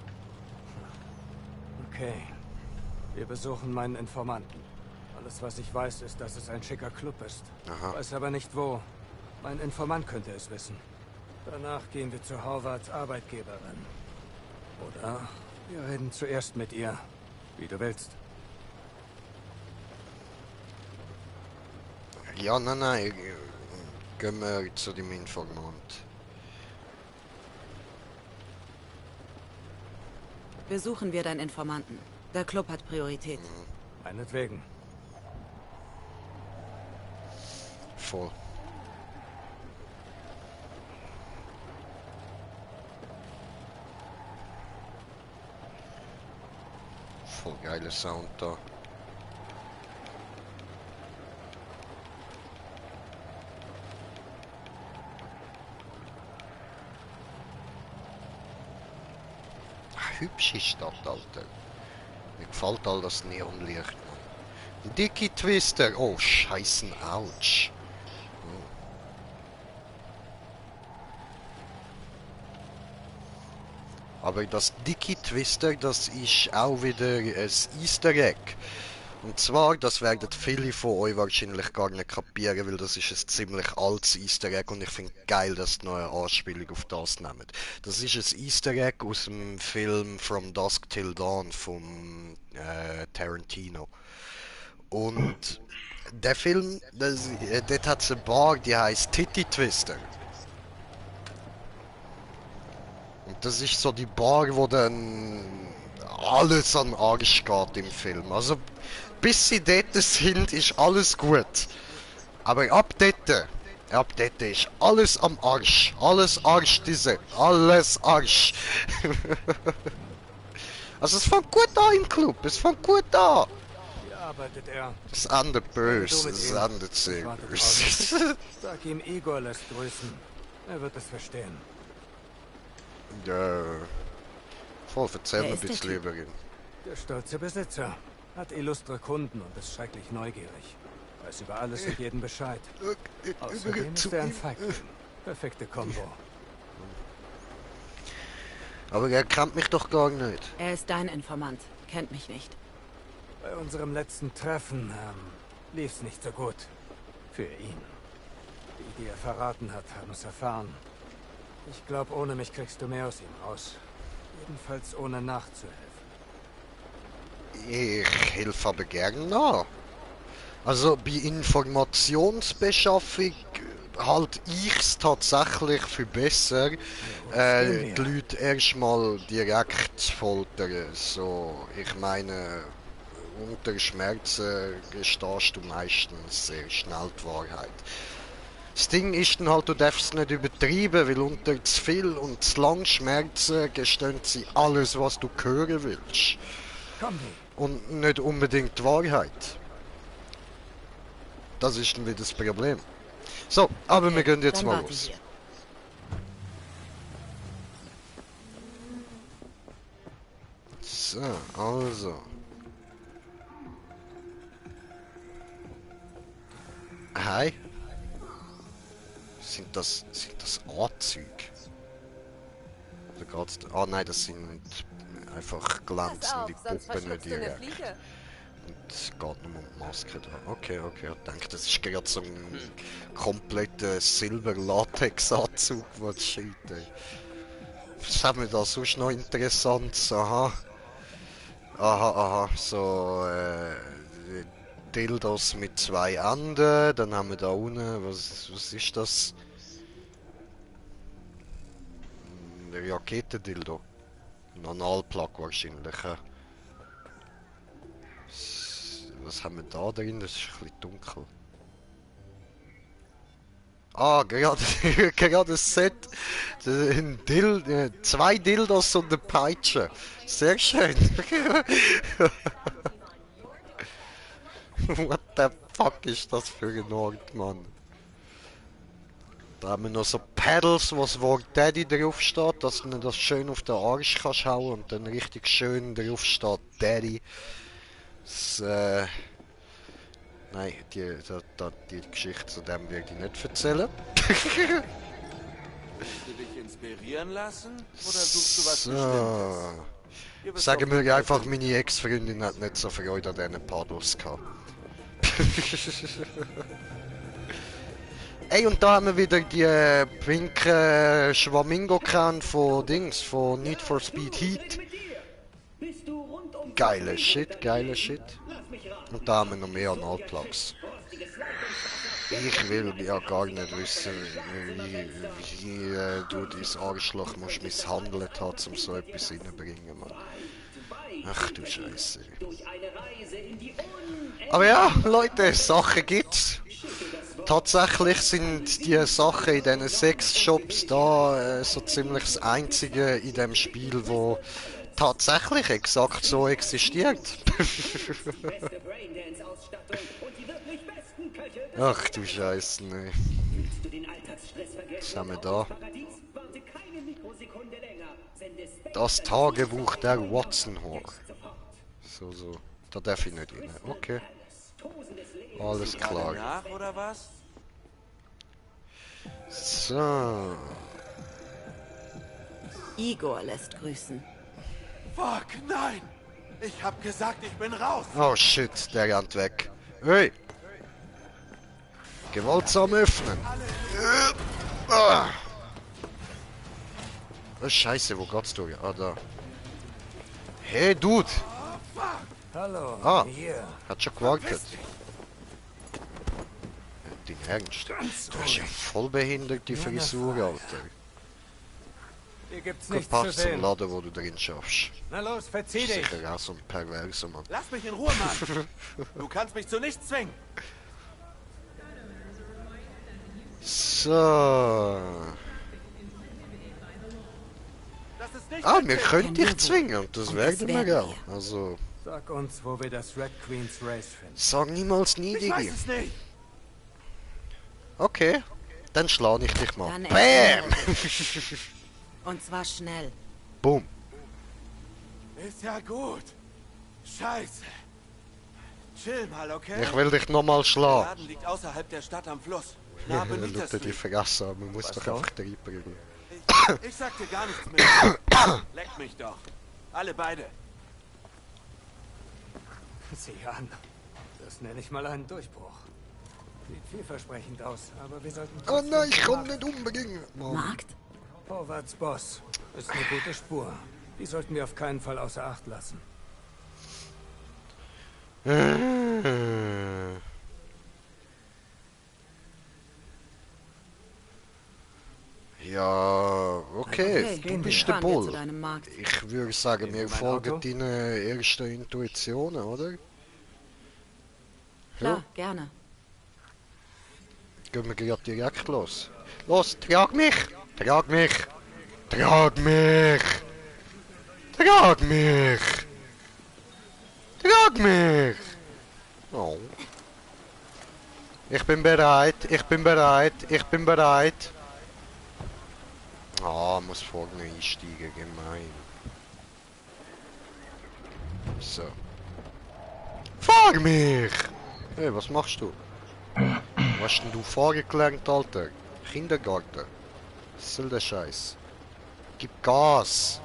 Okay. Wir besuchen meinen Informanten. Alles, was ich weiß, ist, dass es ein schicker Club ist. Aha. Weiß aber nicht wo. Mein Informant könnte es wissen. Danach gehen wir zu Howards Arbeitgeberin. Oder wir reden zuerst mit ihr. Wie du willst. Ja, nein. Gehen wir zu dem Informant. Besuchen wir deinen Informanten. Der Club hat Priorität. Meinetwegen. Voll. Voll geiler Sound da. Hübsche Stadt, Alter. Mir gefällt all das Neonlicht. Dickie Twister. Oh, scheißen, ouch. Aber das Dickie Twister, das ist auch wieder ein Easter Egg. Und zwar, das werden viele von euch wahrscheinlich gar nicht kapieren, weil das ist ein ziemlich altes Easter Egg und ich finde geil, dass die neue Anspielung auf das nehmen. Das ist ein Easter Egg aus dem Film From Dusk Till Dawn von Tarantino. Und der Film, dort hat es eine Bar, die heißt Titty Twister. Und das ist so die Bar, wo dann alles an Arsch geht im Film. Also bis sie dort sind, ist alles gut. Aber ab dort ist alles am Arsch. Alles Arsch, alles Arsch. Also es fängt gut an im Club, es fängt gut an. Wie arbeitet er? Es endet böse, es endet sehr böse. Sag ihm, Igor lässt grüßen. Er wird es verstehen. Ja. Voll, erzähl mir ein bisschen über ihn. Der stolze Besitzer. Hat illustre Kunden und ist schrecklich neugierig. Weiß über alles und jeden Bescheid. Außerdem ist er ein Feigling. Perfekte Kombo. Aber er kennt mich doch gar nicht. Er ist dein Informant. Kennt mich nicht. Bei unserem letzten Treffen lief's nicht so gut. Für ihn. Die er verraten hat, haben es erfahren. Ich glaube, ohne mich kriegst du mehr aus ihm raus. Jedenfalls ohne nachzuhelfen. Ich helfe aber gern nach. Also bei Informationsbeschaffung halte ich es tatsächlich für besser, die Leute erstmal direkt zu foltern. So, ich meine, unter Schmerzen gestehst du meistens sehr schnell die Wahrheit. Das Ding ist dann halt, du darfst es nicht übertreiben, weil unter zu viel und zu lang Schmerzen gestehen sie alles, was du hören willst. Und nicht unbedingt die Wahrheit. Das ist dann wieder das Problem. So, aber okay, wir gehen jetzt mal los. So, also. Hi. Sind das Anzüge? Oder geht's da? Ah nein, das sind einfach glänzende Puppen, nicht direkt. Und es geht nur um die Maske da. Okay, ich denke, das ist gerade so ein kompletter Silber-Latex-Anzug, was shit, ey. Was haben wir da sonst noch Interessantes? Aha, so Dildos mit 2 Enden, dann haben wir da unten, was ist das? Ein Raketendildo. Ein Analplug wahrscheinlich. Was haben wir da drin? Das ist ein bisschen dunkel. Ah, gerade das Set. 2 Dildos und eine Peitsche. Sehr schön. What the fuck ist das für ein Ort, Mann? Da haben wir noch so Pedals, wo das Wort Daddy drauf steht, dass du das schön auf den Arsch kannst hauen und dann richtig schön drauf steht Daddy. Das, Nein, die Geschichte zu dem werde ich nicht erzählen. Willst du dich inspirieren lassen? Oder suchst du was Bestimmtes? Sagen wir einfach, meine Ex-Freundin hat nicht so Freude an diesen Paddles gehabt. Ey, und da haben wir wieder die pinke Schwamingo-Kran von Dings, von Need for Speed Heat. Geile Shit, geile Shit. Und da haben wir noch mehr Nullplugs. Ich will ja gar nicht wissen, wie du dein Arschloch musst misshandelt hast, um so etwas reinzubringen, Mann. Ach du Scheiße. Aber ja, Leute, Sachen gibt's. Tatsächlich sind die Sachen in diesen Sexshops da so ziemlich das einzige in dem Spiel, wo tatsächlich exakt so existiert. Ach du Scheiße, ne. Was haben wir da? Das Tagebuch der Watson-Hawk. So. Da darf ich nicht rein. Okay. Alles klar. Nach, oder was? So. Igor lässt grüßen. Fuck, nein! Ich hab gesagt, ich bin raus! Oh shit, der rennt weg. Hey! Gewaltsam öffnen! Oh Scheiße, wo geht's du? Ah, da. Hey, Dude! Hallo, hier. Hat schon gewartet. Dein Ernst? Du hast ja voll behinderte Frisur, Alter. Hier gibt's Gut, nichts zu passt zum sehen. Laden, wo du drin schaffst. Na los, verzieh dich! Sicher auch so ein Perverser, Mann. Lass mich in Ruhe, Mann! Du kannst mich zu nichts zwingen! So. Wir können dich zwingen und das werden wir gerne. Also. Sag uns, wo wir das Red Queen's Race finden. Sag niemals nie, Ich weiß es nicht! Okay, dann schlage ich dich mal. Dann Bam! Und zwar schnell. Boom. Ist ja gut. Scheiße. Chill mal, okay? Ich will dich nochmal Der schlagen. Laden liegt außerhalb der Stadt am Fluss. Ja, Nah Benita Leute, die Street. vergessen haben, man muss doch einfach reinbringen. Ich sag dir gar nichts mehr. Leck mich doch. Alle beide. Sieh an. Das nenne ich mal einen Durchbruch. Sieht vielversprechend aus, aber wir sollten... Oh nein, ich komm nicht umbringen. Markt? Vorwärts, Boss. Ist eine gute Spur. Die sollten wir auf keinen Fall außer Acht lassen. Ja, okay, du bist der fahren wir Bull. zu deinem Markt. Ich würde sagen, wir folgen deinen ersten Intuitionen, oder? Klar, gerne. Gehen wir gerade direkt los. Los, trag mich! Trag mich! Trag mich! Trag mich! Trag mich! Oh. Ich bin bereit, ich bin bereit, ich bin bereit. Ah, muss vorne einsteigen, gemein. So. Fahr mich! Hey, was machst du? Was hast denn du fahren gelernt, Alter? Kindergarten. Was soll der Scheiß? Gib Gas!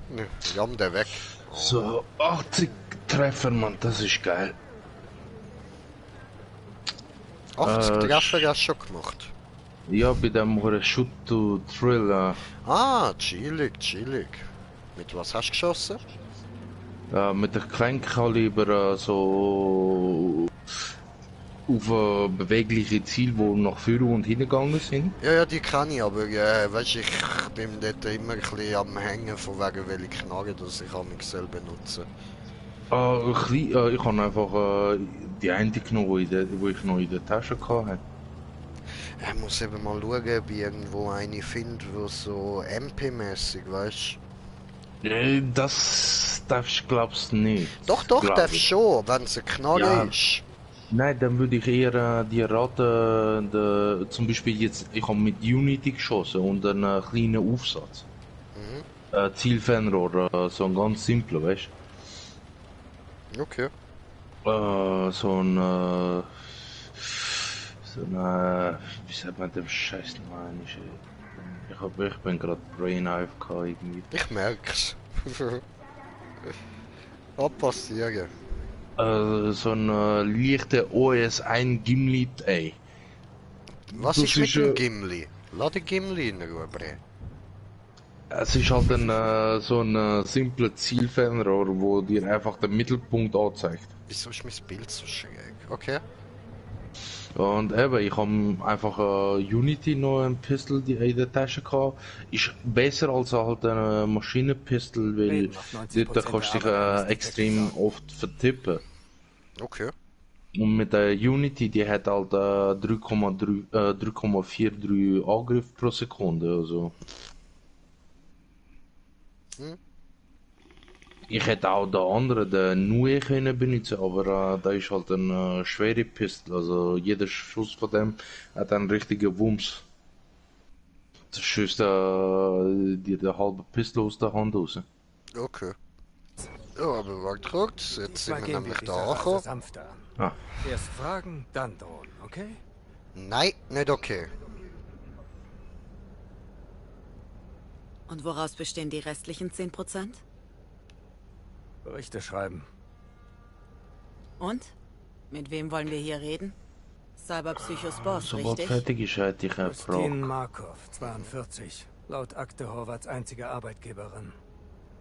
Ne, jamm der weg. So, 80 Treffer, Mann, das ist geil. 80 Treffer hast du schon gemacht. Ja, bei dem Shoot to Thrill. Ah, chillig, chillig. Mit was hast du geschossen? Mit der Kleinkaliber so auf bewegliche Ziele, die nach vorne und hinten gegangen sind. Ja, die kann ich, aber weißt, ich bin dort immer ein bisschen am Hängen, von wegen welche Knarre, dass ich mich selber benutze. Ich habe einfach die eine genommen, die ich noch in der Tasche hatte. Ich muss eben mal schauen, ob ich irgendwo eine finde, die so MP-mäßig, weißt du? Das darfst du, glaubst nicht. Doch, darfst schon, wenn es eine Knarre ist. Nein, dann würde ich eher dir raten, zum Beispiel jetzt, ich habe mit Unity geschossen und einen kleinen Aufsatz. Zielfernrohr, so ein ganz simpler, weißt du? Okay. So ein, wie sagt man dem Scheiß noch eigentlich? Ich bin gerade Brain AFK irgendwie. Ich merk's. Kann passieren. So ein leichter OS1 Gimli, ey. Was ist mit dem Gimli? Lass den Gimli in Ruhe, Bre. Es ist halt so ein simpler Zielfernrohr, wo dir einfach den Mittelpunkt anzeigt. Wieso ist mein Bild so schräg? Okay. Und eben, ich habe einfach Unity noch ein Pistol in der Tasche gehabt. Ist besser als halt eine Maschinenpistol, weil dort kannst du dich extrem oft vertippen. Okay. Und mit der Unity, die hat halt 3,43 Angriff pro Sekunde, also. Ich hätte auch den anderen, den Nue, können benutzen, aber da ist halt eine schwere Pistole, also jeder Schuss von dem hat einen richtigen Wumms. Das schießt dir die halbe Pistole aus der Hand raus. Okay. Ja, aber warte kurz, jetzt sind wir nämlich da angekommen. Erst fragen, dann drohen, okay? Nein, nicht okay. Und woraus bestehen die restlichen 10%? Berichte schreiben. Und? Mit wem wollen wir hier reden? Cyberpsychos Boss, Sobald richtig? fertig ist, hätte ich eine Frage. Christine Markov, 42. Laut Akte Horvaths einzige Arbeitgeberin.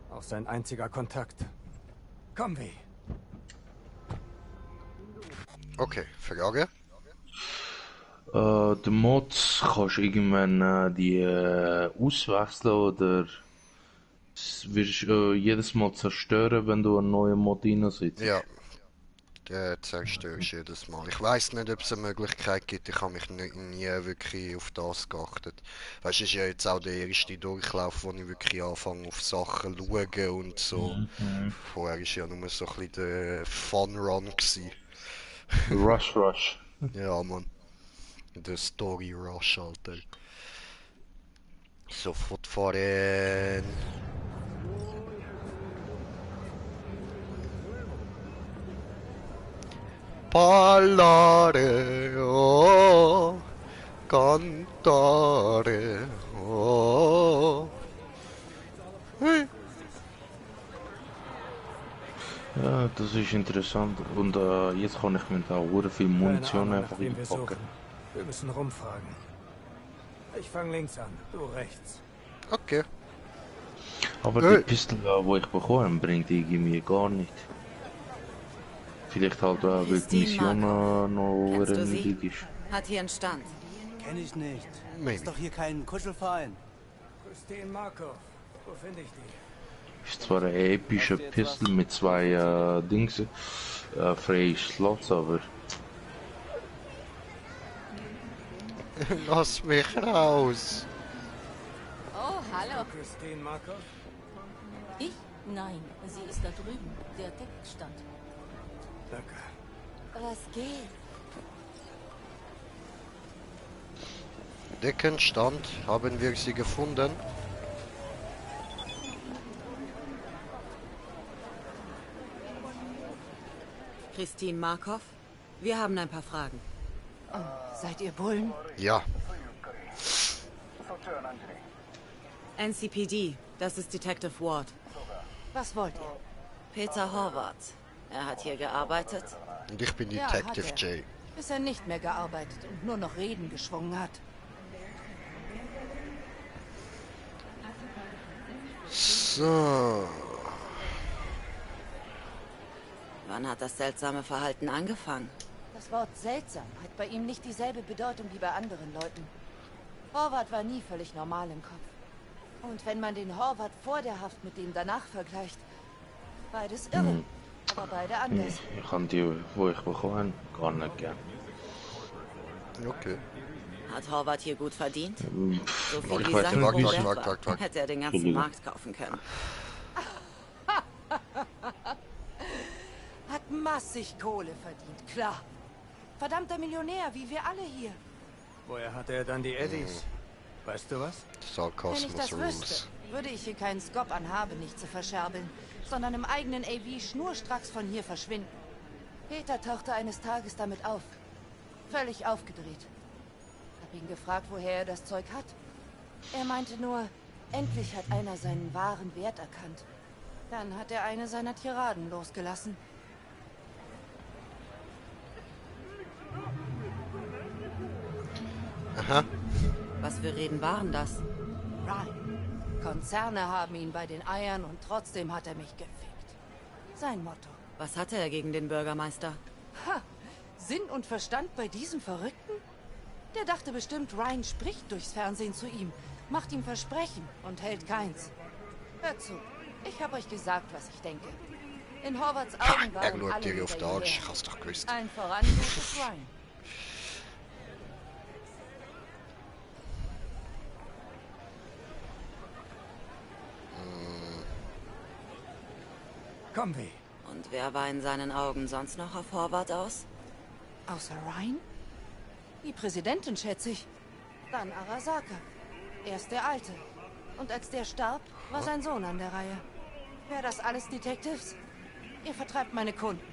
Auch sein einziger Kontakt. Komm, wie? Okay, Frage. Der Mods kannst du irgendwann die auswechseln oder wirst jedes Mal zerstören, wenn du einen neuen Mod reinsetzt? Ja, der zerstörst jedes Mal. Ich weiß nicht, ob es eine Möglichkeit gibt, ich habe mich nie wirklich auf das geachtet. Weißt du, es ist ja jetzt auch der erste Durchlauf, wo ich wirklich anfange auf Sachen zu schauen und so. Vorher war ja nur so ein bisschen der Fun-Run. Rush. Ja, Mann. Der Story Rush, Alter. Sofort fahren. Parlare, oh, cantare, oh. Ja, das ist interessant und jetzt kann ich mir da auch viel Munition einfach einpacken. Wir müssen rumfragen. Ich fange links an, du rechts. Okay. Aber die Pistole, die ich bekomme, bringt irgendwie gar nicht. Vielleicht halt, weil die Mission noch nötig ist. Hat hier einen Stand. Kenn ich nicht. Maybe. Ist doch hier kein Kuschelverein. Christine Markov, wo finde ich die? Ist zwar eine epische Pistole mit zwei Dings, freie Slots, aber... Lass mich raus! Oh, hallo. Christine Markov? Ich? Nein, sie ist da drüben. Der Deckstand. Danke. Was geht? Deckenstand, haben wir sie gefunden? Christine Markov, wir haben ein paar Fragen. Oh, seid ihr Bullen? Ja. NCPD, das ist Detective Ward. Was wollt ihr? Peter Horvath. Er hat hier gearbeitet. Und ich bin Ja, Detective hat er. J. Bis er nicht mehr gearbeitet und nur noch Reden geschwungen hat. So. Wann hat das seltsame Verhalten angefangen? Das Wort seltsam hat bei ihm nicht dieselbe Bedeutung wie bei anderen Leuten. Horvath war nie völlig normal im Kopf. Und wenn man den Horvath vor der Haft mit dem danach vergleicht, beides irre, aber beide anders. Ich habe die, wo ich bekommen gar nicht gern. Okay. Hat Horvath hier gut verdient? So viel Ich wie weiß, sein warte, Bruder warte. hätte er den ganzen Markt kaufen können. Hat massig Kohle verdient, klar. Verdammter Millionär, wie wir alle hier. Woher hatte er dann die Eddies? Weißt du was? Wenn ich das wüsste, würde ich hier keinen Skop an Habe nicht zu verscherbeln, sondern im eigenen AV schnurstracks von hier verschwinden. Peter tauchte eines Tages damit auf. Völlig aufgedreht. Hab ihn gefragt, woher er das Zeug hat. Er meinte nur, endlich hat einer seinen wahren Wert erkannt. Dann hat er eine seiner Tiraden losgelassen. Aha. Was für Reden waren das? Ryan. Konzerne haben ihn bei den Eiern und trotzdem hat er mich gefickt. Sein Motto. Was hatte er gegen den Bürgermeister? Ha! Sinn und Verstand bei diesem Verrückten? Der dachte bestimmt, Ryan spricht durchs Fernsehen zu ihm, macht ihm Versprechen und hält keins. Hört zu, ich habe euch gesagt, was ich denke. In Horvaths Augen waren alle dir auf Deutsch, ich hab's doch gewusst. Allen voran ist Ryan. Komm, weh. Und wer war in seinen Augen sonst noch auf Horvath aus? Außer Ryan? Die Präsidentin, schätze ich. Dann Arasaka. Erst der Alte. Und als der starb, war sein Sohn an der Reihe. Wäre das alles Detectives? Ihr vertreibt meine Kunden.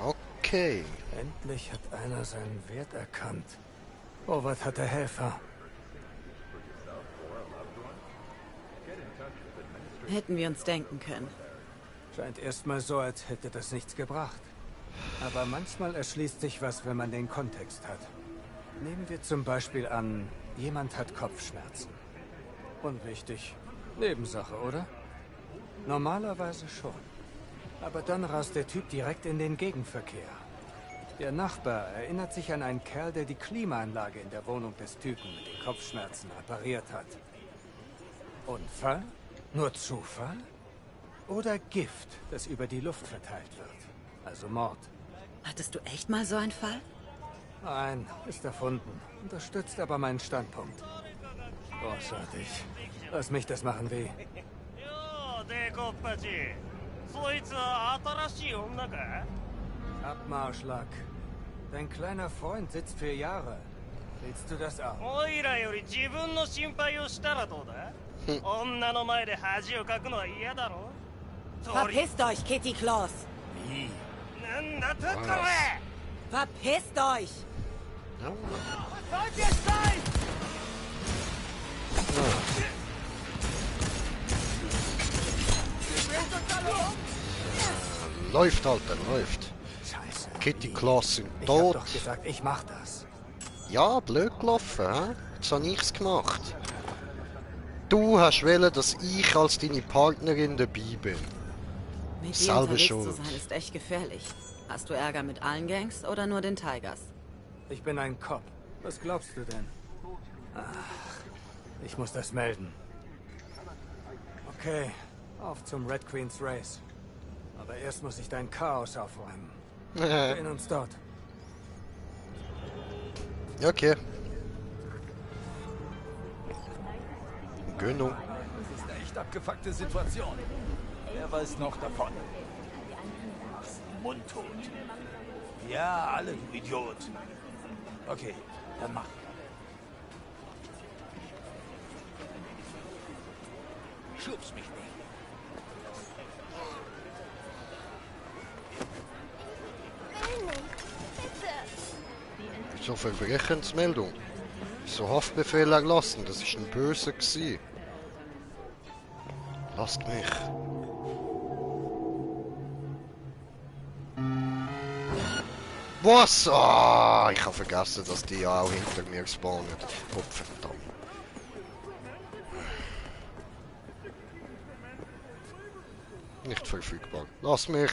Okay. Endlich hat einer seinen Wert erkannt. Horvath hatte Helfer. Hätten wir uns denken können. Scheint erstmal so, als hätte das nichts gebracht. Aber manchmal erschließt sich was, wenn man den Kontext hat. Nehmen wir zum Beispiel an, jemand hat Kopfschmerzen. Unwichtig. Nebensache, oder? Normalerweise schon. Aber dann rast der Typ direkt in den Gegenverkehr. Der Nachbar erinnert sich an einen Kerl, der die Klimaanlage in der Wohnung des Typen mit den Kopfschmerzen repariert hat. Unfall? Nur Zufall? Oder Gift, das über die Luft verteilt wird? Also Mord. Hattest du echt mal so einen Fall? Nein, ist erfunden. Unterstützt aber meinen Standpunkt. Großartig. Lass mich das machen, weh. Abmarschlack. Dein kleiner Freund sitzt 4 Jahre. Willst du das auch? Verpisst euch, Kitty Claus! Wie? Verpisst euch! Seid ihr steif? Läuft, Alter, läuft. Scheiße. Kitty Claus sind Ich tot. hab doch gesagt, ich mach das. Ja, blöd gelaufen, hä? Jetzt hab ich's gemacht. Du hast wollen, dass ich als deine Partnerin dabei bin. Mit dir Selber unterwegs schuld. zu sein ist echt gefährlich. Hast du Ärger mit allen Gangs oder nur den Tigers? Ich bin ein Cop. Was glaubst du denn? Ach, ich muss das melden. Okay, auf zum Red Queen's Race. Aber erst muss ich dein Chaos aufräumen. Wir sehen uns dort. Okay. Gönnung. Das ist eine echt abgefuckte Situation. Wer weiß noch davon? Mundtot. Ja, alle, du Idiot. Okay, dann mach. Schubst mich nicht. So viel Verbrechensmeldung. So Haftbefehl erlassen, das ist ein Böser gewesen. Lasst mich. Was? Ah, ich habe vergessen, dass die ja auch hinter mir spawnen. Oh, verdammt. Nicht verfügbar. Lass mich.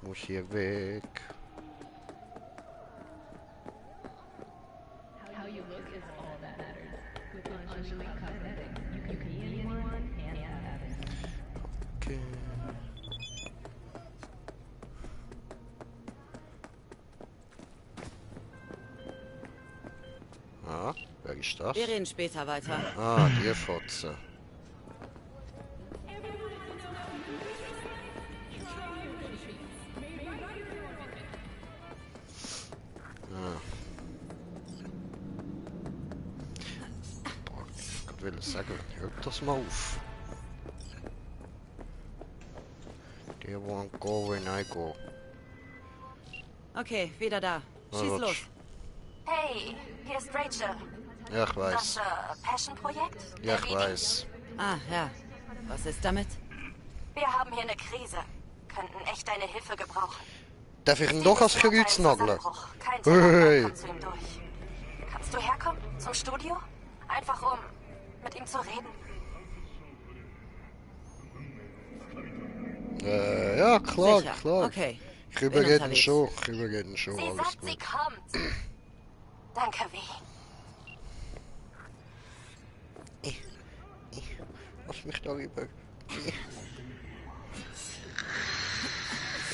Muss hier weg. Okay. Ah, wer ist das? Wir reden später weiter. Ah, die Fotze. gerade sagen, hört das mal auf. They won't go when I go. Okay, wieder da. Schieß los. Hey, hier ist Rachel. Ja, ich weiß. Das Passion-Projekt? Ja, ich weiß. Ah, ja. Was ist damit? Wir haben hier eine Krise. Könnten echt deine Hilfe gebrauchen. Darf ich ihn doch als Kreuz nageln? Kein Thema, kommt zu ihm durch. Kannst du herkommen? Zum Studio? Einfach um mit ihm zu reden. Ja, klar, Sicher. klar. Okay. Ich überrede schon, Sie alles sagt, gut. sie kommt. Danke, wie. Lass mich darüber.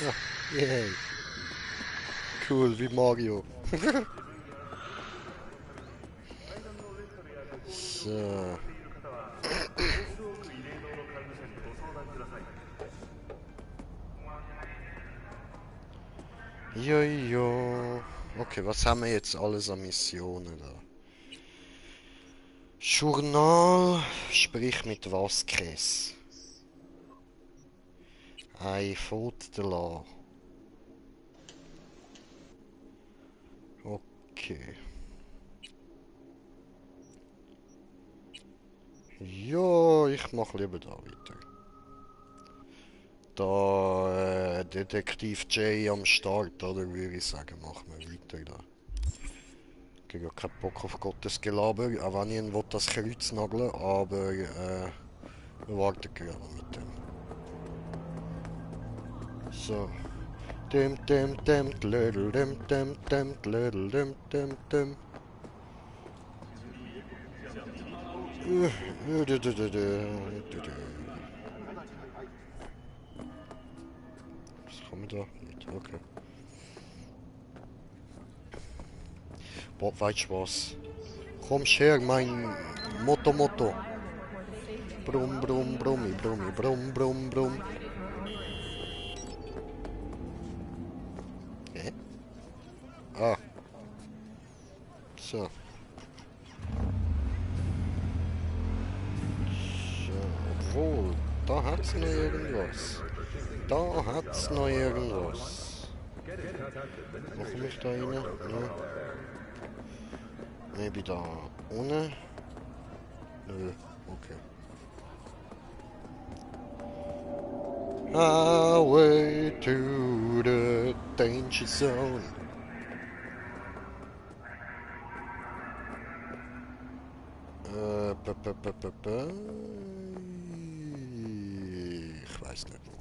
Ja, yay. Cool, wie Mario. So. Jojo. Okay, was haben wir jetzt alles an Missionen da? Journal, sprich mit Vasquez. I fought the law. Okay. Ja, ich mach lieber da weiter. Da Detektiv J am Start, oder würde ich sagen, machen wir weiter da. Ich habe ja keinen Bock auf Gottes Gelaber, auch wenn ich ihn das Kreuz nageln, aber wir warten gerade mit dem. So. Dem, little, dem, little, dem. Was kann man da nicht? Okay. Boah, weißt du was? Kommst her, mein Motto. Brumm, brumm. Hä? Ah. So. Obwohl, da hat's noch irgendwas. Noch nicht da rein? Ne? Maybe da ohne? Nö, okay. Highway to the danger zone. Ich weiß nicht wo.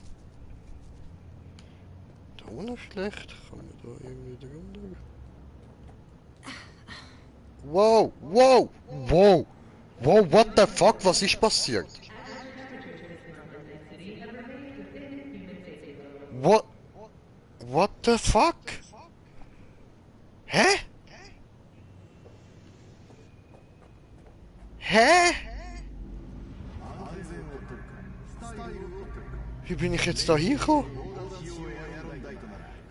Da ohne vielleicht? Kann man da irgendwie drunter? Wow, what the fuck, was ist passiert? What the fuck? Hä? Wie bin ich jetzt da hingekommen?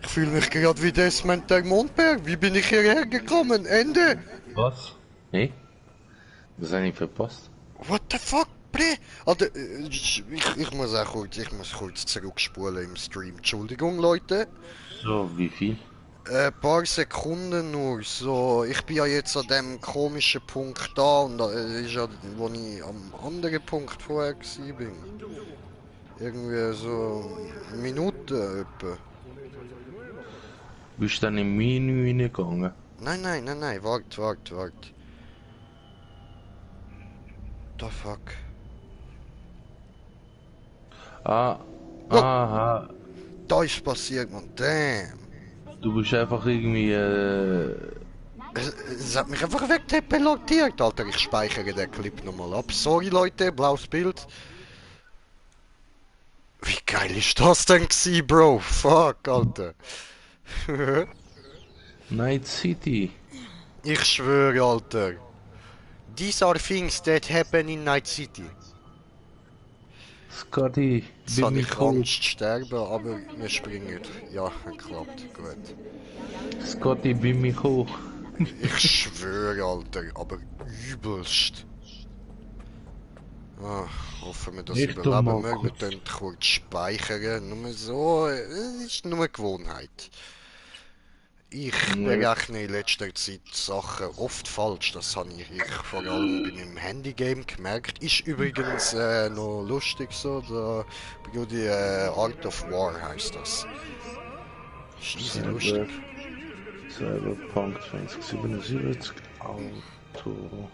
Ich fühle mich gerade wie Desmond der Mondberg. Wie bin ich hierher gekommen? Ende! Was? Nee? Das habe ich verpasst. What the fuck, bre? Alter, ich muss auch kurz zurückspulen im Stream. Entschuldigung, Leute. So, wie viel? Ein paar Sekunden nur. So, ich bin ja jetzt an dem komischen Punkt da und da ist ja, wo ich am anderen Punkt vorher bin. Irgendwie so eine Minute etwa. Bist du dann im Menü reingegangen? Nein, warte. The fuck? Aha. Da ist passiert, man. Damn. Du bist einfach irgendwie, Es hat mich einfach wegteleportiert, Alter. Ich speichere den Clip nochmal ab. Sorry, Leute, blaues Bild. Wie geil ist das denn gewesen, Bro? Fuck, Alter. Night City. Ich schwöre, Alter. These are things that happen in Night City. Scotty, jetzt habe ich Angst zu sterben, aber wir springen. Ja, klappt, gut. Scotty, beam mich hoch. Ich schwöre, Alter, aber übelst. Ah, hoffen wir, dass ich überleben mögen. Wir können kurz speichern. Nur so, es ist nur eine Gewohnheit. Ich berechne in letzter Zeit Sachen oft falsch. Das habe ich vor allem bei meinem Handygame gemerkt. Ist übrigens noch lustig so. Da bei die Art of War heißt das. Ist easy lustig. Cyberpunk 2077 Auto.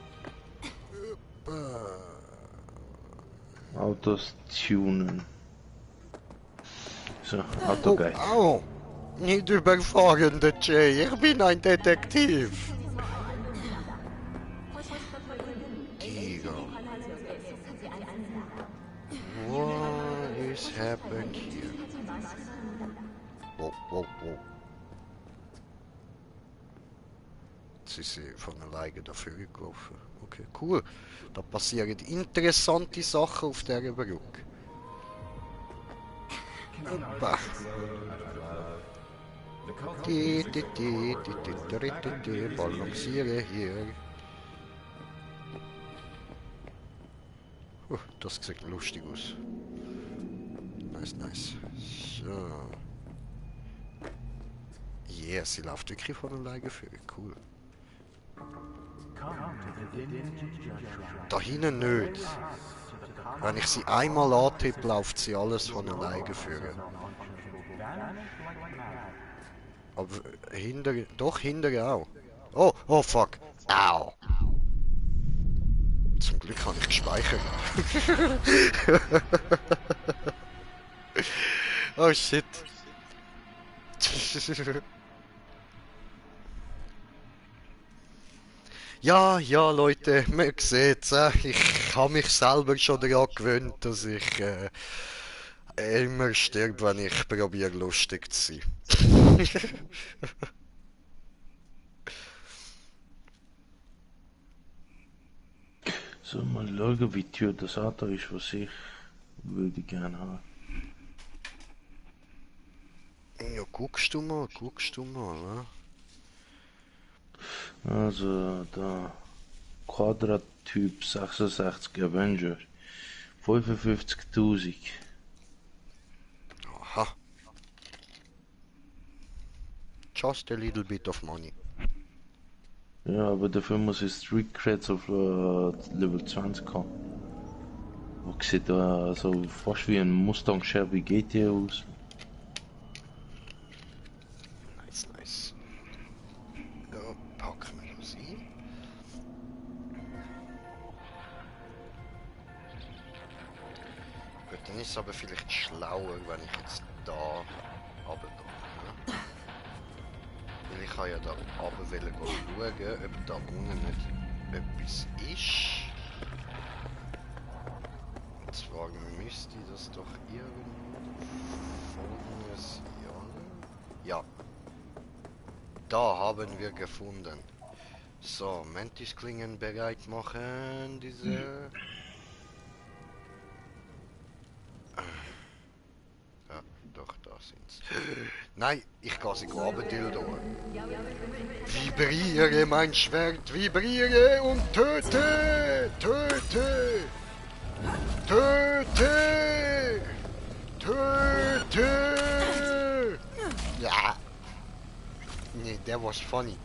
Autos tunen. So, Auto geil. Oh, nicht überfahren, der Jay. Ich bin ein Detektiv. Tiger. What is happening here? Wow, wow, wow. Sie sind von alleine dafür gelaufen. Okay, cool. Da passieren interessante Sachen auf dieser Brücke. Opa. Balanciere hier. Das sieht lustig aus. Nice, nice. So. Yeah, sie läuft wirklich von alleine für. Cool. Da hinten nicht. Wenn ich sie einmal antippe, läuft sie alles von alleine führen. Aber hinter... Doch, hinter auch. Oh, oh fuck. Au. Zum Glück habe ich gespeichert. Oh shit. Ja, ja Leute, man sieht's, ich habe mich selber schon daran gewöhnt, dass ich immer stirb, wenn ich probiere lustig zu sein. So, mal schauen, wie teuer das Auto ist, was ich würde gerne haben. Ja, guckst du mal, ne? Also, da Quadrat-Typ 66 Avenger 55.000. Aha. Just a little bit of money. Ja, aber dafür muss ich Street Creds auf Level 20 haben. Wo sieht da so fast wie ein Mustang Shelby GT aus. Nice, nice. Ja, packen wir das ein. Gut, dann ist es aber vielleicht schlauer, wenn ich jetzt da runter gehe. Weil ich kann ja da runter schauen, ob da unten nicht etwas ist. Und zwar müsste das doch irgendwo vorne sein. Ja. Da haben wir gefunden. So, Mantisklingen bereit machen, diese... Ja, doch, da sind's. Nein, ich kann sie graben, Dildo. Vibriere, mein Schwert, vibriere und töte! Töte! Töte! Töte! Ja! Nee, that was funny.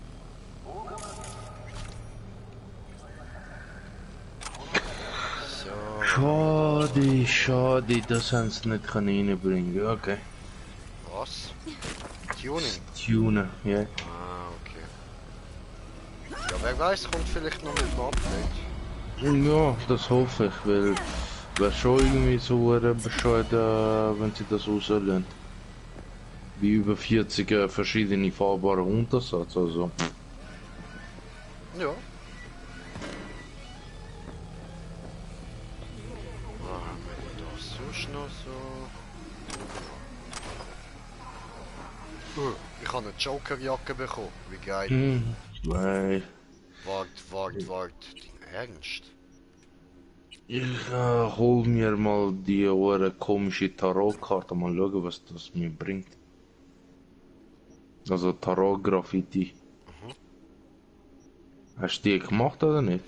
So. Schade, schade, das haben sie nicht reinbringen. Okay. Was? Tuning? Tunen, ja. Ah, okay. Ja, wer weiß, kommt vielleicht noch mit dem Update. Ja, das hoffe ich, weil wäre schon irgendwie so bescheuert, wenn sie das rauslösen. Wie über 40 verschiedene fahrbare Untersatz, also. Ja. Haben wir das sonst noch so? Ich habe eine Joker-Jacke bekommen, wie geil. Nein. Wart, dein Ernst? Ich hol mir mal die komische Tarotkarte, mal schauen, was das mir bringt. Also Tarot-Graffiti. Hast du die gemacht oder nicht?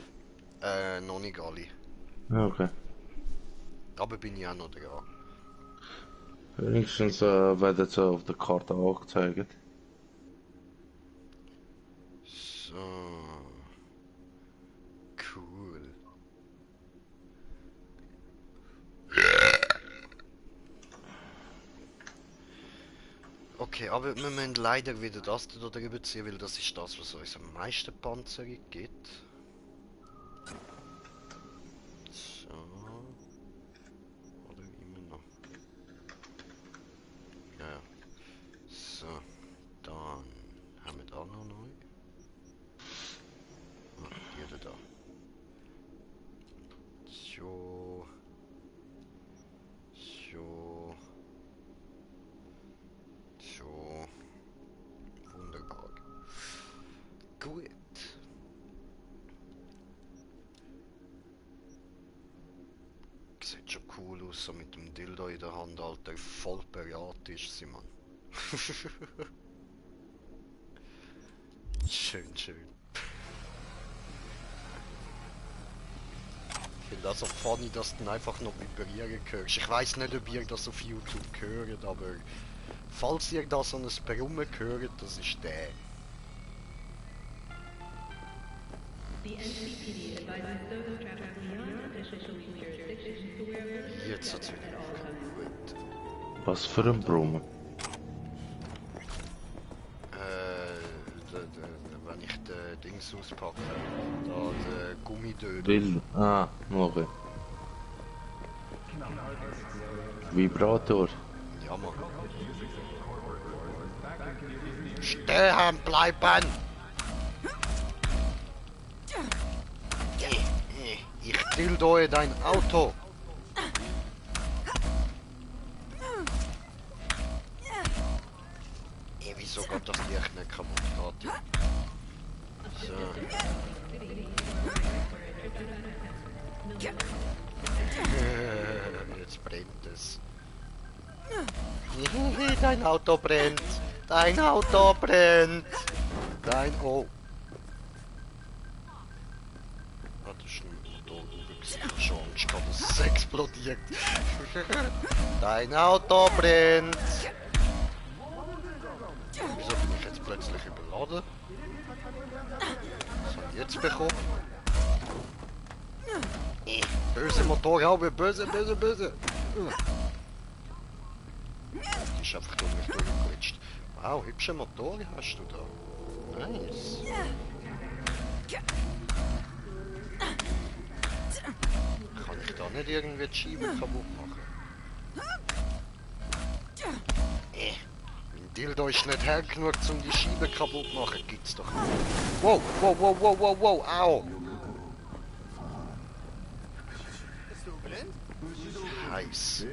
Noch nicht alle. Ja, okay. Aber bin ich auch noch dran. Wenigstens werden sie auf der Karte angezeigt. So. Cool. Okay, aber wir müssen leider wieder das da drüber ziehen, weil das ist das, was uns am meisten Panzerung gibt. So. Oder immer noch. Ja. So. Dann haben wir da noch neu. Ah, die da. So. So. So. Wunderbar. Gut. Sieht schon cool aus, so mit dem Dildo in der Hand, Alter. Voll bereit ist sie, Mann. Schön, schön. Ich finde das auch funny, dass du dann einfach noch vibrieren hörst. Ich weiß nicht, ob ihr das auf YouTube hört, aber falls ihr da so ein Brummen hört, das ist der. Jetzt hat's wieder gut. Was für ein Brummen? Wenn ich den Dings auspacke, da der Gummidödel. Will. Ah, okay. Vibrator. Ja, Mann. Stehen bleiben! Ich dildoe dein Auto! Wieso geht das Licht nicht kaputt? So. Jetzt brennt es. Dein Auto brennt! Dein Auto brennt! Dein... Oh! Ah, das ist ein Motor gewesen. Schon Angst gehabt, dass es explodiert. Dein Auto brennt! Wieso bin ich jetzt plötzlich überladen? Was habe ich jetzt bekommen? Böse Motorhaube, böse, böse, böse! Die ist einfach durch mich durchgeglitscht. Wow, hübsche Motor hast du da. Nice. Kann ich da nicht irgendwie die Scheiben kaputt machen? Mein Dildo ist nicht hell genug, um die Scheiben kaputt zu machen. Gibt's doch nicht. Wow, wow, wow, wow, wow, wow, au! Heiß.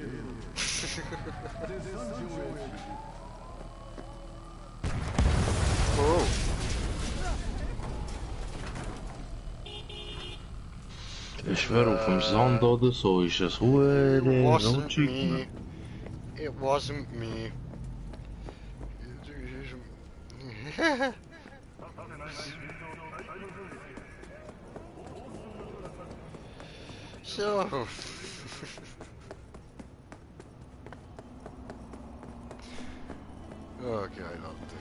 Oh. Ich schwöre, auf dem Sand oder so ist es hure me. It wasn't me. So. Oh, geil, Alter.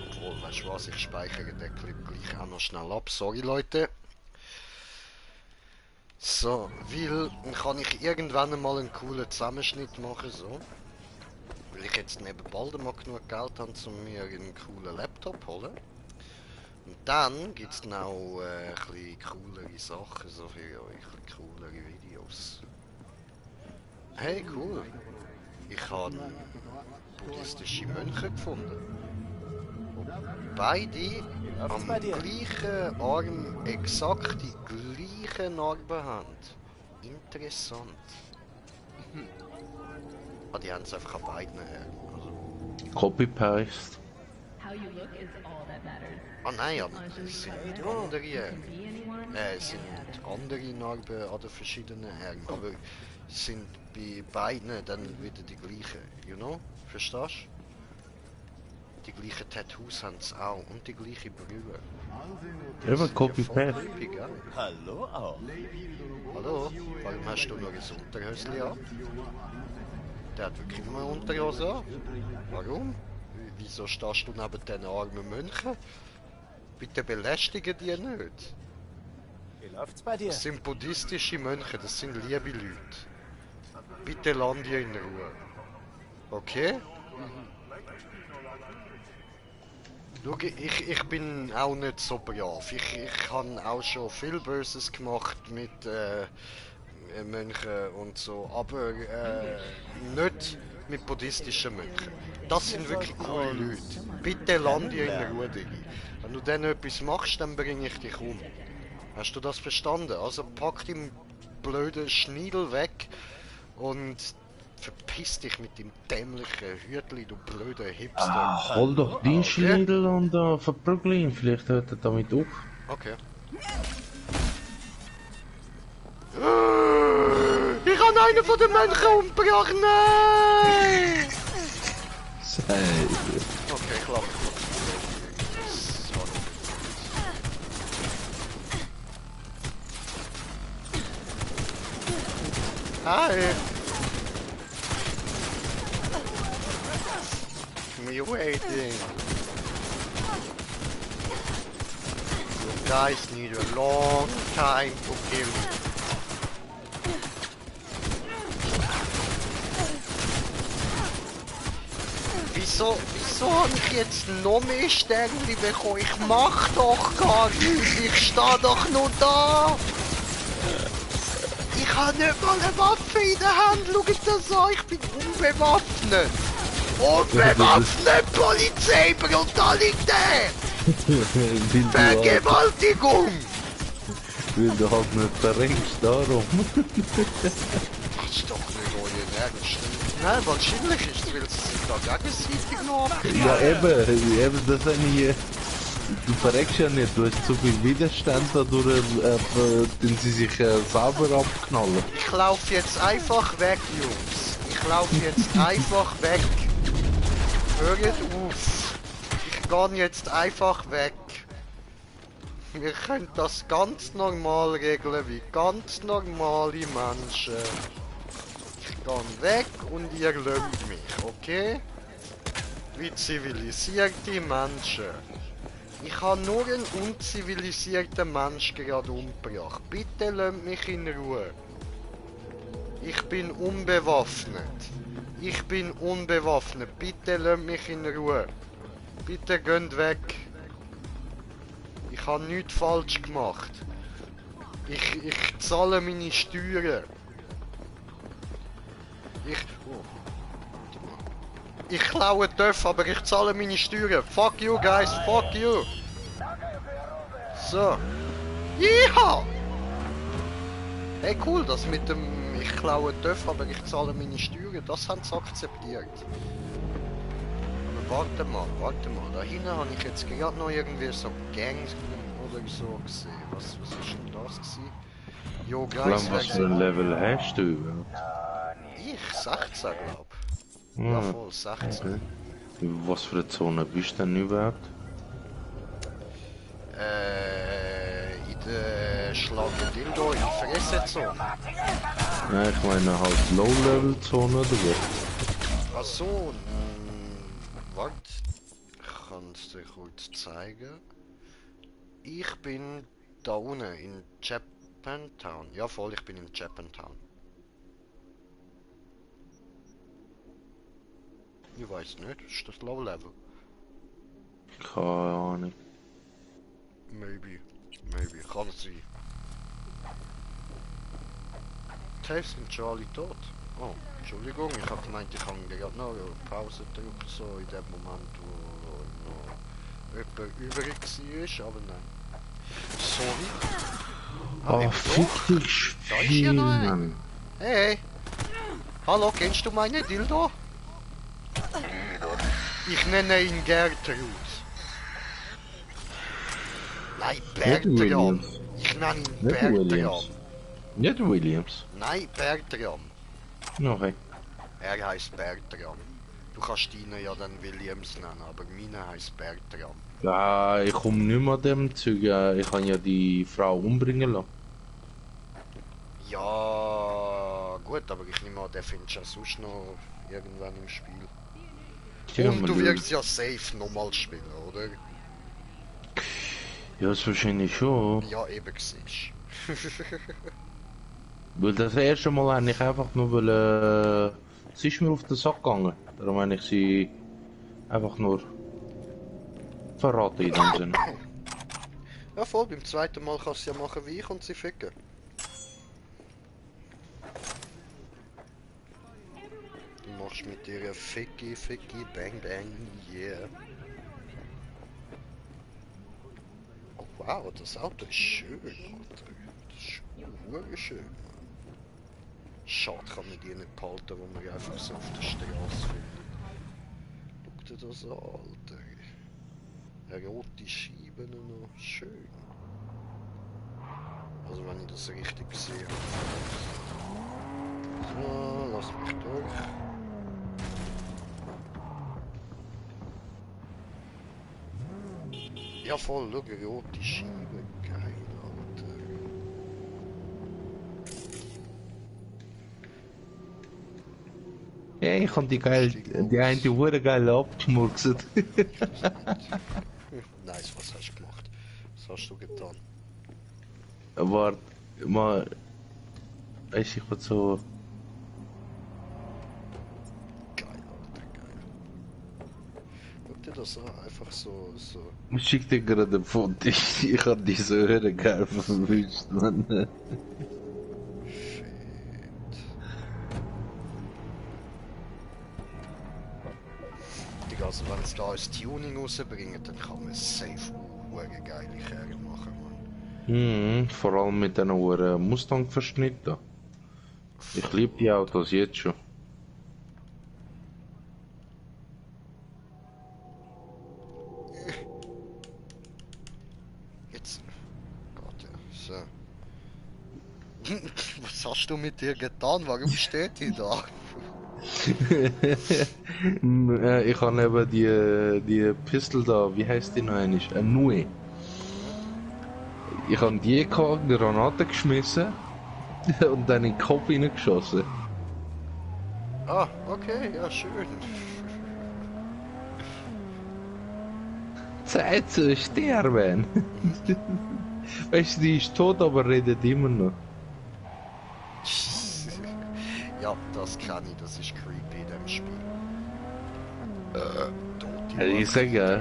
Obwohl, weißt du was, ich speichere den Clip gleich auch noch schnell ab. Sorry, Leute. So, weil dann kann ich irgendwann einmal einen coolen Zusammenschnitt machen, so. Weil ich jetzt neben bald mal genug Geld habe, um mir einen coolen Laptop zu holen. Und dann gibt es noch ein bisschen coolere Sachen, so für euch, ein bisschen coolere Videos. Hey, cool! Ich habe buddhistische Mönche gefunden. Beide am gleichen Arm exakt die gleiche Narbe haben. Interessant. Ah, die haben es einfach an beiden her. Also. Copy-Paste. Ah nein, es sind andere, sind andere Narben an den verschiedenen Armen. Aber sind bei beiden dann wieder die gleichen, you know? Verstehst du? Die gleichen Tattoos haben sie auch und die gleiche Brille. Eben, Copy-Paste. Hallo auch. Hallo? Warum hast du nur ein Unterhöschen an? Der hat wirklich nur eine Unterhose an. Warum? Wieso stehst du neben den armen Mönchen? Bitte belästigen die nicht. Wie läuft's bei dir? Das sind buddhistische Mönche, das sind liebe Leute. Bitte lass die in Ruhe. Okay? Schau, ich bin auch nicht so brav. Ich habe auch schon viel Böses gemacht mit Mönchen und so, aber nicht mit buddhistischen Mönchen. Das sind wirklich coole Leute. Bitte lass die in Ruhe, Digi. Wenn du dann etwas machst, dann bringe ich dich um. Hast du das verstanden? Also pack den blöden Schniedel weg und verpiss dich mit dem dämlichen Hütli, du blöder Hipster. Hol doch den Schniedel und verprügel ihn, vielleicht hört er damit auf. Okay. Ich habe einen von den Mönchen umgebracht, nein! Okay, ich lache. Hi! Me waiting. You guys need a long time to kill me. Wieso habe ich jetzt noch mehr Sterne bekommen? Ich mach doch gar nichts, ich stehe doch nur da! Ich habe nicht mal eine Waffe in der Hand, schau ich das an, ich bin unbewaffnet! Unbewaffnet, Polizeibrutalität! Vergewaltigung! Weil du halt nicht verrenkst, darum. Das ist doch nicht euer Ernst. Nein, wahrscheinlich ist es, weil sie sich da gegenseitig noch abknallen. Ja eben, das habe ich... Du verreckst ja nicht, du hast zu viel Widerstand dadurch, den sie sich selber abknallen. Ich laufe jetzt einfach weg, Jungs. Ich laufe jetzt einfach weg. Hört auf. Ich gehe jetzt einfach weg. Wir können das ganz normal regeln, wie ganz normale Menschen. Ich gehe weg und ihr lönt mich, okay? Wie zivilisierte Menschen. Ich habe nur einen unzivilisierten Mensch gerade umgebracht. Bitte lasst mich in Ruhe. Ich bin unbewaffnet. Ich bin unbewaffnet. Bitte lasst mich in Ruhe. Bitte geht weg. Ich habe nichts falsch gemacht. Ich zahle meine Steuern. Ich klaue Töpfe, aber ich zahle meine Steuern. Fuck you guys, fuck you. So. Ja. Hey cool, das mit dem ich klaue Töpfe, aber ich zahle meine Steuern, das haben sie akzeptiert. Aber warte mal. Da hinten habe ich jetzt gerade noch irgendwie so Gangs oder so gesehen. Was ist denn das gewesen? Jo guys, was für ein Level hast du? Ich 16 glaube. Ja, voll 16. Okay. Was für eine Zone bist du denn überhaupt? In der Schlangendildo, in der Fressezone. Nein, ich meine halt Low-Level-Zone oder was? Ach so, warte. Ich kann es dir kurz zeigen. Ich bin da unten in Japantown. Ja voll, ich bin in Japantown. Ich weiß nicht, ist das Low Level? Keine Ahnung. Maybe, kann es sein. Taves und Charlie tot. Oh, Entschuldigung, ich habe gemeint, ich kann gerade noch eine Pause drücken, so in dem Moment, wo noch jemand übrig war, aber nein. Sorry. Oh, fick dich, da ist ja noch ein. Hey! Hallo, kennst du meine Dildo? Ich nenne ihn Gertrud. Nein, Bertram. Ich nenne ihn Bertram. Nicht Williams. Nein, Bertram. Okay. Er heißt Bertram. Du kannst deinen ja dann Williams nennen, aber meiner heißt Bertram. Ja, ich komme nicht mehr an dem Zeug. Ich kann ja die Frau umbringen lassen. Ja, gut, aber ich nehme an, der findest du ja sonst noch irgendwann im Spiel. Ja, und du wirst ja safe nochmal spielen, oder? Ja, das wahrscheinlich schon. Ja, eben siehst. Weil das erste Mal habe ich einfach nur weil sie ist mir auf den Sack gegangen. Darum habe ich sie einfach nur verraten in dem Sinne. Ja voll, beim zweiten Mal kannst du ja machen wie ich und sie ficken. Du machst mit ihr Ficky, Bang Bang, yeah. Oh wow, das Auto ist schön, Alter. Das ist schön. Schade, kann man die nicht behalten, wo man einfach so auf der Straße findet. Guck dir das an, Alter. Eine rote Scheibe noch. Schön. Also wenn ich das richtig sehe. So, lass mich durch. Ja voll, schau, eine rote Scheibe. Geil, Alter. Ja, ich habe die eine wurde geil abgeschmurkst. Nice, was hast du gemacht? Was hast du getan? Warte, mal. Weißt du, ich wollte so. Geil, Alter, geil. Guck dir das an, einfach so. Ich schick dir gerade ein Foto. Ich hab die so hören geil verwünscht, Mann. Also wenn es da als Tuning rausbringt, dann kann man safe eine geile Karre machen, Mann. Vor allem mit diesen Mustang-Verschnitten. Ich liebe die Autos jetzt schon. Jetzt. Gott, ja. So. Was hast du mit dir getan? Warum steht die da? Ich habe eben die Pistole da, wie heißt die noch einmal? Eine Nue. Ich habe die gehabt, eine Granate geschmissen und dann in den Kopf hineingeschossen. Ah, okay, ja schön. Zeit zu sterben. Weißt du, die ist tot, aber redet immer noch. Ja, das kann ich, das ist creepy in dem Spiel. Ich sage ja,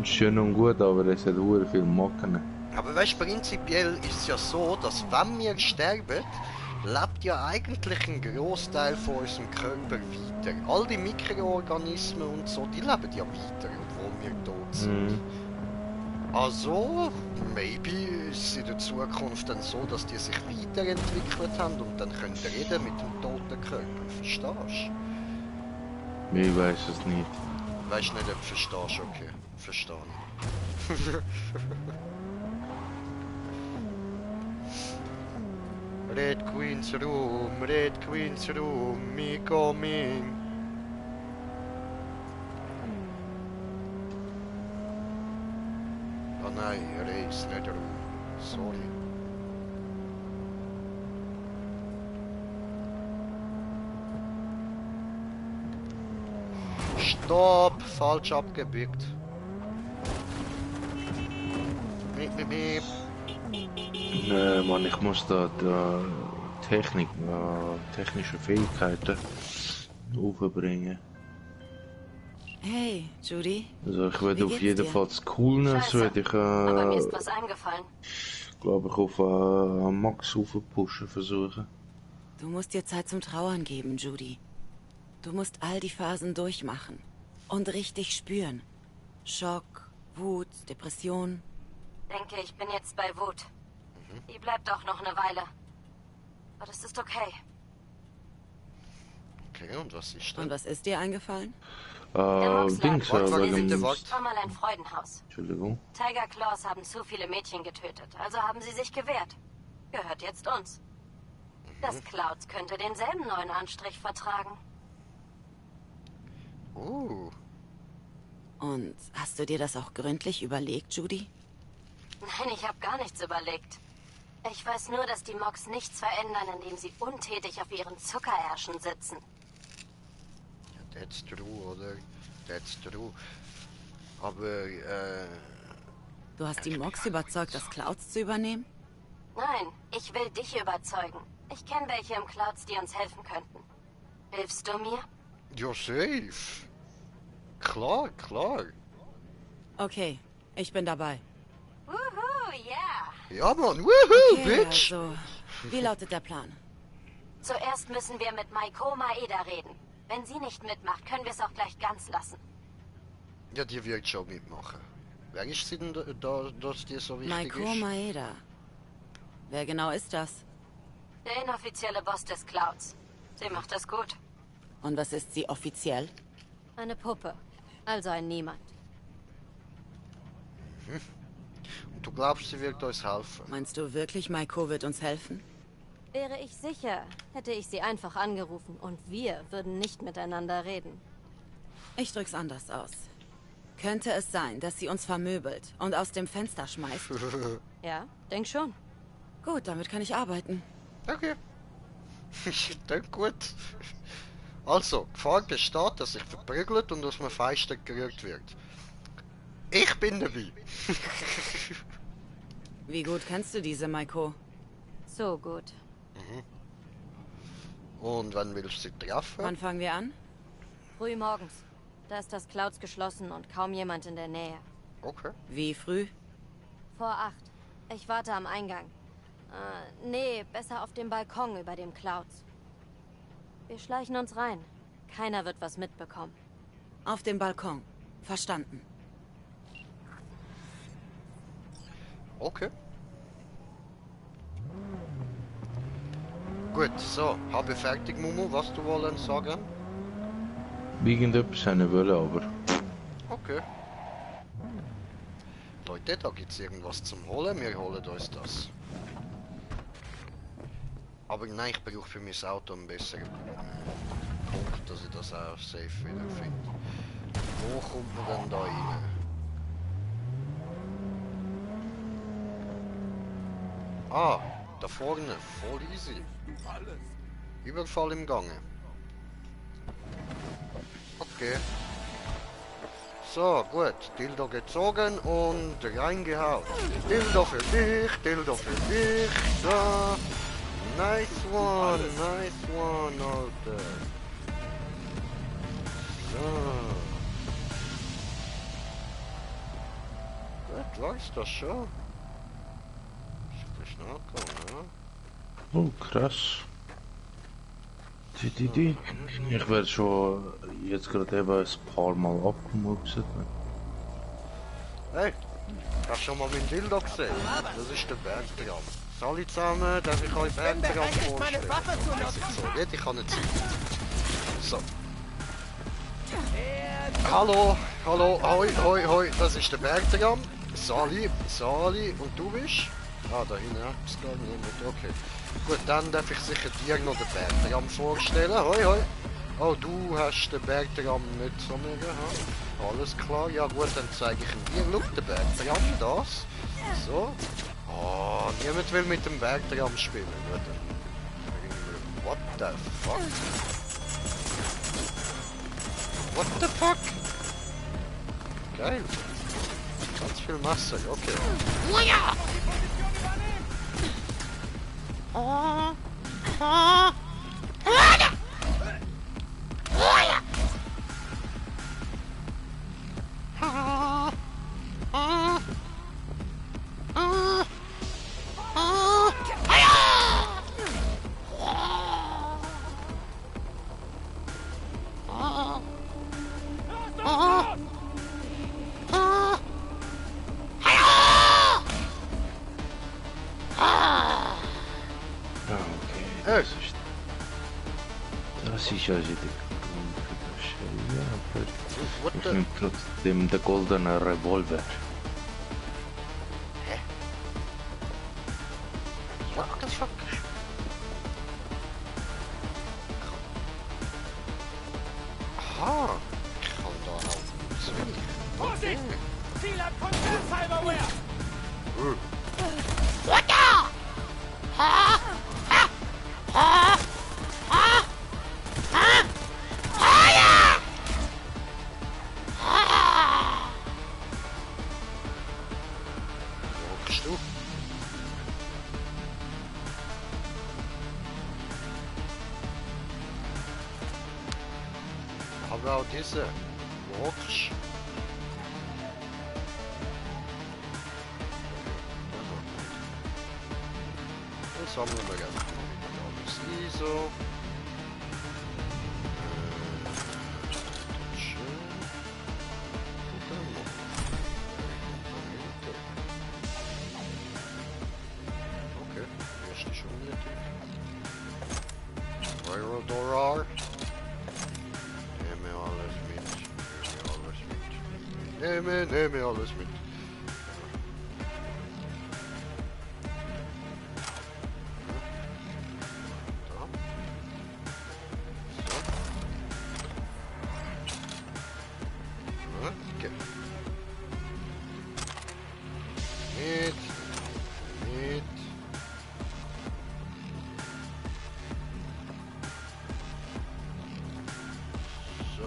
schön und gut, aber es hat sehr viel Macken. Aber weißt du, prinzipiell ist es ja so, dass wenn wir sterben, lebt ja eigentlich ein Großteil von unserem Körper weiter. All die Mikroorganismen und so, die leben ja weiter, obwohl wir tot sind. Also, maybe ist es in der Zukunft dann so, dass die sich weiterentwickelt haben und dann können reden mit dem toten Körper. Verstehst du? Ich weiß es nicht. Weißt du nicht, ob du verstehst? Okay, verstehe ich. Red Queen's Room, me coming. Oh nein, er ist nicht Room. Sorry. Stopp! Falsch abgebiegt. Miep. Nee, Mann, ich muss da technische Fähigkeiten aufbringen. Hey, Judy. Also ich werde auf jeden Fall das Coolness, werde ich, aber mir ist was eingefallen. glaube ich, auf Max aufpushen versuchen. Du musst dir Zeit zum Trauern geben, Judy. Du musst all die Phasen durchmachen und richtig spüren. Schock, Wut, Depression. Denke, ich bin jetzt bei Wut. Die bleibt auch noch eine Weile. Aber das ist okay. Okay, und was ist denn? Und was ist dir eingefallen? Dings, war mal ein Freudenhaus. Entschuldigung. Tiger Claws haben zu viele Mädchen getötet, also haben sie sich gewehrt. Gehört jetzt uns. Das Clouds könnte denselben neuen Anstrich vertragen. Und hast du dir das auch gründlich überlegt, Judy? Nein, ich habe gar nichts überlegt. Ich weiß nur, dass die Mogs nichts verändern, indem sie untätig auf ihren Zuckerärschen sitzen. Ja, that's true, oder? That's true. Aber, Du hast die Mogs überzeugt, das Clouds zu übernehmen? Nein, ich will dich überzeugen. Ich kenne welche im Clouds, die uns helfen könnten. Hilfst du mir? Ja, safe. Klar, klar. Okay, ich bin dabei. Wuhu, ja. Ja, Mann, wuhu, Okay, Bitch. also, wie lautet der Plan? Zuerst müssen wir mit Maiko Maeda reden. Wenn sie nicht mitmacht, können wir es auch gleich ganz lassen. Ja, die wird schon mitmachen. Wer ist sie denn da, dass die so wichtig Maiko ist? Maeda. Wer genau ist das? Der inoffizielle Boss des Clouds. Sie macht das gut. Und was ist sie offiziell? Eine Puppe. Also ein Niemand. Und du glaubst, sie wird uns helfen? Meinst du wirklich, Maiko wird uns helfen? Wäre ich sicher, hätte ich sie einfach angerufen und wir würden nicht miteinander reden. Ich drück's anders aus. Könnte es sein, dass sie uns vermöbelt und aus dem Fenster schmeißt? Ja, denk schon. Gut, damit kann ich arbeiten. Okay. Denk gut. Also, Gefahr besteht, dass sich verprügelt und aus einem Feinsteck gerührt wird. Ich bin dabei. Wie gut kennst du diese, Maiko? So gut. Und wann willst du sie treffen? Wann fangen wir an? Früh morgens. Da ist das Clouds geschlossen und kaum jemand in der Nähe. Okay. Wie früh? Vor 8. Ich warte am Eingang. Nee, besser auf dem Balkon über dem Clouds. Wir schleichen uns rein. Keiner wird was mitbekommen. Auf dem Balkon. Verstanden. Okay. Gut, so, habe fertig, Mumu, was du wollen sagen? Irgendetwas haben wollen, aber... Okay. Leute, da gibt's irgendwas zum Holen, wir holen uns das. Aber nein, ich brauche für mein Auto einen besseren Punkt, dass ich das auch safe wieder finde. Wo kommt man denn da rein? Ah, da vorne, voll easy. Überfall im Gange. Okay. So, gut. Dildo gezogen und reingehauen. Dildo für dich, Dildo für dich. So. Nice one, Alter. So. Gut, war's das schon? Ist schnell gekommen, ne? Oh, krass. Ich werde schon jetzt gerade eben ein paar Mal abgemurkset. Hey, hast du schon mal meinen Dildo gesehen? Das ist der Bergtraum. Alle zusammen, darf ich euch Bergtraum vorstellen? So, jeder kann nicht sein. So. Hallo, hallo, hoi, hoi, hoi, das ist der Bergtraum. Sali, Sali, und du bist? Ah, da hinten hat es gar niemand, okay. Gut, dann darf ich sicher dir noch den Bergtraum vorstellen. Hoi, hoi. Oh, du hast den Bergtraum nicht so mega, ha? Alles klar, ja gut, dann zeige ich ihn dir. Schau, den Bergtraum, das. So. Oh, niemand will mit dem Bergtraum spielen. Gut, dann... What the fuck? What the fuck? Geil. Ganz viel Masse, okay. Oh ja! Oh, oh, oh, ja! Oh, ja! Oh, oh, oh, oh, ja! Oh, oh, oh, Das ist also der Grund für das Scheiße, aber ich nehme trotzdem den goldenen Revolver. Hä? What the fuck? Ah, ich kann da auch zwei. Vorsicht! Ziel an Cyberware! What the? Magst du? Aber auch diese Walks. Dann sammeln wir ganz alles ISO. Okay, erste schon wieder. Viral Nehme alles mit. Nehme alles mit.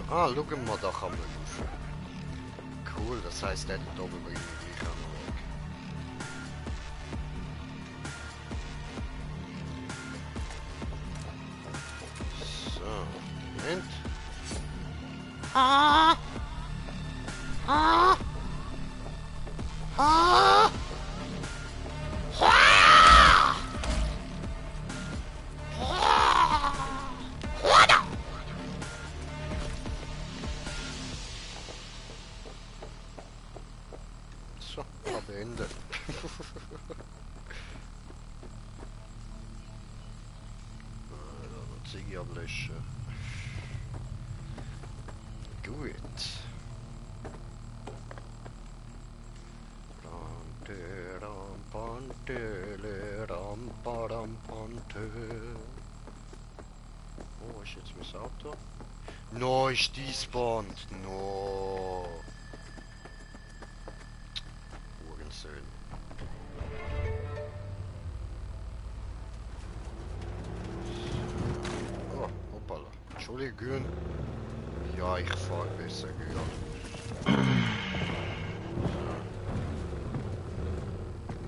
Ah, schauen wir, da kann man rauf. Cool, das heisst, der dort oben bringt mich gleich an den Weg. So, Moment. So, am Ende. Dann Ziege ablöschen. Gut. Oh, ist jetzt mein Auto? No, ist despawned. No. Uhrensohn. Oh, hoppala. Entschuldigung. Ja, ich fahre besser, ja.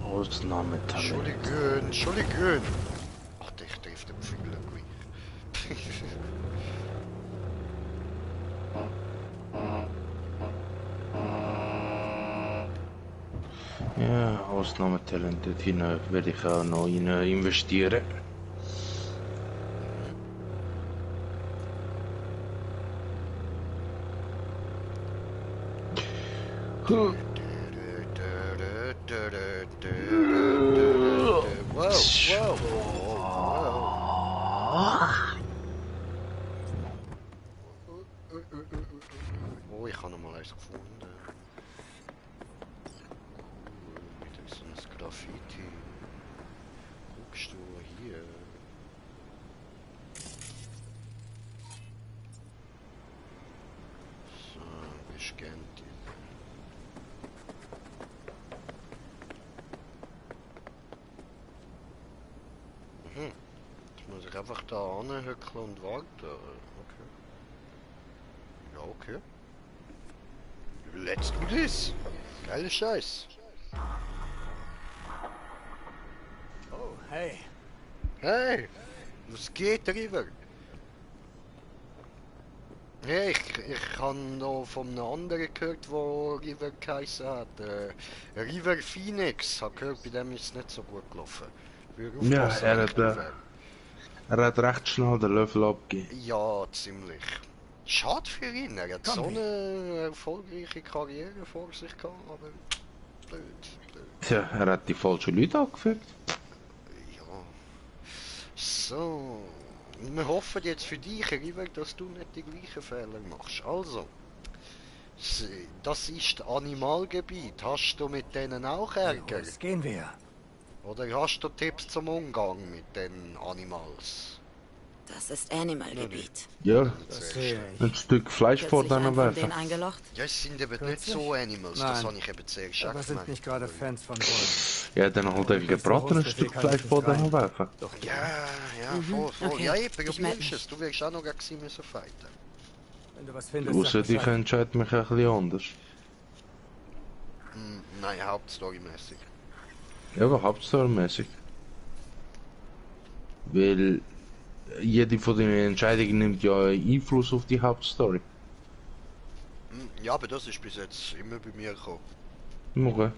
Ausnahmetalent. Entschuldigung. Ach, ich treffe den Pfeiler gleich. Ja, Ausnahmetalent. Dort hinein werde ich auch noch investieren. Oh, ich habe noch mal eins gefunden. Wieder so ein Graffiti. Guckst du hier? So, gescannt. Jetzt muss ich einfach da anhöckeln und warten. Okay. Ja, okay. Let's do this! Geile Scheiß! Oh, hey! Hey! Was geht, River? Hey, ich habe noch von einem anderen gehört, wo River geheißen hat. River Phoenix. Ich habe gehört, bei dem ist es nicht so gut gelaufen. Ja, er hat recht schnell den Löffel abgegeben. Ja, ziemlich. Schade für ihn, er hat so eine erfolgreiche Karriere vor sich gehabt, aber blöd. Tja, er hat die falschen Leute angefügt. Ja. So. Wir hoffen jetzt für dich, River, dass du nicht die gleichen Fehler machst. Also. Das ist Animalgebiet. Hast du mit denen auch Ärger? Los, gehen wir. Oder hast du Tipps zum Umgang mit den Animals? Das ist Animal-Gebiet. Ja, ein Stück Fleisch vor deiner Werfe. Ja, es sind eben nicht so Animals, das habe ich eben zuerst aber sind nicht gerade Fans von Wolf. Ja, dann halt ein gebratenes Stück Fleisch vor deiner Werfe. Ja, voll. Okay. Ja, eben, probierst es. Du wirst auch noch gegen müssen fighten. Wenn du was findest, Außer ich entscheide mich ein bisschen anders. Nein, hauptstorymäßig. Ja, aber hauptstorymäßig. Weil jede von den Entscheidungen nimmt ja Einfluss auf die Hauptstory. Ja, aber das ist bis jetzt immer bei mir gekommen. Okay.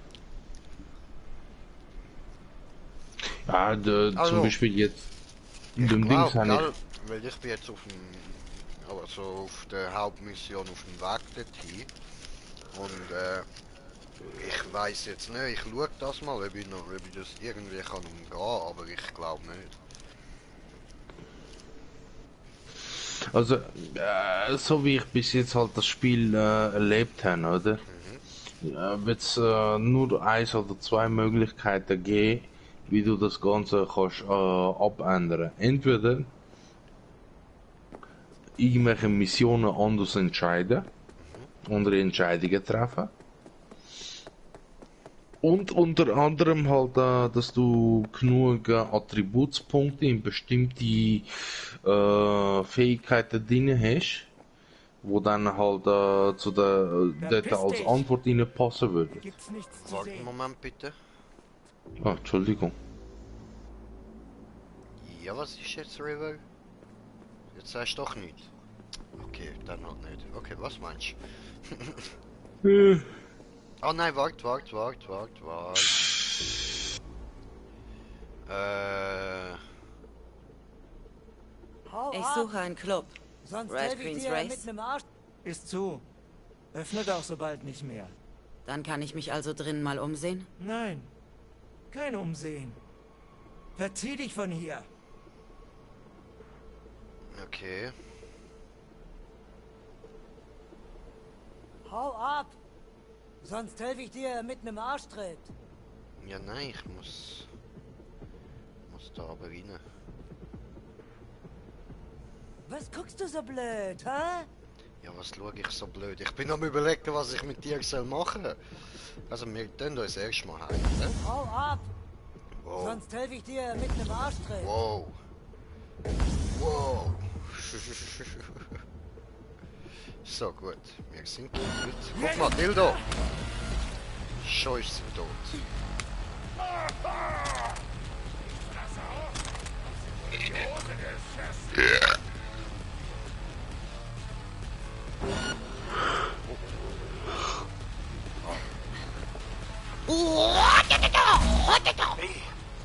Ja, zum Beispiel jetzt in dem Ding habe ich... Weil ich bin jetzt auf dem... Also auf der Hauptmission auf dem Weg dorthin. Und ich weiß jetzt nicht, ich schaue das mal, ob ich das irgendwie kann umgehen, aber ich glaube nicht. Also, so wie ich bis jetzt halt das Spiel erlebt habe, oder? Wird es nur 1 oder 2 Möglichkeiten geben, wie du das Ganze kannst abändern. Entweder irgendwelche Missionen anders entscheiden, andere Entscheidungen treffen. Und unter anderem halt, dass du genug Attributspunkte in bestimmte Fähigkeiten drin hast, wo dann halt zu dort als Antwort passen würde. Warte einen Moment bitte. Ah, Entschuldigung. Ja, was ist jetzt, River? Jetzt sagst du doch nichts. Okay, dann halt nicht. Okay, was meinst du? Oh nein, wart. Ich suche einen Club. Sonst Red Queen's Race. Ist zu. Öffnet auch so bald nicht mehr. Dann kann ich mich also drinnen mal umsehen? Nein. Kein Umsehen. Verzieh dich von hier. Okay. Hau ab! Sonst helfe ich dir mit nem Arschtritt. Ja, nein, ich muss da aber rein. Was guckst du so blöd, hä? Ja, was schaue ich so blöd? Ich bin am überlegen, was ich mit dir soll machen. Also, wir tun uns erstmal heim, ne? Hau ab! Wow. Sonst helfe ich dir mit nem Arschtritt. Wow. So, gut. Wir sind gut. Guck mal, Dildo! Schon ist sie tot.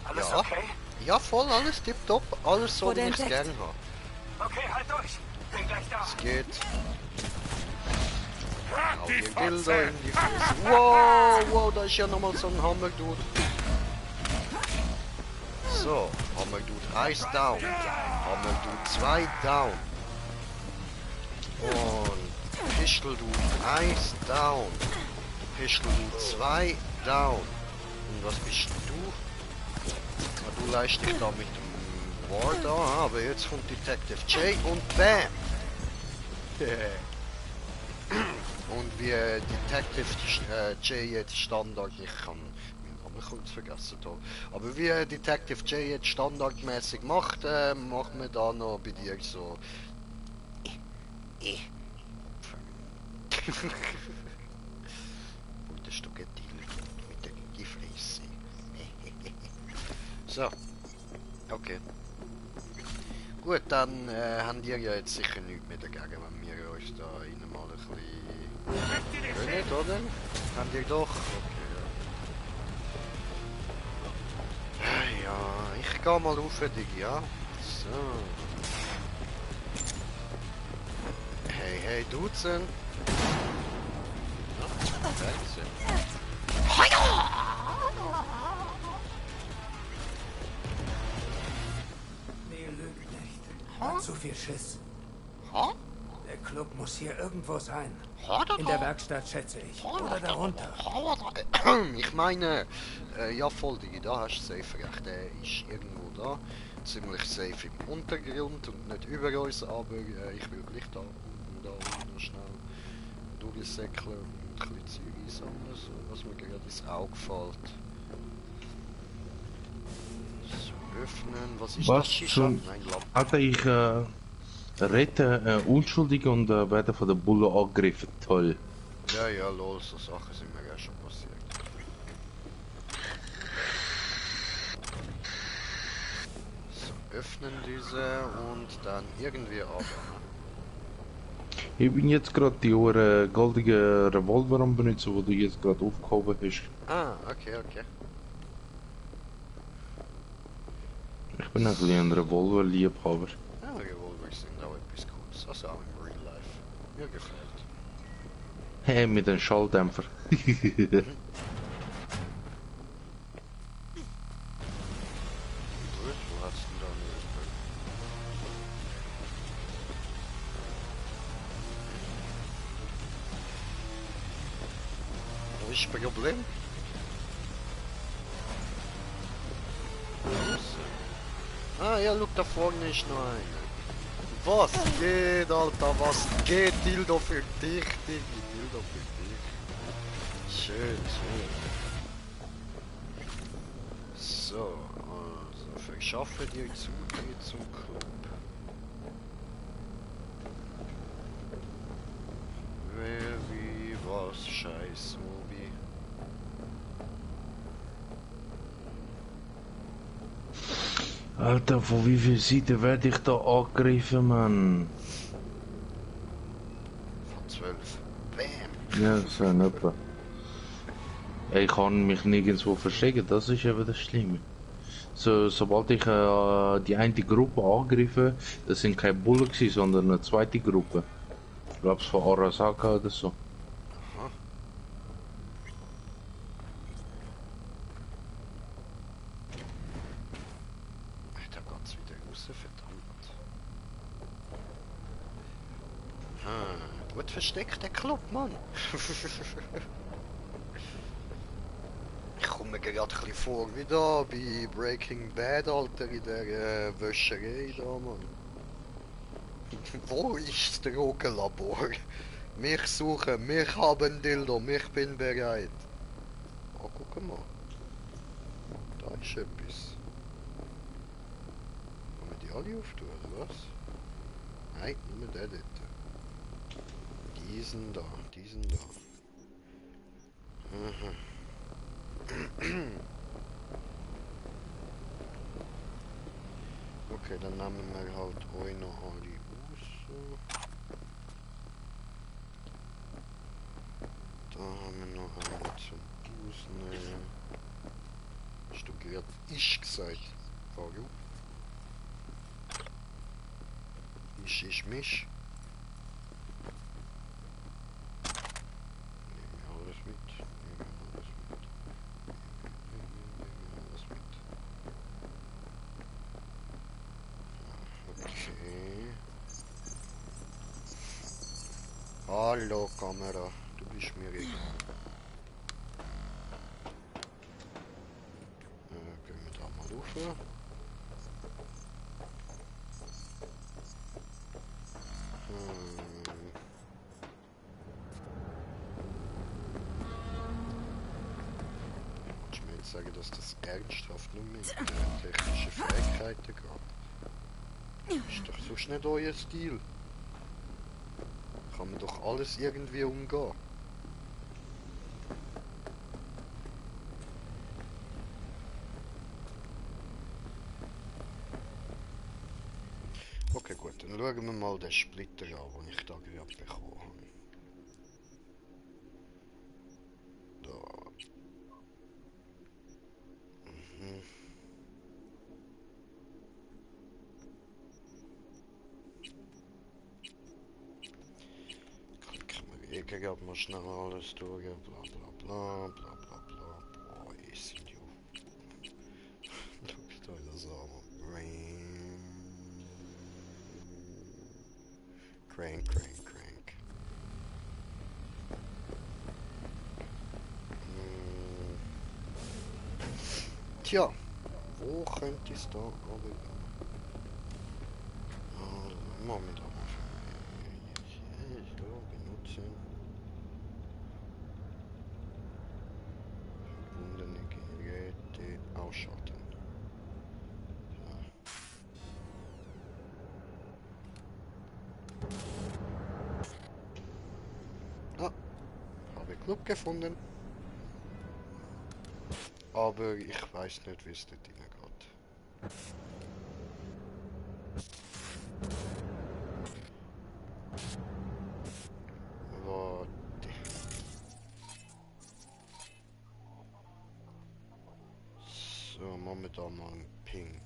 Alles okay? Ja, voll, alles tipptopp. Alles so, wie ich es gerne habe. Okay, halt durch. Bin gleich da. Es geht. Auf die Dildo in die Füße. Wow, da ist ja nochmal so ein Hammer-Dude. So, Hammer-Dude 1 down. Hammer-Dude 2 down. Und Pistol-Dude 1 down. Pistol-Dude 2 down. Und was bist du? Du leist dich da mit dem War da, aber jetzt kommt Detective J und BAM! Und wie Detective J jetzt Standard, ich kann meinen Namen kurz vergessen hier, aber wie Detective J jetzt standardmäßig macht, macht man da noch bei dir so... Wolltest du gedealt mit der Gefräße? So, okay. Gut, dann haben die ja jetzt sicher nichts mehr dagegen, wenn wir uns da rein mal ein bisschen... Nicht, oder? Haben die doch? Okay, ja. Ja, ich gehe mal rauf, Digi, ja? So. Hey, Duzen! Ja, Wahnsinn. Hat zu viel Schiss. Der Club muss hier irgendwo sein. In der Werkstatt, schätze ich. Oder darunter. Ich meine, ja voll, Digi, da hast du safe recht. Der ist irgendwo da. ziemlich safe im Untergrund und nicht über uns, aber ich will gleich da unten noch schnell durchsäckeln und ein bisschen Zeug einsammeln, so, was mir gerade ins Auge fällt. So, öffnen, was ist das? Shisha? Nein, Lampe. Alter, ich rette Unschuldige und werde von der Bulle angegriffen. Toll. Ja, ja, lol, so Sachen sind mir ja schon passiert. So, öffnen diese und dann irgendwie aber. Ich bin jetzt gerade die goldige Revolver am benutzen, wo du jetzt gerade aufgehoben hast. Ah, okay, okay. Ich bin ein bisschen ein Revolver-Liebhaber. Ja, Revolver sind auch etwas Cooles, also auch im Real Life. Mir gefällt. Hey, mit einem Schalldämpfer. Gut, wo hast du da eine Waffe? Wo ist das Problem? Ah ja, look, da vorne ist noch einer. Was geht, Alter, was geht? Dildo für dich, Digi, Dildo für dich. Schön, schön. So, also, verschaffe dir Zutritt zum Club. Wer, wie, was, Scheiß, Mobi. Alter, von wie viel Seiten werde ich da angegriffen, Mann? Von 12. Bam! Ja, so in etwa. Ich kann mich nirgendwo verstecken, das ist eben das Schlimme. Sobald ich die eine Gruppe angegriffen, das sind keine Bullen gewesen, sondern eine zweite Gruppe. Ich glaube es von Arasaka oder so. Aha. Da geht's wieder raus, verdammt. Gut versteckt der Club, Mann. Ich komme mir gerade ein bisschen vor wie da bei Breaking Bad, Alter, in der Wäscherei da, Mann. Wo ist das Drogenlabor? Mich suchen, mich haben Dildo, ich bin bereit. Oh, guck mal. Da ist etwas. Kann man die alle auftun, oder was? Nein, nur der dort. Diesen da. Aha. Okay, dann nehmen wir halt euch noch alle raus. Da haben wir noch alle zum Ausnehmen. Hast du gerade ich gesagt? Warum? Ich mich. Nehmen wir alles mit. Okay. Hallo Kamera, du bist mir egal. Gehen wir da mal rauf. Willst du mir jetzt sagen, dass das ernsthaft nur mit technischen Fähigkeiten geht? Ist doch sonst nicht euer Stil. Kann man doch alles irgendwie umgehen. Okay, gut, dann schauen wir mal den Splitter an, den ich da gerade bekommen habe. Da. Ich gerade mal schnell alles durch, bla bla bla bla bla bla. Boah, ist du. Schau dir das an. Crank. Tja, wo könnte es da aber... Moment aber. So, benutzen. Verbundene Geräte ausschalten. Ah, habe Club gefunden. Aber ich weiß nicht, wie es dort hineingeht. Warte. So, machen wir da mal einen Ping.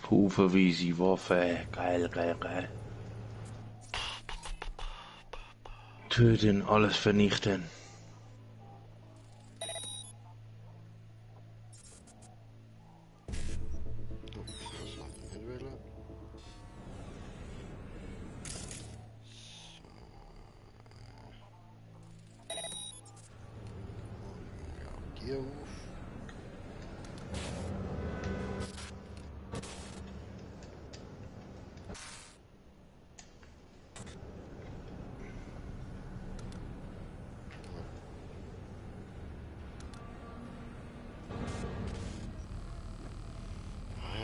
Haufenweise Waffen. Geil, geil, geil. Töten, alles vernichten. Hier auf.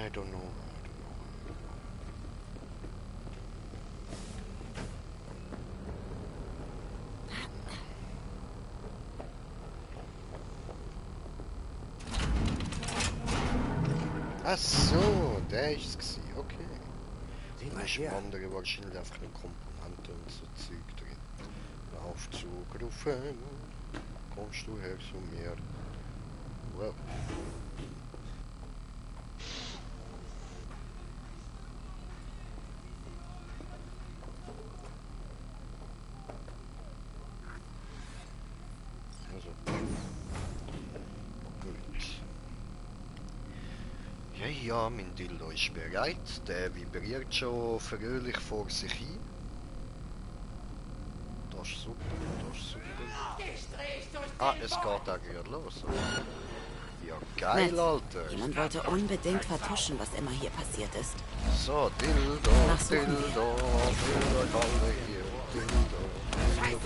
I don't know. Ach so, der ist es. Okay. Da ist im anderen wahrscheinlich einfach eine Komponente und so Zeug drin. Aufzug rufen. Kommst du her zu mir? Wow. Also. Gut. Ja, mein Dildo ist bereit. Der vibriert schon fröhlich vor sich hin. Das ist super, das ist super. Ah, es geht auch gerade los. Ja, geil, Alter. Jemand wollte unbedingt vertuschen, was immer hier passiert ist. So, Dildo, Dildo, für alle hier, Dildo, Dildo.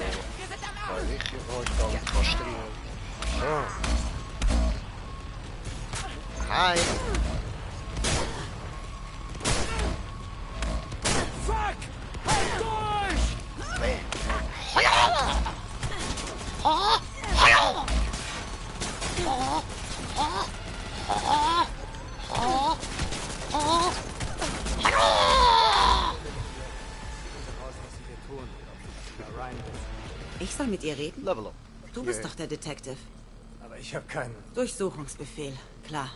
Weil ich euch dann kastrieren. So. Hi. Fuck! Halt durch! Ich soll mit ihr reden? Level up. Du bist doch der Detective. Aber ich habe keinen. Durchsuchungsbefehl, klar.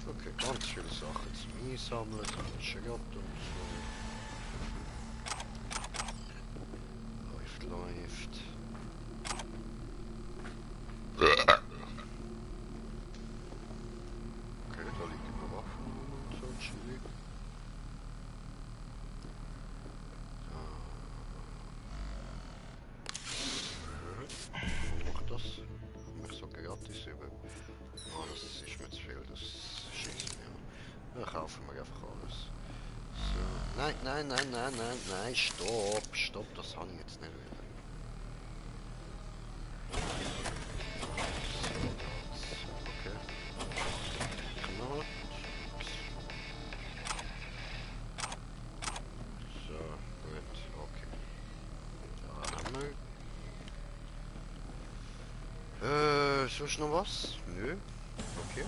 Okay, ganz viele Sachen zum Einsammeln, zum Schrott und so. Läuft. Okay, da liegen Waffen und so Zeug. Mach das. Mach so gratis über. Oh, das ist mir zu viel, das schießt mir. Dann kaufen wir einfach alles. So. Nein, nein, nein, nein, nein, nein, stopp, stopp, das habe ich jetzt nicht wieder. Okay. Knall. So, gut, okay. Da haben wir. Sonst noch was? Nö. Okay.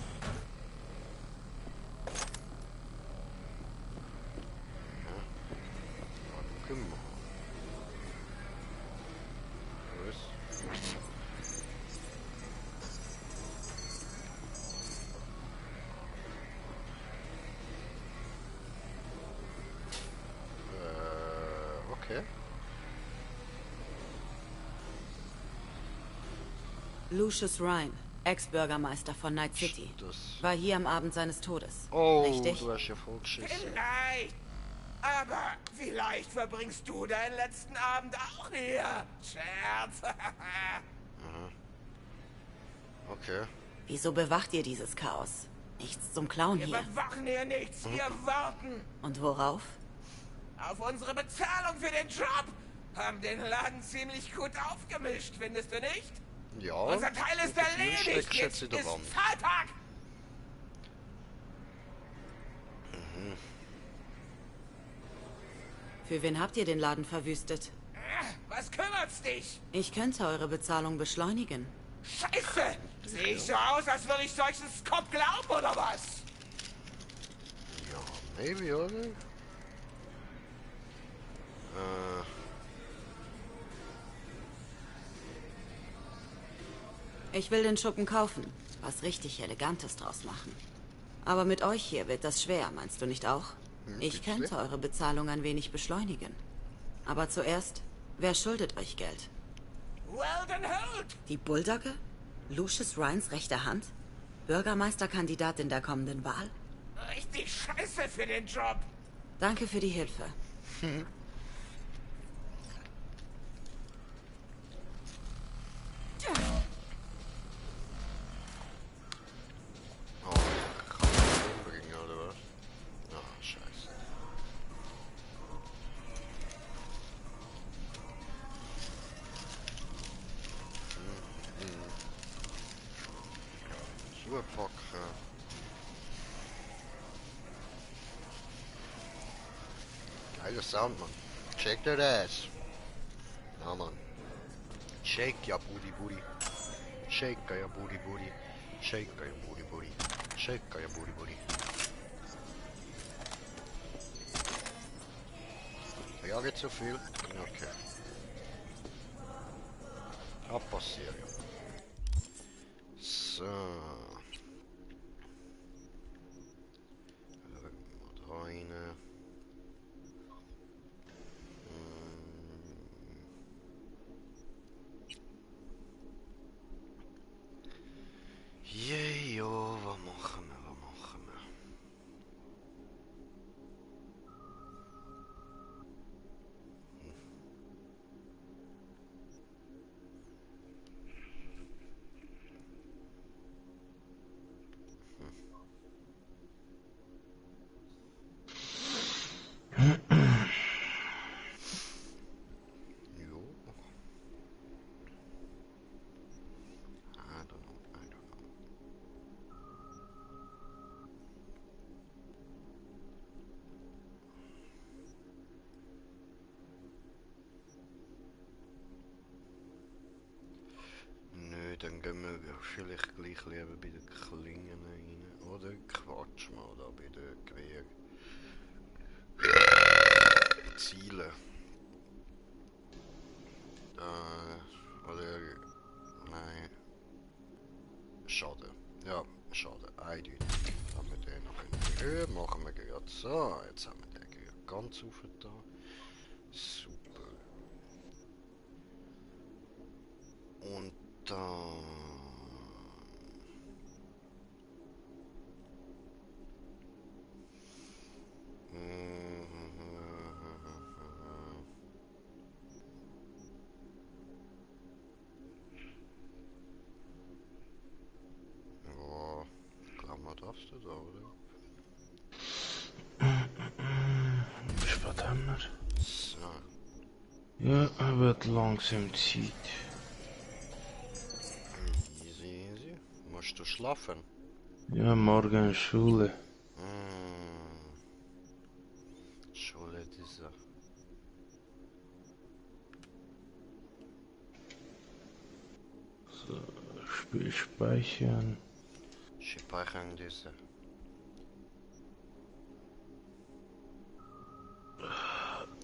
Okay. Lucius Rhyne, Ex-Bürgermeister von Night City. War hier am Abend seines Todes. Oh, richtig? du hast ja vorgeschissen. Vielleicht. Aber vielleicht verbringst du deinen letzten Abend auch hier. Scherz. Okay. Wieso bewacht ihr dieses Chaos? Nichts zum Klauen Wir hier. bewachen hier nichts. Wir warten. Und worauf? Auf unsere Bezahlung für den Job. Haben den Laden ziemlich gut aufgemischt, findest du nicht? Ja. Unser Teil ist erledigt. Jetzt ist Zahltag. Für wen habt ihr den Laden verwüstet? Was kümmert's dich? Ich könnte eure Bezahlung beschleunigen. Scheiße! Sehe ich so aus, als würde ich solchen Skop glauben, oder was? Ja, maybe, oder? Ich will den Schuppen kaufen. Was richtig Elegantes draus machen. Aber mit euch hier wird das schwer, meinst du nicht auch? Ich könnte eure Bezahlung ein wenig beschleunigen. Aber zuerst, wer schuldet euch Geld? Weldon Holt! Die Bulldogge? Lucius Ryans rechte Hand? Bürgermeisterkandidatin der kommenden Wahl? Richtig scheiße für den Job. Danke für die Hilfe. Geiler Sound, man. Check that ass. Ja, man. Shake ya booty booty. Shake ya booty booty. Shake ya booty booty. Shake ya booty booty. Ja, geht so viel. Okay. Abpassieren. So. Rein. Jejo, was machen wir, dann gehen wir vielleicht gleich lieber bei den Klingen rein. Oder quatsch mal da bei den Gewehr. Ziele. Oder. Nein. Schade. Ja, schade. Eindeutig. Haben wir den noch in die Höhe. Machen wir gerade so. Jetzt haben wir den ganz auf da. Super. Und dann... Ja, Klammer darfst du da, oder? Was haben wir? So. Ja, er wird langsam Zeit. Easy, easy. Musst du schlafen? Ja, morgen in Schule. Schule, diese. So, Spiel speichern. Speichern diese.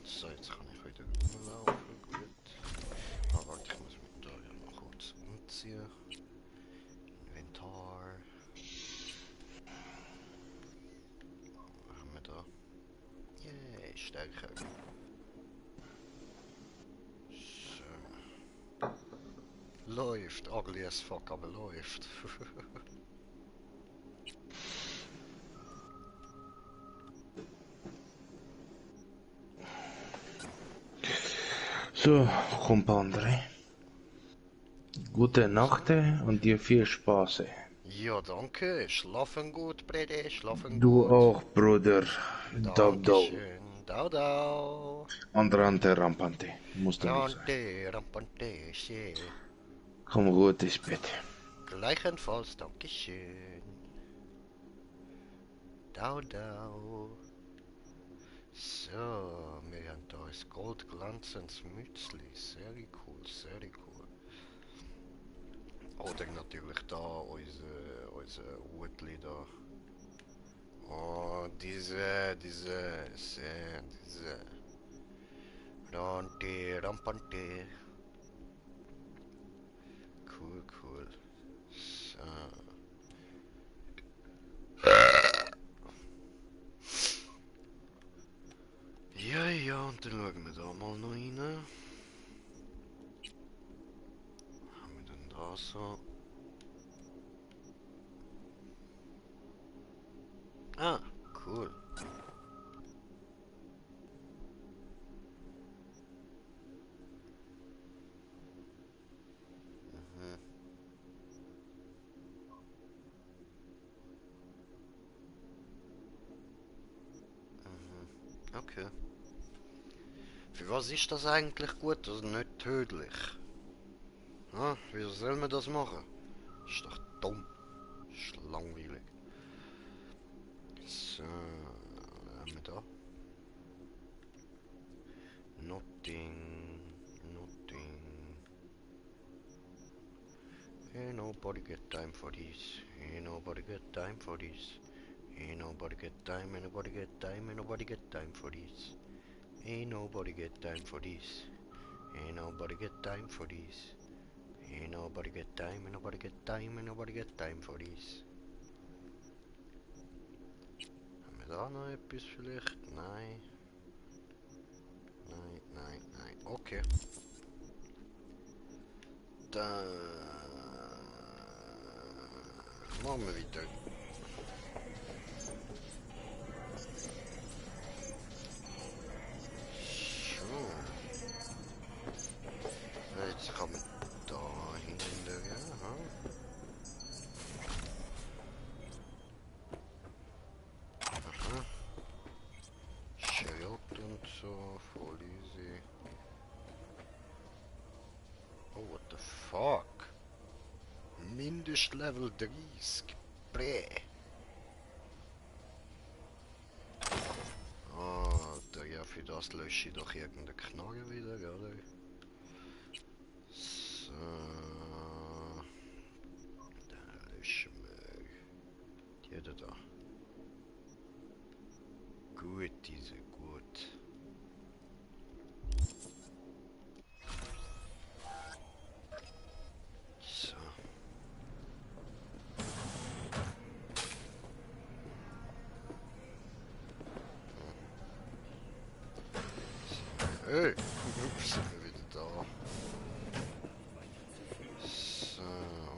So, jetzt kann ich wieder rumlaufen. Gut. Aber warte, ich muss mich da ja noch kurz umziehen. Inventar. Was haben wir da? Yay, Stärke. So. läuft. Ugly as fuck, aber läuft. So, Compadre. Gute Nacht und dir viel Spaß. Ja, danke. Schlafen gut, Brede. Schlafen Du gut. auch, Bruder. Dau, dau. Dau, dau. Andrante rampante. Musst du nicht sagen. Rante, rampante, schön. Komm gut ins Bett. Gleichenfalls, dankeschön. Dau, dau. So, wir haben da ein goldglänzendes Mützli. Sehr cool, sehr cool. Oder natürlich da unser Hutli da. Oh, diese. Rampante. Cool. So. Ja, und dann schauen wir da mal noch rein. Was haben wir denn da so? Ah, cool. Okay. Für was ist das eigentlich gut, also nicht tödlich? Ah, wie soll man das machen? Ist doch dumm. Ist langweilig. So, was haben wir da? Nothing. Ain't nobody get time for this. Ain't nobody get time for this. Ain't nobody get time, ain't nobody get time, ain't nobody get time for this. Ain't nobody get time for this. Ain't nobody get time for this. Ain't nobody get time, ain't nobody get time, ain't nobody get time for this. Haben wir da noch etwas vielleicht? Nein. Nein. Okay. Dann machen wir weiter. Jetzt kann man da hinten, ja. Aha. Schild und so, voll easy. Oh, what the fuck? Mindestlevel 30. Bräh. Ah, ja, für das lösche ich doch irgendeine Knarre wieder, oder? So. Dann löschen wir die da. Gut, diese gut. So. Hey, sind wir wieder da. So,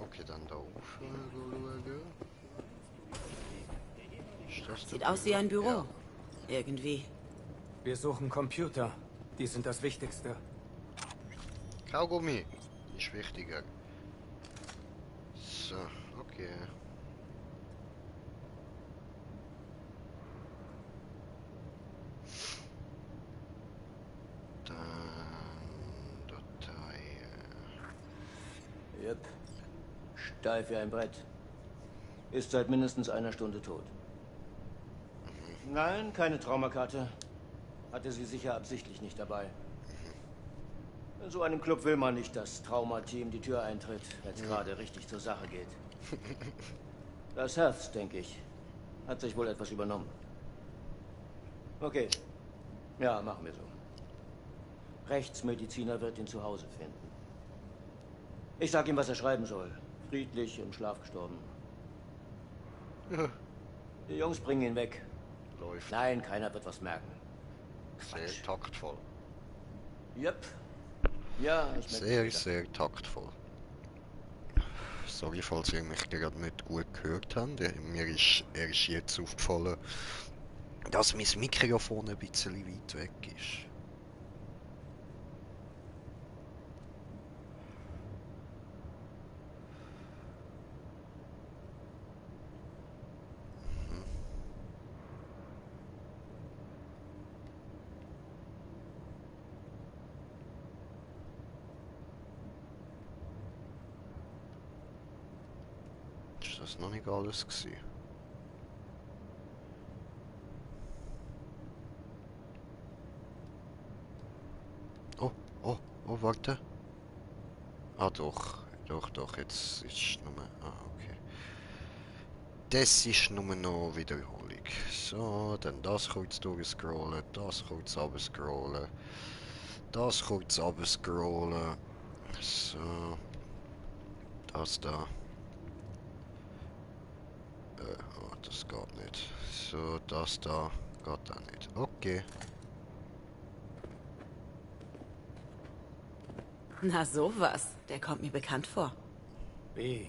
okay, dann da oben schauen. Sieht aus wie ein Büro. Ja. Irgendwie. Wir suchen Computer. Die sind das Wichtigste. Kaugummi ist wichtiger. So, okay. Yep. Steif wie ein Brett. Ist seit mindestens einer Stunde tot. Nein, keine Traumakarte. Hatte sie sicher absichtlich nicht dabei. In so einem Club will man nicht, dass Traumateam die Tür eintritt, wenn es gerade richtig zur Sache geht. Das Herz, denke ich, hat sich wohl etwas übernommen. Okay. Ja, machen wir so. Rechtsmediziner wird ihn zu Hause finden. Ich sag ihm, was er schreiben soll. Friedlich im Schlaf gestorben. Die Jungs bringen ihn weg. Läuft. Nein, keiner wird was merken. Quatsch. Sehr taktvoll. Yep. Ja, ich merke. Sehr taktvoll. Sorry, falls ihr mich gerade nicht gut gehört habt. Er ist jetzt aufgefallen, dass mein Mikrofon ein bisschen weit weg ist. Ist das noch nicht alles gewesen? Oh, warte. Ah, doch, jetzt ist nur... Ah, okay. Das ist nur noch Wiederholung. So, dann das kurz durchscrollen, das kurz runterscrollen, das kurz runterscrollen. So. Das da. Oh, das geht nicht. So, das da geht auch nicht. Okay. Na sowas, der kommt mir bekannt vor. B,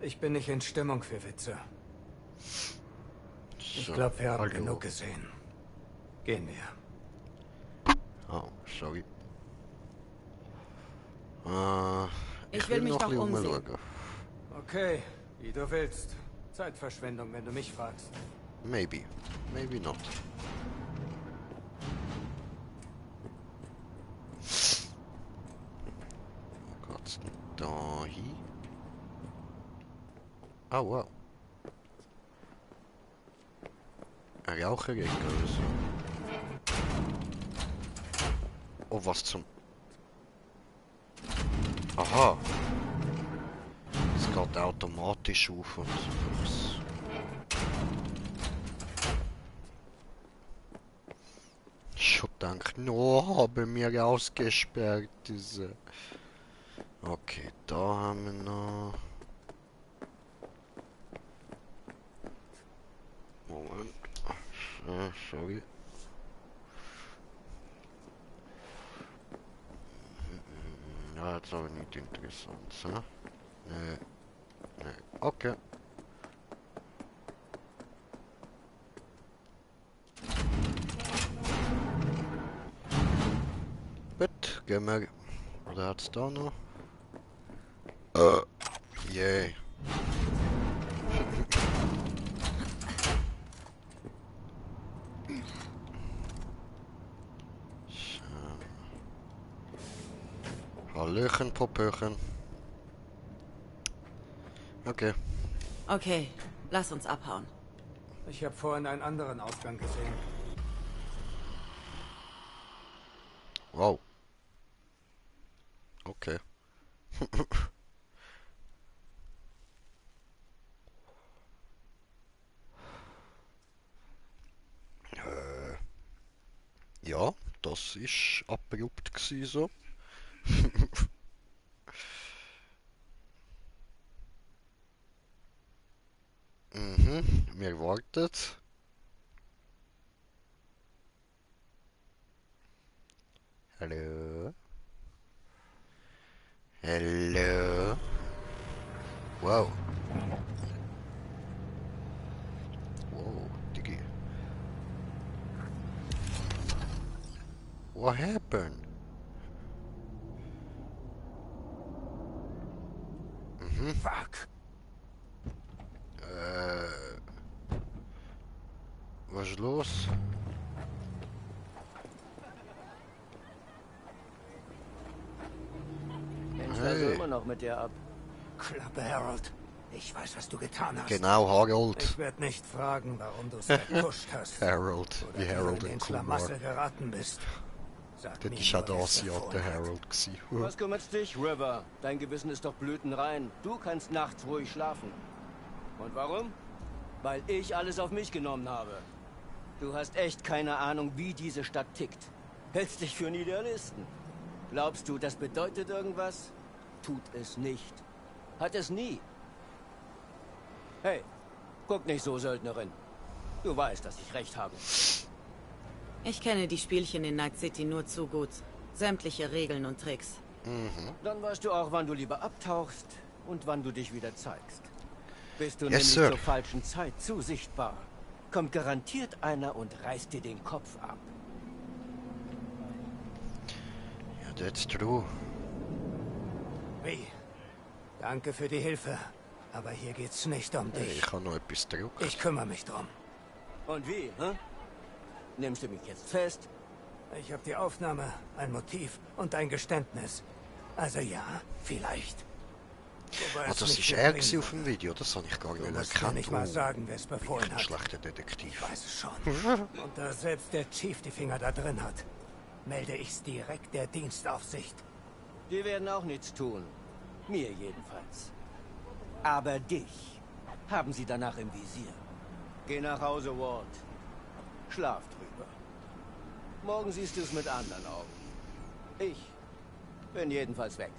ich bin nicht in Stimmung für Witze. Ich glaube, wir haben genug gesehen. Gehen wir. Oh, sorry. Ich will mich doch umsehen. Okay, wie du willst. Zeitverschwendung, wenn du mich fragst. Maybe not. Wo geht's denn da hin? Oh, wow. Ein Raucherecke oder so. Oh, was zum... Aha. Es geht automatisch auf und aus. Schon gedacht, no, haben wir ausgesperrt, diese... Okay, da haben wir noch... Moment. Sorry. Ja, jetzt aber nicht interessant, so. Nee. Okay. Gut, gehen wir. Oder hat's da noch? Yay. Hallöchen, Popöchen. Okay. Okay, lass uns abhauen. Ich habe vorhin einen anderen Ausgang gesehen. Wow. Okay. Ja, das ist abrupt gewesen so. Mir wartet. Hallo. Hallo. Wow. Wow, Diggi. What happened? Fuck. Was ist los? Mensch, also immer noch mit dir ab. Klappe, Harold. Ich weiß, was du getan hast. Genau, Harold. Ich werde nicht fragen, warum du es verkuscht hast. Harold, wie Harold in Schlamassel geraten bist. Sag das mir, ist halt Asiat, der Harold gewesen. Was kümmert's dich, River? Dein Gewissen ist doch blütenrein. Du kannst nachts ruhig schlafen. Und warum? Weil ich alles auf mich genommen habe. Du hast echt keine Ahnung, wie diese Stadt tickt. Hältst dich für einen Idealisten. Glaubst du, das bedeutet irgendwas? Tut es nicht. Hat es nie. Hey, guck nicht so, Söldnerin. Du weißt, dass ich recht habe. Ich kenne die Spielchen in Night City nur zu gut. Sämtliche Regeln und Tricks. Dann weißt du auch, wann du lieber abtauchst und wann du dich wieder zeigst. Bist du Yes, nämlich Sir. zur falschen Zeit zu sichtbar, kommt garantiert einer und reißt dir den Kopf ab. Ja, that's true. Wie? Danke für die Hilfe. Aber hier geht's nicht um dich. Ich habe noch etwas gedruckt. Ich kümmere mich drum. Und wie, hä? Nimmst du mich jetzt fest? Ich habe die Aufnahme, ein Motiv und ein Geständnis. Also ja, vielleicht. Wobei es Das nicht ist viel er bringen gewesen auf würde. dem Video, das habe ich gar Du nicht musst erkannt. mir nicht mal sagen, wer es befohlen ein hat. schlechter Detektiv. Ich weiß es schon. Und da selbst der Chief die Finger da drin hat, melde ich's direkt der Dienstaufsicht. Die werden auch nichts tun. Mir jedenfalls. Aber dich haben sie danach im Visier. Geh nach Hause, Ward. Schlaf drüber. Morgen siehst du es mit anderen Augen. Ich bin jedenfalls weg.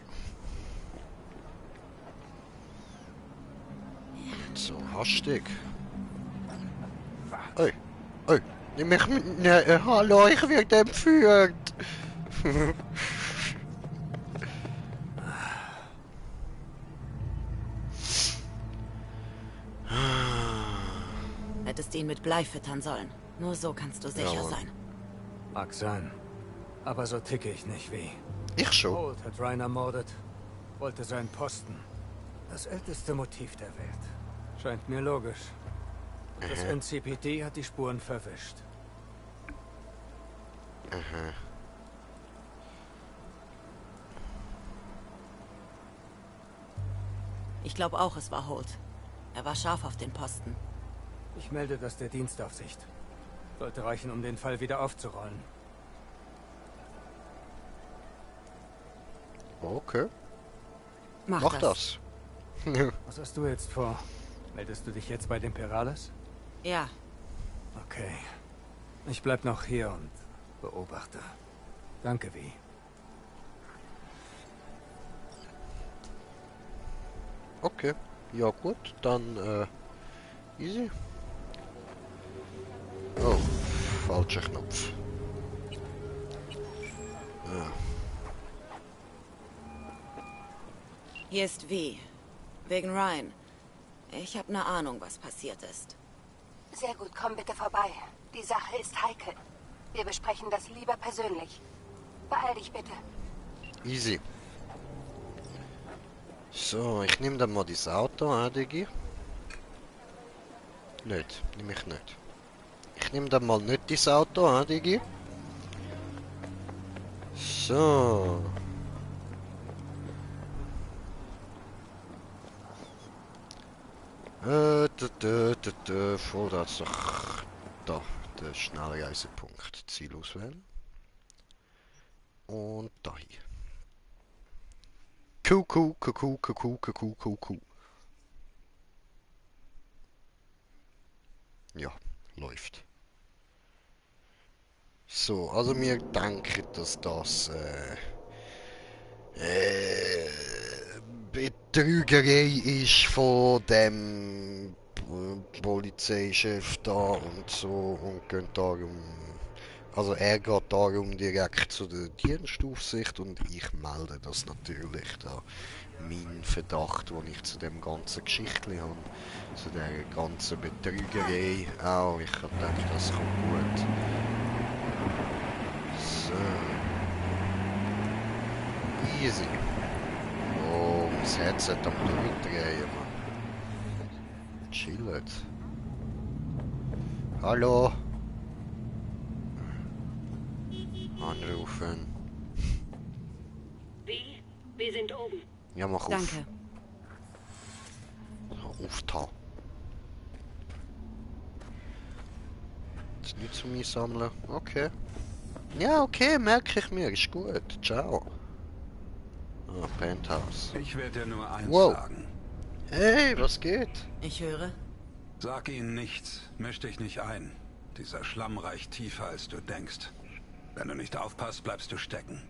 So hastig. Ey, ey, nimm mich mit. Ne, hallo, ich werde entführt. Hättest ihn mit Blei füttern sollen. Nur so kannst du sicher Jawohl. sein. Mag sein. Aber so ticke ich nicht wie. Ich schon. Holt hat Ryan ermordet. Wollte seinen Posten. Das älteste Motiv der Welt. Scheint mir logisch. Das NCPD hat die Spuren verwischt. Aha. Ich glaube auch, es war Holt. Er war scharf auf den Posten. Ich melde das der Dienstaufsicht. Sollte reichen, um den Fall wieder aufzurollen. Okay. Mach das. Was hast du jetzt vor? Meldest du dich jetzt bei den Perales? Ja. Okay. Ich bleib noch hier und beobachte. Danke, Vi. Okay. Ja gut, dann easy. Oh, falscher Knopf. Ja. Hier ist V. Wegen Ryan. Ich habe eine Ahnung, was passiert ist. Sehr gut, komm bitte vorbei. Die Sache ist heikel. Wir besprechen das lieber persönlich. Beeil dich bitte. Easy. So, ich nehme dann mal das Auto an, Digi. Nicht, nehme ich nicht. Ich nehme dann mal nicht das Auto an, Digi. So. Vorwärts doch da, der Schnellreisepunkt. Ziel auswählen. Und da hier. Kuh. Ja, läuft. So, also wir denken, dass das Betrügerei ist von dem Polizeichef da und so und gehen darum. Also er geht darum direkt zu der Dienstaufsicht und ich melde das natürlich da. Mein Verdacht, den ich zu dem ganzen Geschichtli habe, zu der ganzen Betrügerei. Auch ich habe gedacht, das kommt gut. So. Easy. Oh, das Headset am Durchdrehen, Mann. Chillet. Hallo. Anrufen. Wie? Wir sind oben. Ja, mach auf. Danke. Aufta. Jetzt nichts von mir sammeln. Okay. Ja, okay, merke ich mir. Ist gut. Ciao. Ah, Penthouse. Ich werde dir nur eins Wow. sagen. Hey, was geht? Ich höre. Sag ihnen nichts. Misch dich nicht ein. Dieser Schlamm reicht tiefer, als du denkst. Wenn du nicht aufpasst, bleibst du stecken.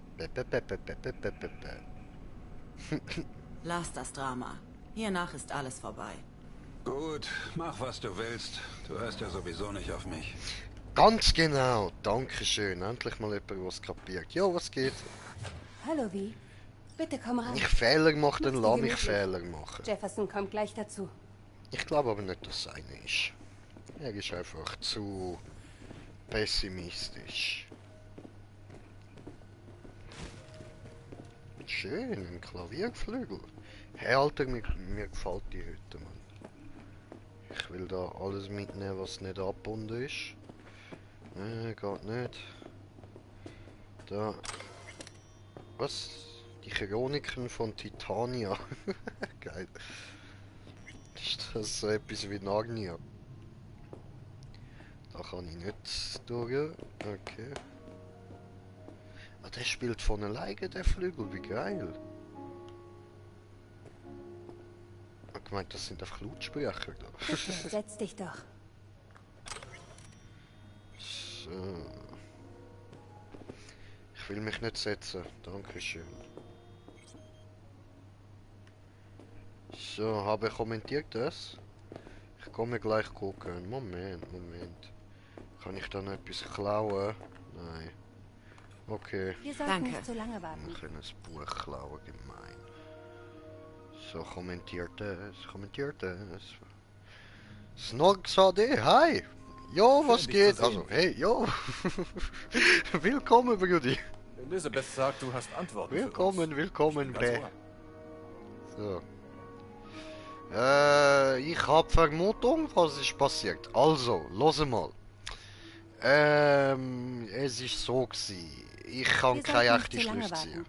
Lass das Drama. Hiernach ist alles vorbei. Gut, mach was du willst. Du hörst ja sowieso nicht auf mich. Ganz genau. Dankeschön. Endlich mal jemand, was kapiert. Jo, was geht? Hallo, Vi. Bitte komm rein. Wenn ich Fehler mache, dann Mach's lass dir mich gemütlich. Fehler machen. Jefferson kommt gleich dazu. Ich glaube aber nicht, dass es eine ist. Er ist einfach zu pessimistisch. Schön, ein Klavierflügel. Hey Alter, mir gefällt die Hütte, Mann. Ich will da alles mitnehmen, was nicht abgebunden ist. Geht nicht. Da. Was? Die Chroniken von Titania. Geil. Ist das so etwas wie Narnia? Da kann ich nicht durch. Okay. Ah, der spielt von alleine, der Flügel. Wie geil. Ich hab gemeint, das sind einfach Lautsprecher da. Bitte, setz dich doch. So. Ich will mich nicht setzen. Dankeschön. So, habe kommentiert das? Ich komme gleich gucken. Moment. Kann ich da noch etwas klauen? Nein. Okay. Wir sollten nicht zu lange warten. Wir können das Buch klauen, gemein. So, kommentiert es. Snogs HD, hi! Jo, was geht? Also, hey, jo! Willkommen, Brudi! Elizabeth sagt, du hast Antworten Willkommen, Bre. So. Ich hab Vermutung, was ist passiert. Also, los mal. Es ist so gewesen. Ich kann keine echte Schlüsse ziehen.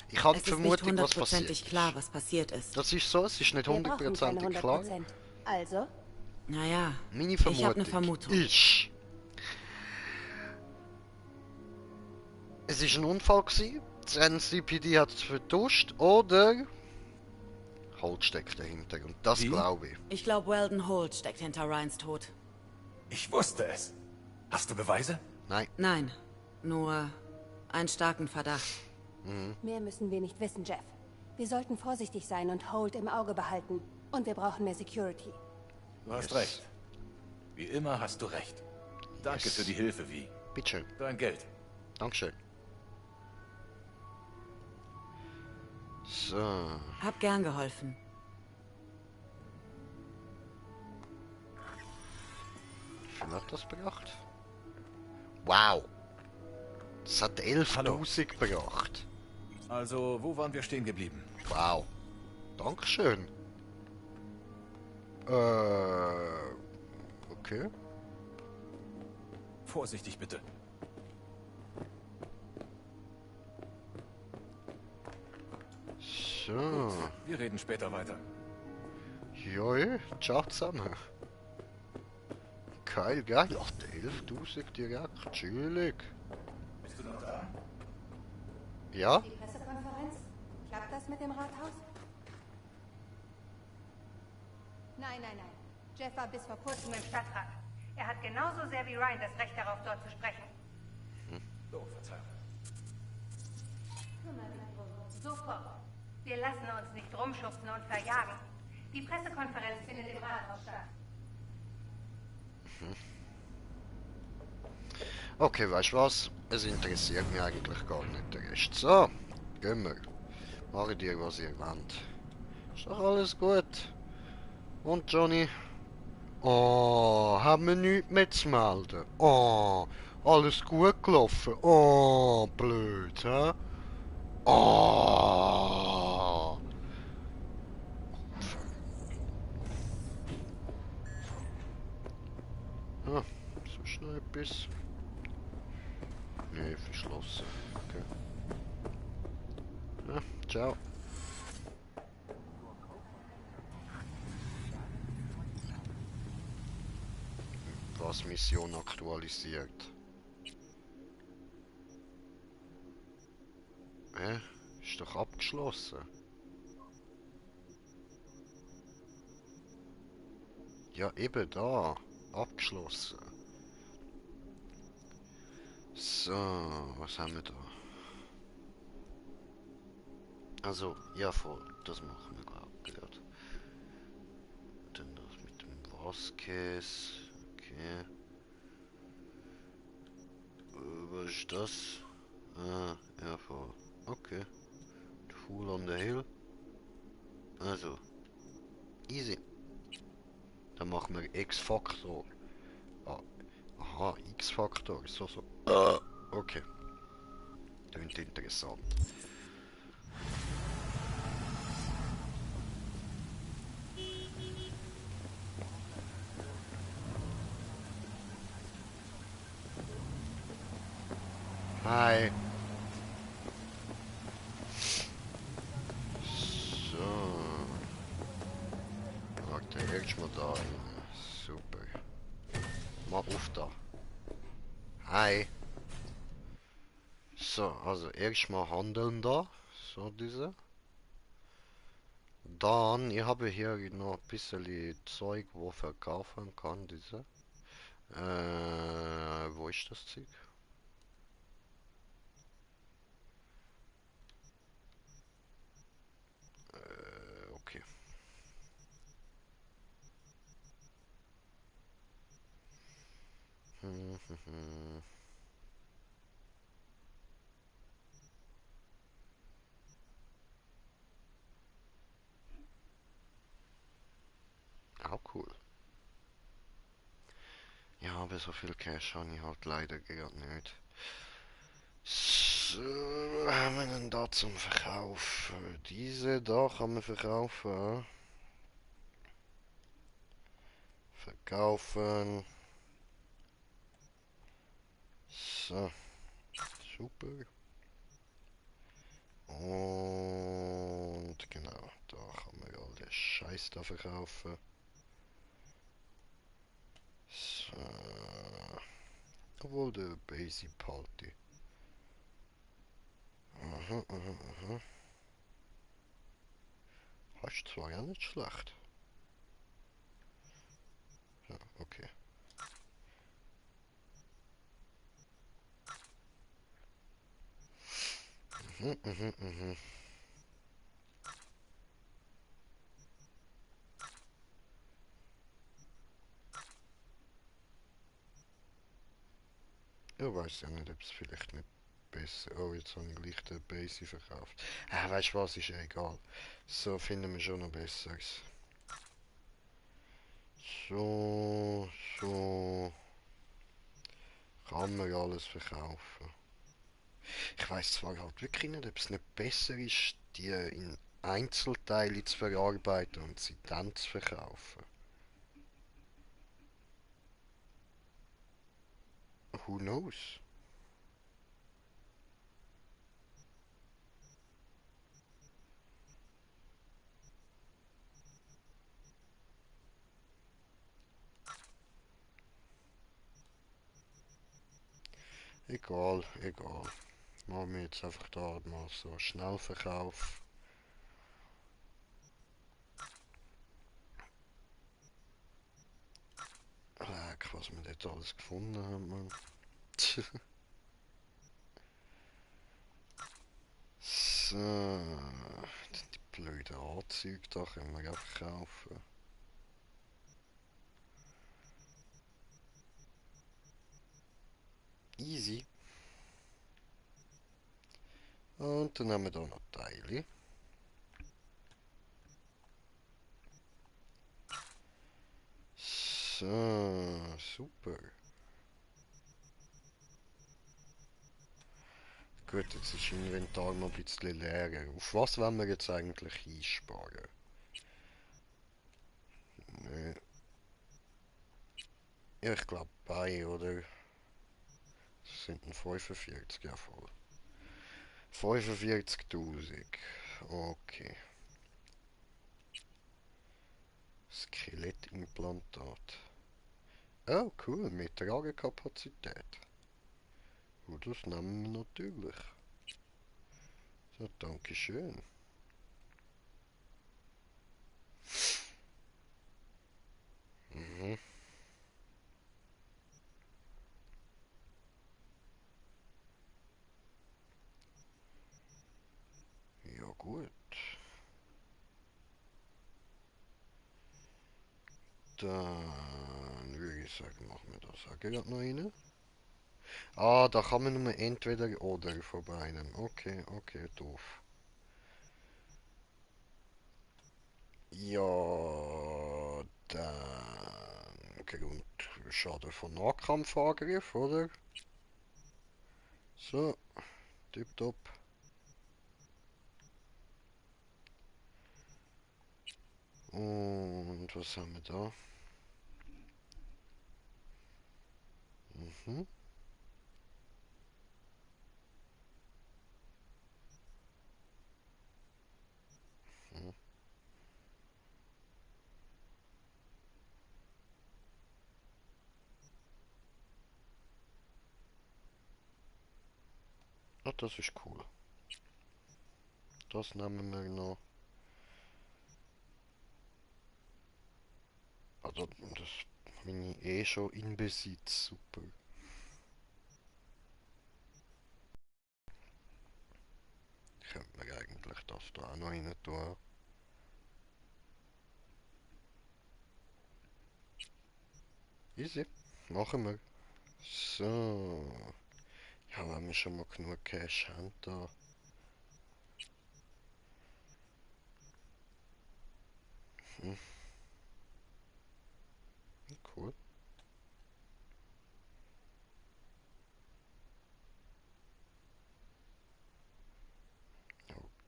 Ich habe die Vermutung, was passiert ist. Klar, was passiert ist. Das ist so, es ist nicht 100% klar. Also? Naja, meine Vermutung, ich habe eine Vermutung. Ist, es ist ein Unfall gewesen, das NCPD hat es vertuscht oder Holt steckt dahinter und das glaube ich. Ich glaube, Weldon Holt steckt hinter Ryans Tod. Ich wusste es. Hast du Beweise? Nein. Nein, nur einen starken Verdacht. Mehr müssen wir nicht wissen, Jeff. Wir sollten vorsichtig sein und Holt im Auge behalten. Und wir brauchen mehr Security. Du hast recht. Wie immer hast du recht. Danke für die Hilfe, Vi. Bitteschön. Dein Geld. Dankeschön. So. Hab gern geholfen. Wie viel hat das gebracht? Wow. Das hat 11.000 gebracht. Also, wo waren wir stehen geblieben? Wow. Dankeschön. Okay. Vorsichtig bitte. So. Gut, wir reden später weiter. Joi, ciao zusammen. Geil. Ach, 11.000 direkt. Chillig. Bist du noch da? Ja? Die Pressekonferenz? Klappt das mit dem Rathaus? Nein. Jeff war bis vor kurzem im Stadtrat. Er hat genauso sehr wie Ryan das Recht darauf, dort zu sprechen. Oh, Verzeihung. Kümmere dich drum. Sofort. Wir lassen uns nicht rumschubsen und verjagen. Die Pressekonferenz findet im Rathaus statt. Okay, weißt du was? Es interessiert mich eigentlich gar nicht der Rest. So, gehen wir. Mache dir, was ihr wollt. Ist doch alles gut. Und Johnny? Oh, haben wir nichts mehr zu melden? Oh, alles gut gelaufen? Oh, blöd, hä? Oh. Ah, sonst noch etwas? Nee, verschlossen. Okay. Ja, ciao. Was Mission aktualisiert. Ist doch abgeschlossen. Ja, eben da. Abgeschlossen. So, was haben wir da? Also, ja voll, das machen wir glaube ich gerade. Dann das mit dem Vasquez. Okay. Was ist das? Ah, ja voll. Okay. Fool on the Hill. Also. Easy. Dann machen wir X-Faktor. Ah. Aha, X-Faktor. So. Okay. Klingt interessant. Hi. So. Warte, erstmal da rein. Super. Mal auf da. Hi. So, also erstmal handeln da. So diese. Dann, ich habe hier noch ein bisschen Zeug, wo verkaufen kann, diese. Wo ist das Zeug? Okay. Auch cool. Ja, aber so viel Cash habe ich halt leider gerade nicht. So, was haben wir denn da zum Verkaufen? Diese da kann man verkaufen. Verkaufen. So. Super. Und genau, da kann man all den Scheiß da verkaufen. So. Obwohl der Basic Party. Aha. Hast zwar ja nicht schlecht. Ja, okay. Ich weiß ja nicht, ob es vielleicht nicht besser... Oh, jetzt habe ich gleich den Basic verkauft. Weißt du was, ist ja egal. So finden wir schon noch Besseres. So... Kann man alles verkaufen. Ich weiß zwar halt wirklich nicht, ob es nicht besser ist, die in Einzelteile zu verarbeiten und sie dann zu verkaufen. Who knows? Egal. Machen wir jetzt einfach da mal so Schnellverkauf. Was wir dort alles gefunden haben, Mann. So. Die blöden Anzüge da können wir auch kaufen. Easy. Und dann haben wir da noch Teile. So, super. Gut, jetzt ist das Inventar noch ein bisschen leerer. Auf was wollen wir jetzt eigentlich einsparen? Nö. Ja, ich glaube bei, oder? Das sind 45, ja voll. 45.000. Okay. Skelettimplantat. Oh, cool, mit Tragekapazität. Oh, das nehmen wir natürlich. So, dankeschön. Mhm. Ja, gut. Dann würde ich sagen, machen wir das auch gerade noch rein. Ah, da kann man nur entweder oder vorbei. Okay, doof. Ja, dann Grundschaden von Nahkampfangriff, oder? So, tipptopp. Und was haben wir da? Mhm. Mhm. Ah, das ist cool. Das nehmen wir noch. Also, das bin ich eh schon in Besitz. Super. Könnte man eigentlich das da auch noch rein tun. Easy. Machen wir. So. Ja, wenn wir schon mal genug Cash haben da. Hm. Cool.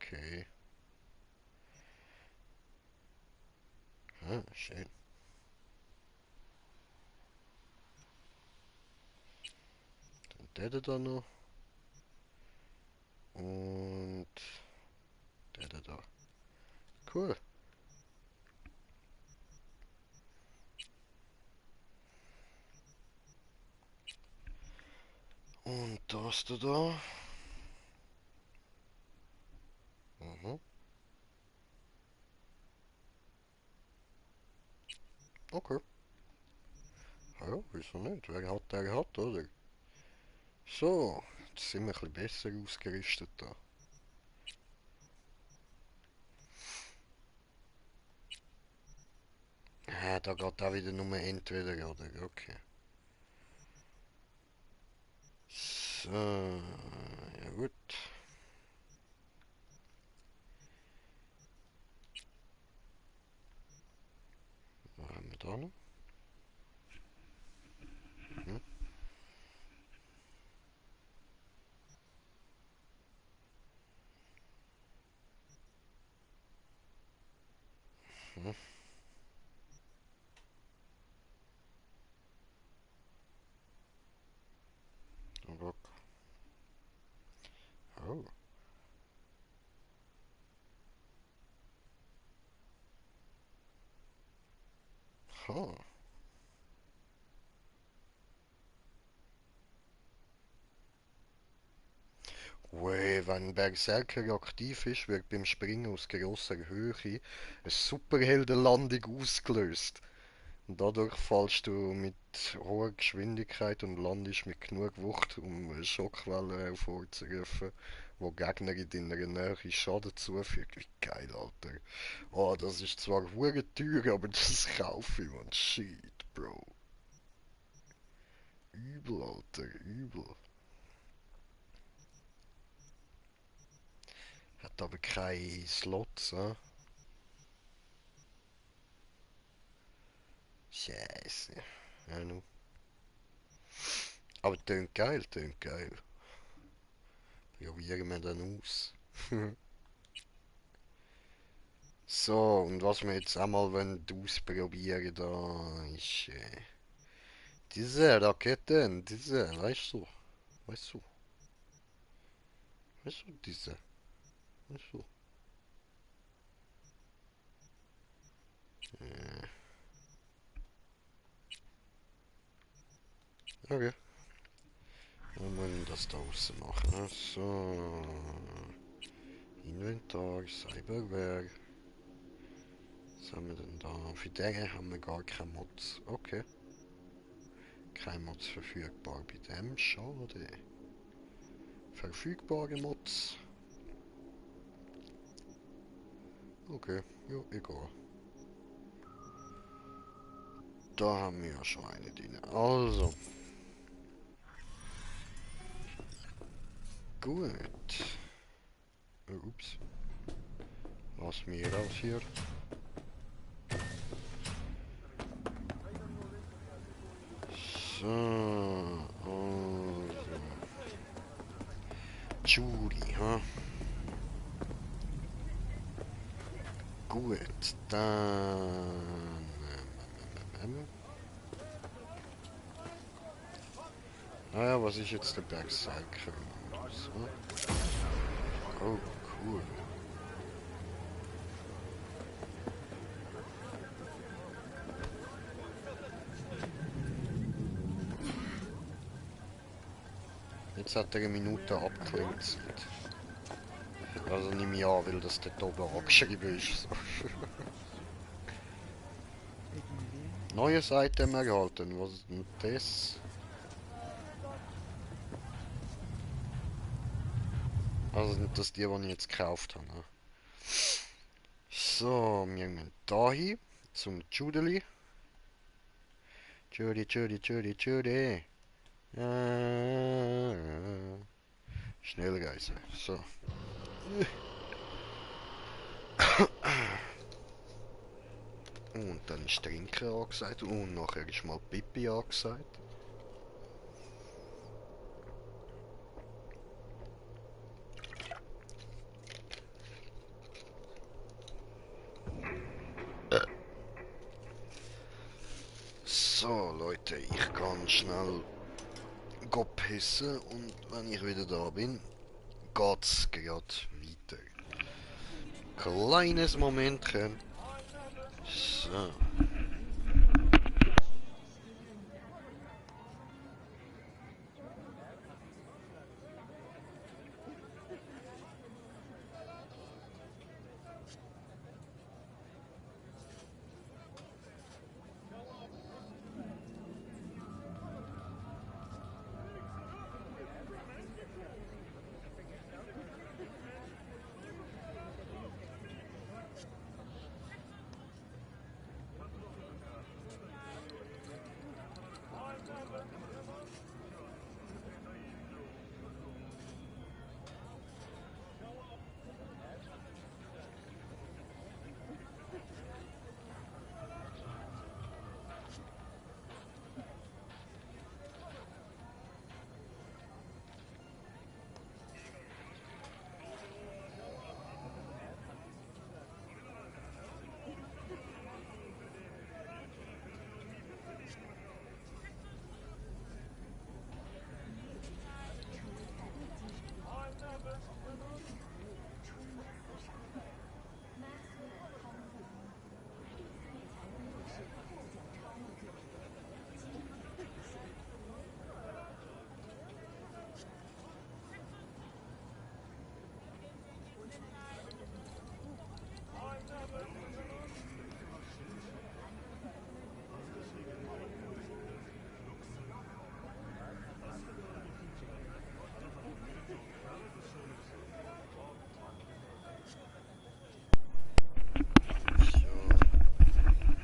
Okay. Ah, schön. Dann der da noch. Und der da. Cool. Und das da. Mhm. Okay. Ja, wieso nicht? Wer hat, der hat, oder? So, jetzt sind wir ein bisschen besser ausgerüstet da. Ah, da geht auch wieder nur entweder oder. Okay. So, ja gut. Was haben wir da noch? Hm? Hm? Rock. Oh. Ha. Ui, wenn Berserker aktiv ist, wird beim Springen aus grosser Höhe eine Superheldenlandung ausgelöst. Und dadurch fallst du mit hoher Geschwindigkeit und landest mit genug Wucht, um eine Schockwelle hervorzurufen, wo Gegner in deiner Nähe Schaden zufügt. Wie geil, Alter. Oh, das ist zwar hure teuer, aber das kaufe ich, man. Shit, Bro. Übel, Alter, übel. Hat aber keine Slots, ne? Scheiße. Ja, nu. Aber tönt geil, tönt geil. Probieren wir dann aus. So, und was wir jetzt einmal ausprobieren da ist diese Raketen, diese, weißt du, diese, weißt du. Okay. Dann wollen wir das da außen machen. Ne? So. Inventar, Cyberware. Was haben wir denn da? Für den haben wir gar keine Mods. Okay. Kein Mods verfügbar bei dem. Schade. Verfügbare Mods. Okay, ja, egal. Da haben wir ja schon eine drin. Also. Gut. Ups. Lass mich raus hier. So, also. Judy, ha? Gut, dann... Naja, was ist jetzt der Bergseil? So. Oh, cool. Jetzt hat er eine Minute abgeklingelt. Also nehme ich an, weil das dort oben angeschrieben ist. So. Neue Item erhalten. Was ist denn das? Also sind das die ich jetzt gekauft habe. Ne? So, wir gehen da hin. Zum Judeli. Judy. Schnell reisen. So. Und dann ist Trinken angesagt und nachher ist mal Pipi angesagt. So Leute, ich kann schnell pissen und wenn ich wieder da bin, geht's gerade weiter. Kleines Momentchen. So.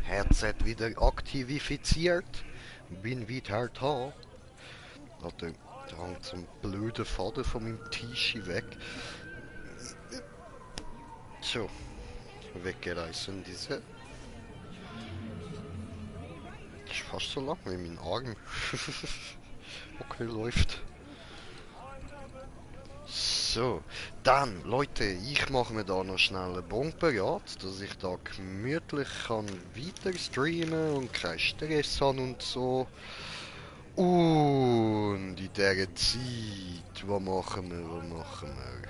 Headset wieder aktivifiziert. Bin wieder da. Der hängt zum blöden Faden von meinem Tischi weg. So. Weggereißen diese. Das ist fast so lang wie mein Arm. Okay, läuft. So, dann, Leute, ich mache mir da noch schnell eine Bombe, dass ich da gemütlich kann weiter streamen und keinen Stress habe und so. Und in dieser Zeit, was machen wir?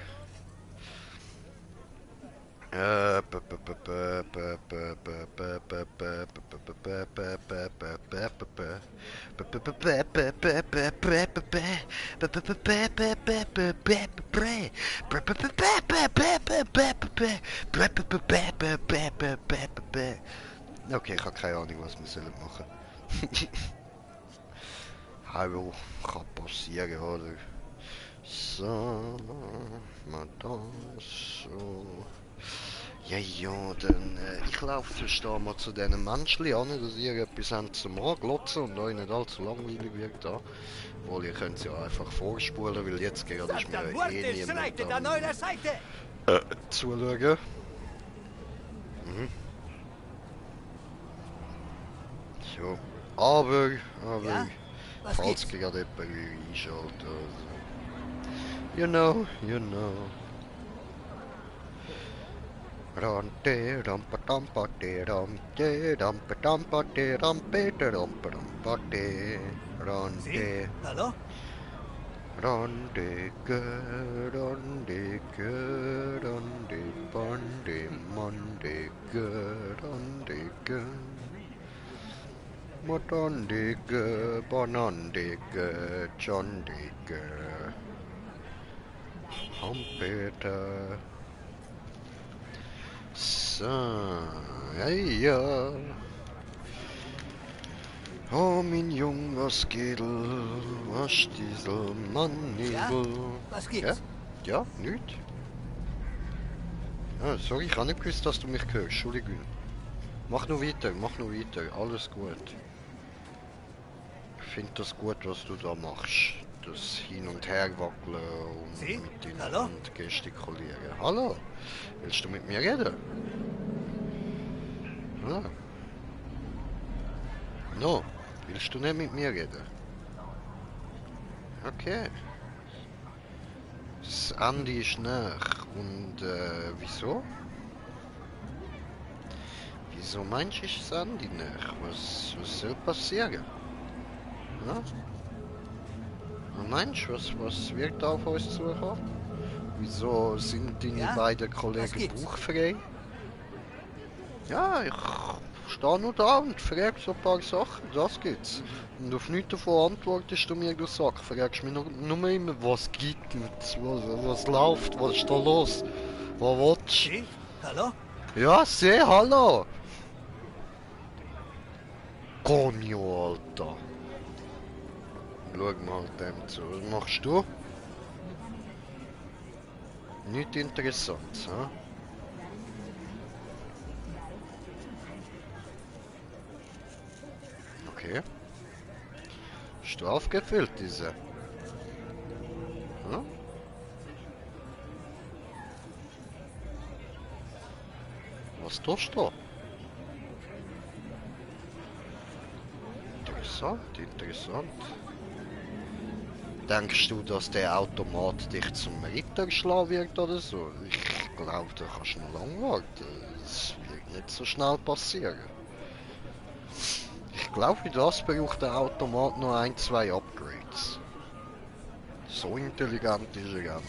Okay, ich habe keine Ahnung, was wir sollen machen. Hallo, kann passieren, oder? So, mal das, so. Ja, dann, ich laufe sonst da mal zu diesen Menschen an, dass ihr etwas habt zum Anglotzen und euch nicht allzu langweilig wird da. Obwohl, ihr könnt es ja einfach vorspulen, weil jetzt gerade ist mir niemand zuschauen. Mhm. So, aber, Ja? falls gerade jemand einschaut. Also. You know. Rante, rampa, rampa, rampe, rampe, rampa, rampe, rampa, rampa, rante. Hallo? Rande, rande, rande, bande, mande, rande, Motonde, bononde, jonde, Humpeter. So, ja. Oh, mein junger Skidel, was dieser Mann Nebel. Was gibt's? Ja, nichts. Ah, sorry, ich habe nicht gewusst, dass du mich hörst. Entschuldigung. Mach nur weiter, alles gut. Ich finde das gut, was du da machst. Das Hin- und Herwackeln und mit deiner Hand gestikulieren. Hallo? Willst du mit mir reden? Ah. No, willst du nicht mit mir reden? Okay. Das Ende ist nach. Und wieso? Wieso meinst du, ist das Ende nach? Was soll passieren? Ja? Was meinst du, was wird auf uns zukommen? Wieso sind deine beiden Kollegen bauchfrei? Ja, ich stehe nur da und frage so ein paar Sachen, das gibt's. Und auf nichts davon antwortest du mir, du Sack. Fragst mich nur immer, was gibt es, was läuft, was ist da los? Was willst du? Hallo? Ja, hallo! Conio, Alter. Schau mal dem zu. Was machst du? Nicht interessant, hä? Okay. Bist du aufgefüllt, diese? Hm? Was tust du? Interessant. Denkst du, dass der Automat dich zum Ritter schlagen wird oder so? Ich glaube, da kannst du noch lange warten. Das wird nicht so schnell passieren. Ich glaube, für das braucht der Automat noch 1-2 Upgrades. So intelligent ist er auch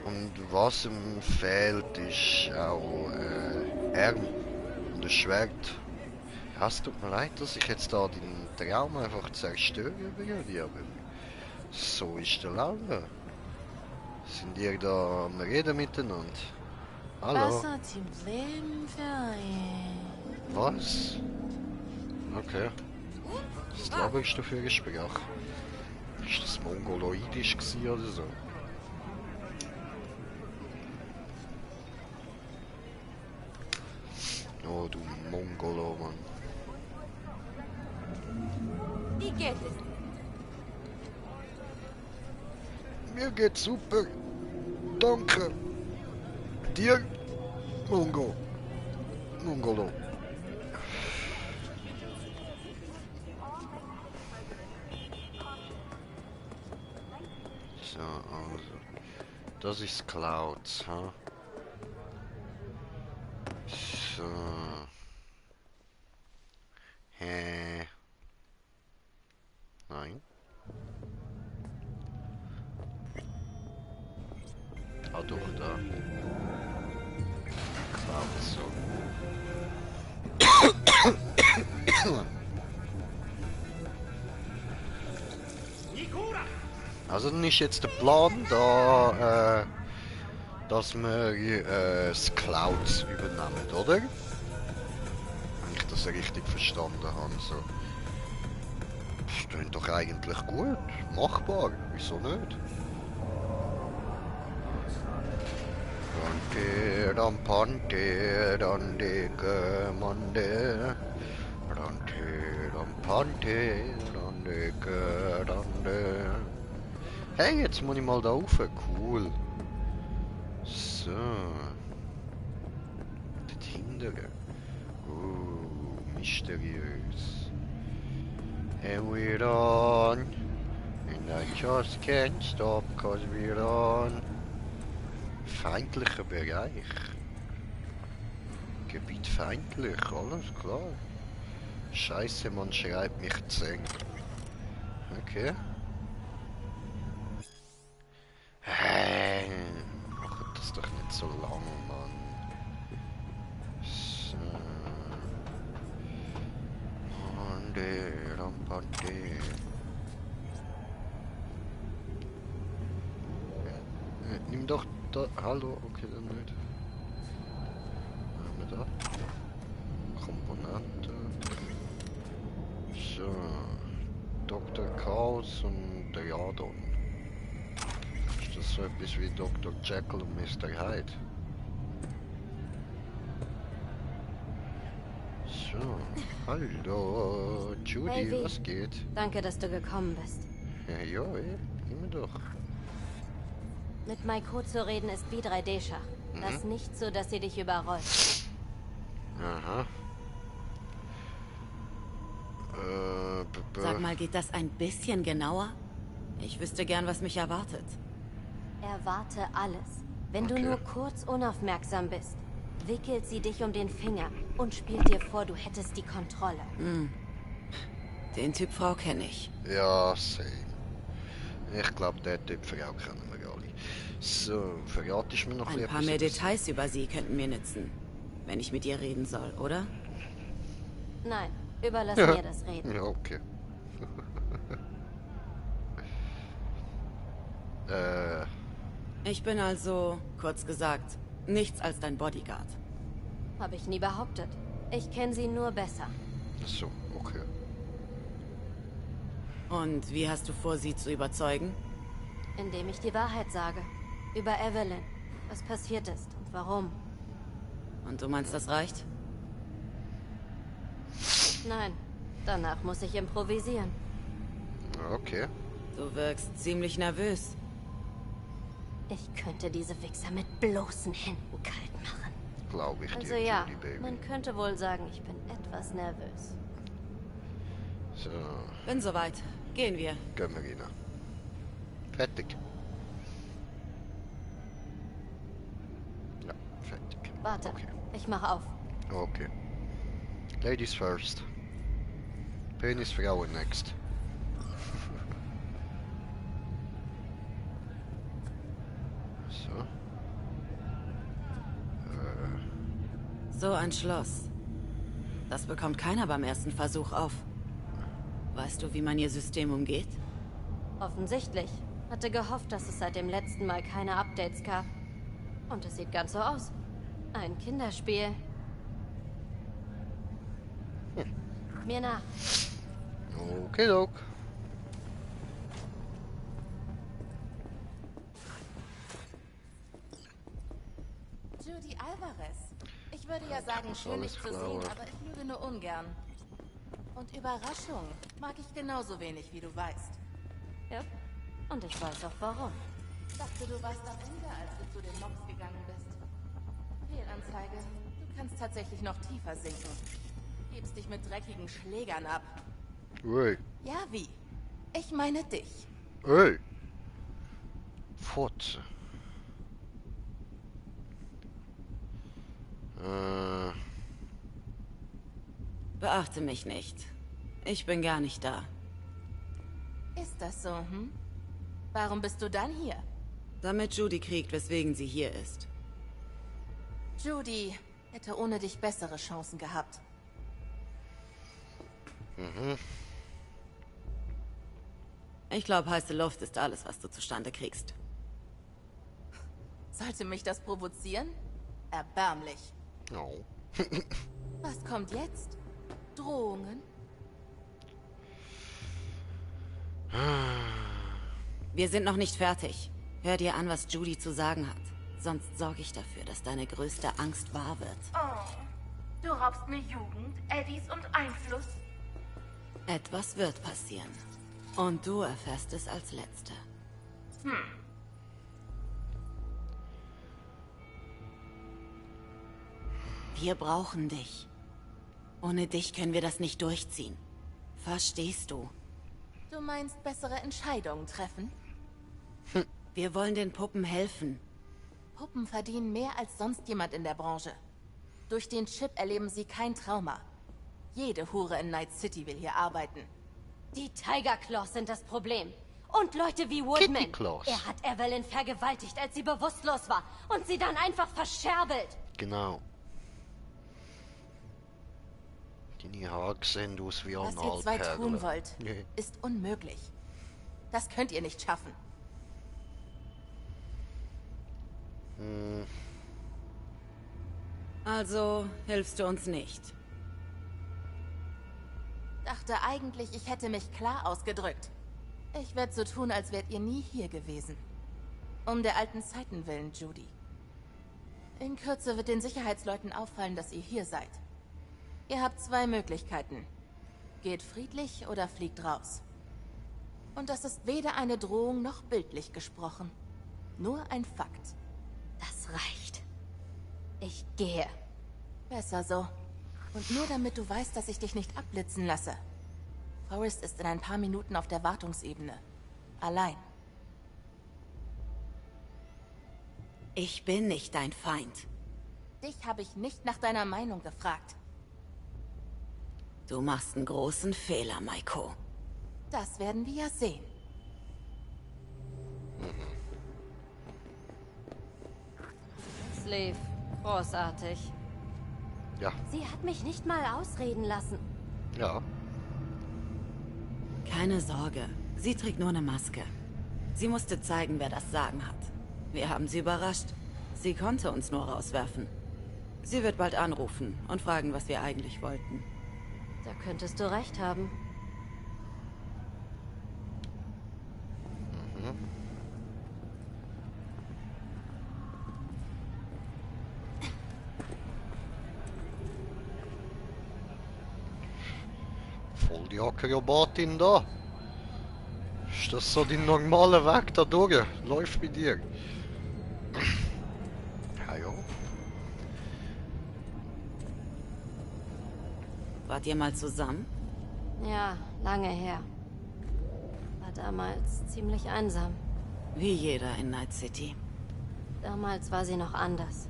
noch. Und was ihm fehlt, ist auch Arm und ein Schwert. Ja, es tut mir leid, dass ich jetzt da den Traum einfach zerstöre würde, aber so ist der Laune. Sind ihr da am Reden miteinander? Hallo? Was? Okay. Was laberst du für ein Gespräch? Ist das mongoloidisch gewesen oder so? Oh, du Mongolo, Mann. Wie geht es? Mir geht's super. Danke. Dir? Mongolo. So, also. Das ist Clouds, ha? So. Nein. Ah, doch, da. Clouds, so. Also dann ist jetzt der Plan da, dass wir das Clouds übernehmen, oder? Wenn ich das richtig verstanden habe. So. Das klingt doch eigentlich gut, machbar, wieso nicht? Hey, jetzt muss ich mal da rauf. Cool. So. Dort hinten. Mysteriös. And we're on. And I just can't stop, cause we're on. Feindlicher Bereich. Gebiet feindlich, alles klar. Scheiße, man schreibt mich 10. Okay. Macht das doch nicht so lang, Mann. So. Nimm doch da. Hallo, okay, dann nicht. Was haben wir da? Komponente. So. Dr. Chaos und der Jadon. Ist das so etwas wie Dr. Jekyll und Mr. Hyde? So. Hallo, Judy, hey, was geht? Danke, dass du gekommen bist. Ja, immer doch. Mit Maiko zu reden ist wie 3D-Schach. Das nicht so, dass sie dich überrollt. Aha. Sag mal, geht das ein bisschen genauer? Ich wüsste gern, was mich erwartet. Erwarte alles. Wenn du nur kurz unaufmerksam bist, wickelt sie dich um den Finger und spielt dir vor, du hättest die Kontrolle. Den Typ Frau kenne ich. Ja, same. Ich glaube, der Typ Frau kennen wir alle. So, verratest du mir noch ein paar mehr Details über sie könnten mir nützen, wenn ich mit ihr reden soll, oder? Nein, überlass mir das Reden. Ja, okay. Ich bin also, kurz gesagt, nichts als dein Bodyguard. Habe ich nie behauptet. Ich kenne sie nur besser. So, okay. Und wie hast du vor, sie zu überzeugen? Indem ich die Wahrheit sage. Über Evelyn. Was passiert ist und warum. Und du meinst, das reicht? Nein. Danach muss ich improvisieren. Okay. Du wirkst ziemlich nervös. Ich könnte diese Wichser mit bloßen Händen kalt machen. Glaube ich dir, also ja, Judy, Baby. man könnte wohl sagen, ich bin etwas nervös. So. Bin soweit. Gehen wir. Gehen wir rein. Fertig. Ja, fertig. Warte, okay. Ich mach auf. Okay. Ladies first. Penisfrauen next. So. So ein Schloss. Das bekommt keiner beim ersten Versuch auf. Weißt du, wie man ihr System umgeht? Offensichtlich. Hatte gehofft, dass es seit dem letzten Mal keine Updates gab. Und es sieht ganz so aus. Ein Kinderspiel. Mir nach. Okay, Doc. Judy Alvarez. Ich würde ja sagen, schön dich zu sehen, aber ich lüge nur ungern. Und Überraschung mag ich genauso wenig, wie du weißt. Ja, und ich weiß auch warum. Ich dachte, du warst am Ende, als du zu den Mobs gegangen bist. Fehlanzeige. Du kannst tatsächlich noch tiefer sinken. Gibst dich mit dreckigen Schlägern ab. Ui. Ja, wie? Ich meine dich. Ui. Fotze. Beachte mich nicht. Ich bin gar nicht da. Ist das so, hm? Warum bist du dann hier? Damit Judy kriegt, weswegen sie hier ist. Judy hätte ohne dich bessere Chancen gehabt. Ich glaube, heiße Luft ist alles, was du zustande kriegst. Sollte mich das provozieren? Erbärmlich. Oh. Was kommt jetzt? Drohungen? Wir sind noch nicht fertig. Hör dir an, was Judy zu sagen hat. Sonst sorge ich dafür, dass deine größte Angst wahr wird. Oh, du raubst mir Jugend, Eddies und Einfluss. Etwas wird passieren. Und du erfährst es als Letzte. Wir brauchen dich. Ohne dich können wir das nicht durchziehen. verstehst du? Du meinst bessere Entscheidungen treffen? Wir wollen den Puppen helfen. Puppen verdienen mehr als sonst jemand in der Branche. Durch den Chip erleben sie kein Trauma. Jede Hure in Night City will hier arbeiten. Die Tiger Claws sind das Problem. Und Leute wie Woodman. Er hat Evelyn vergewaltigt, als sie bewusstlos war. Und sie dann einfach verscherbelt. Genau. Die Haare sehen aus wie ein Was ihr zwei tun wollt, ist unmöglich. Das könnt ihr nicht schaffen. Also hilfst du uns nicht? Dachte eigentlich, ich hätte mich klar ausgedrückt. Ich werde so tun, als wärt ihr nie hier gewesen. Um der alten Zeiten willen, Judy. In Kürze wird den Sicherheitsleuten auffallen, dass ihr hier seid. Ihr habt zwei Möglichkeiten. Geht friedlich oder fliegt raus. Und das ist weder eine Drohung noch bildlich gesprochen. Nur ein Fakt. Das reicht. Ich gehe. Besser so. Und nur damit du weißt, dass ich dich nicht abblitzen lasse. Forrest ist in ein paar Minuten auf der Wartungsebene. Allein. Ich bin nicht dein Feind. Dich habe ich nicht nach deiner Meinung gefragt. Du machst einen großen Fehler, Maiko. Das werden wir ja sehen. Slave, großartig. Ja. Sie hat mich nicht mal ausreden lassen. Ja. Keine Sorge, sie trägt nur eine Maske. Sie musste zeigen, wer das Sagen hat. Wir haben sie überrascht. Sie konnte uns nur rauswerfen. Sie wird bald anrufen und fragen, was wir eigentlich wollten. Da könntest du recht haben. Voll die Akrobatin da. Ist das so die normale Weg da durch? Läuft bei dir? Ja, ja. Wart ihr mal zusammen? Ja, lange her. War damals ziemlich einsam. Wie jeder in Night City. Damals war sie noch anders.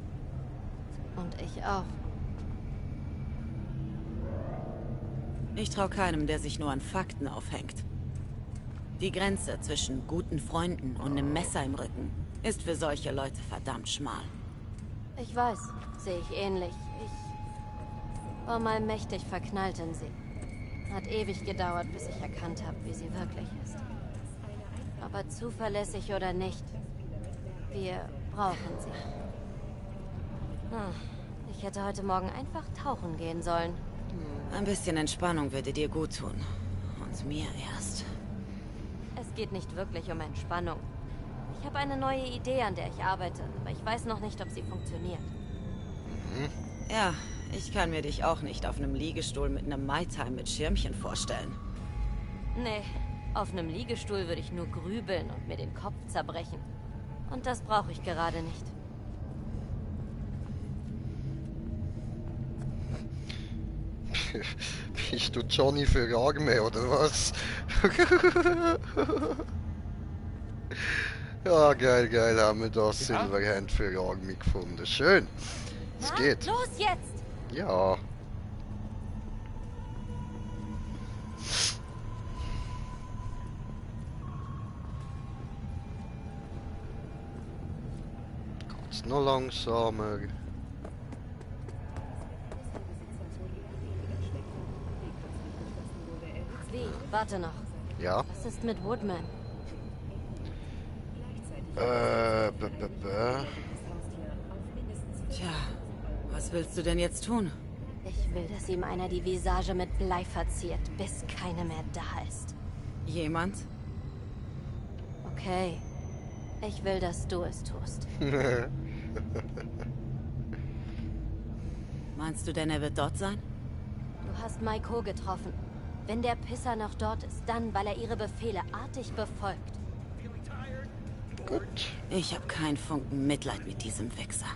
Und ich auch. Ich traue keinem, der sich nur an Fakten aufhängt. Die Grenze zwischen guten Freunden und einem Messer im Rücken ist für solche Leute verdammt schmal. Ich weiß, sehe ich ähnlich. Ich war mal mächtig verknallt in sie. Hat ewig gedauert, bis ich erkannt habe, wie sie wirklich ist. Aber zuverlässig oder nicht, wir brauchen sie. Ich hätte heute Morgen einfach tauchen gehen sollen. Ein bisschen Entspannung würde dir gut tun. Und mir erst. Es geht nicht wirklich um Entspannung. Ich habe eine neue Idee, an der ich arbeite, aber ich weiß noch nicht, ob sie funktioniert. Ja, ich kann mir dich auch nicht auf einem Liegestuhl mit einem Mai Tai mit Schirmchen vorstellen. Nee, auf einem Liegestuhl würde ich nur grübeln und mir den Kopf zerbrechen. Und das brauche ich gerade nicht. Bist du Johnny für Arme oder was? Ja, geil, geil, haben wir das Silverhand für Arme gefunden. Schön. Es geht. Los jetzt! Ja. Geht's noch langsamer? Warte noch. Ja? Was ist mit Woodman? Tja, was willst du denn jetzt tun? Ich will, dass ihm einer die Visage mit Blei verziert, bis keine mehr da ist. Jemand? Okay. Ich will, dass du es tust. Meinst du denn, er wird dort sein? Du hast Maiko getroffen. Wenn der Pisser noch dort ist, dann, weil er ihre Befehle artig befolgt. Gut. Ich habe keinen Funken Mitleid mit diesem Wichser.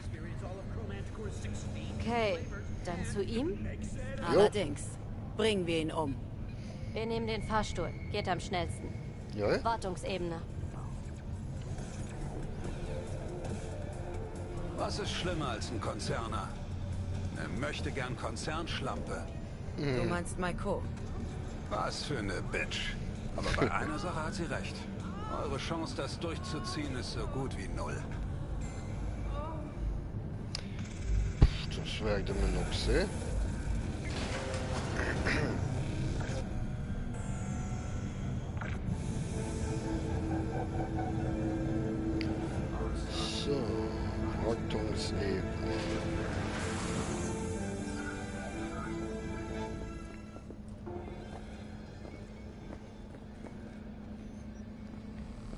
Okay, dann zu ihm? Allerdings. Bringen wir ihn um. Wir nehmen den Fahrstuhl. Geht am schnellsten. Ja? Wartungsebene. Was ist schlimmer als ein Konzerner? Eine möchtegern Konzernschlampe. Du meinst Maiko? Was für eine Bitch. Aber bei einer Sache hat sie recht. Eure Chance, das durchzuziehen, ist so gut wie null. Das werden wir noch sehen. So, Wartungsebene.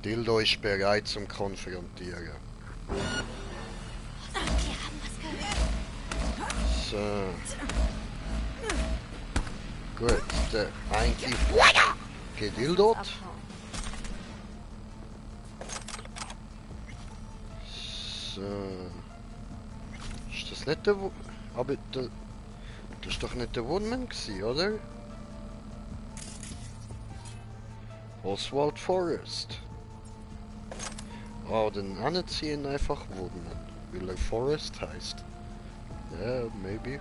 Dildo ist bereit zum Konfrontieren. So. Gut, der eigentlich gedildot. So. Ist das nicht der aber das ist doch nicht der Wohnmann gewesen, oder? Oswald Forrest. Oh, dann nennen sie ihn einfach Wohnmann, weil er Forrest heißt. Ja, maybe.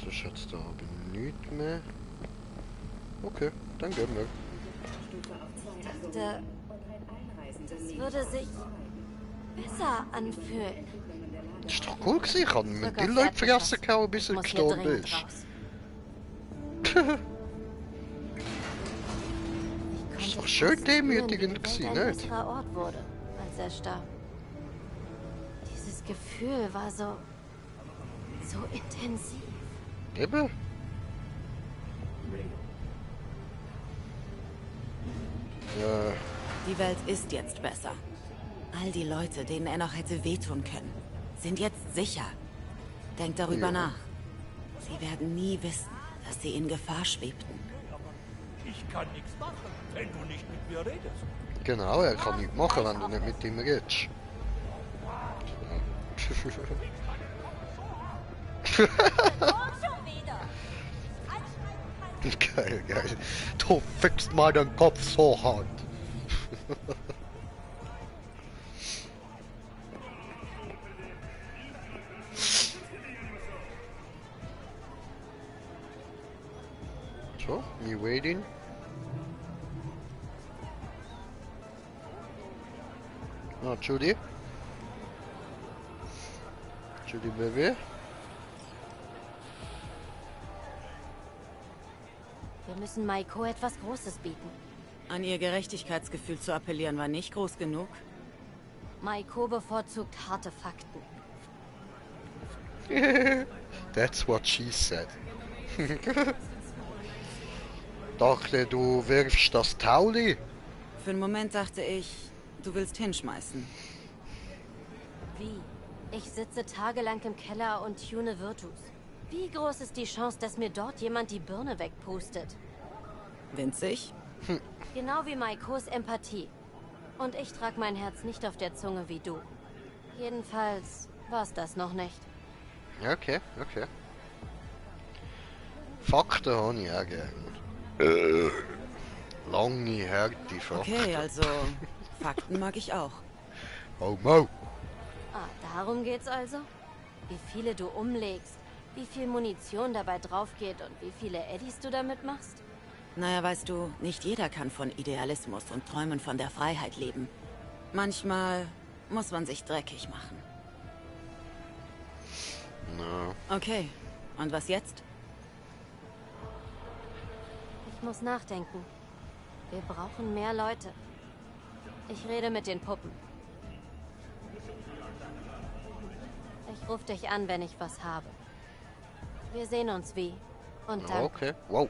So schaut's da aber nicht mehr. Okay, dann gehen wir. Ich dachte, es würde sich besser anfühlen. Das ist doch cool gewesen, ich habe mit den Leuten vergessen, bis er gestorben ist. Das ist doch schön demütigend gewesen, ein nicht? besserer Ort wurde, als er starb. Dieses Gefühl war so intensiv. Eben. Ja. Die Welt ist jetzt besser. All die Leute, denen er noch hätte wehtun können, sind jetzt sicher. Denkt darüber nach. Sie werden nie wissen, dass sie in Gefahr schwebten. Ich kann nichts machen, wenn du nicht mit mir redest. Genau, er kann nichts machen, wenn du nicht mit ihm redest. Geil, geil. Du fickst meinen Kopf so hart. So, me waiting. Ah, Judy. Judy Baby. Wir müssen Maiko etwas Großes bieten. An ihr Gerechtigkeitsgefühl zu appellieren war nicht groß genug. Maiko bevorzugt harte Fakten. That's what she said. Dachte, du wirfst das Tauli? Für einen Moment dachte ich, du willst hinschmeißen. Wie? Ich sitze tagelang im Keller und tune Virtus. Wie groß ist die Chance, dass mir dort jemand die Birne wegpustet? Winzig? Genau wie Maikos Empathie. Und ich trage mein Herz nicht auf der Zunge wie du. Jedenfalls war's das noch nicht. Okay, okay. Fakten habe ich auch gerne. Lange, harte Fakten. Okay, also Fakten mag ich auch. Oh, Mo. Ah, darum geht's also? Wie viele du umlegst, wie viel Munition dabei drauf geht und wie viele Eddies du damit machst? Naja, weißt du, nicht jeder kann von Idealismus und Träumen von der Freiheit leben. Manchmal muss man sich dreckig machen. No. Okay, und was jetzt? Ich muss nachdenken. Wir brauchen mehr Leute. Ich rede mit den Puppen. Ich rufe dich an, wenn ich was habe. Wir sehen uns wie. Und dann... Okay, wow.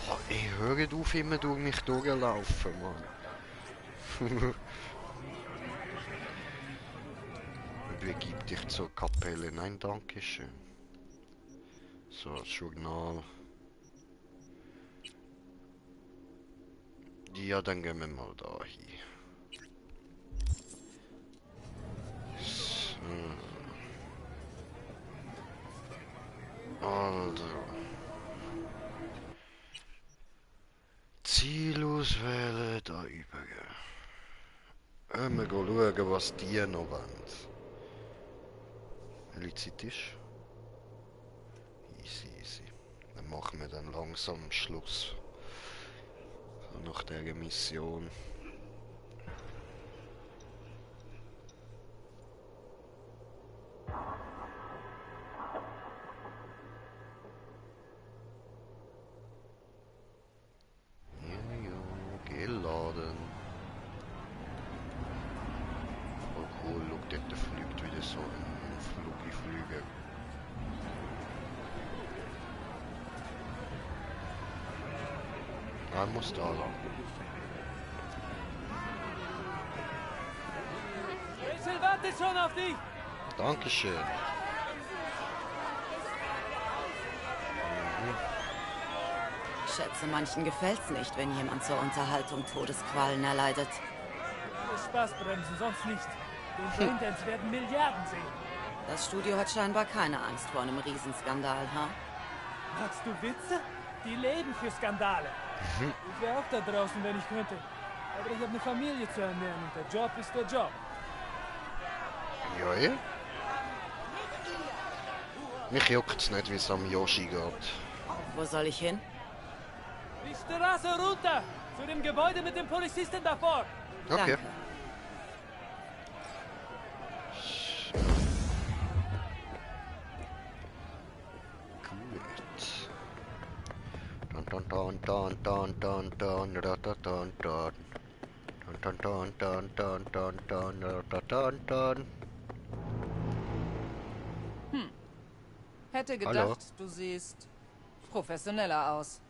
Boah, ich höre auf immer durch mich durchlaufen, Mann. Begib dich zur Kapelle. Nein, danke schön. So, das Journal. Ja, dann gehen wir mal da hin. So. Also. Ziel auswählen, da übergehen. Wir gehen schauen, was die noch wollen. Welche Zeit ist? Easy, easy. Dann machen wir dann langsam Schluss. So nach dieser Mission. Geladen. Oh cool, look, dort fliegt wieder so ein Flugiflüger. Er muss da lang. Rachel wartet schon auf dich! Dankeschön. Ich schätze, manchen gefällt's nicht, wenn jemand zur Unterhaltung Todesqualen erleidet. Alles Spaßbremsen, sonst nicht. Den Braindance werden Milliarden sehen. Das Studio hat scheinbar keine Angst vor einem Riesenskandal, ha? Magst du Witze? Die leben für Skandale. Ich wäre auch da draußen, wenn ich könnte. Aber ich habe eine Familie zu ernähren und der Job ist der Job. Ja, mich juckt's nicht, wie es am Yoshi geht. Wo soll ich hin? Die Straße runter! Zu dem Gebäude mit dem Polizisten davor! Okay. Hätte gedacht, Hallo. du siehst professioneller aus.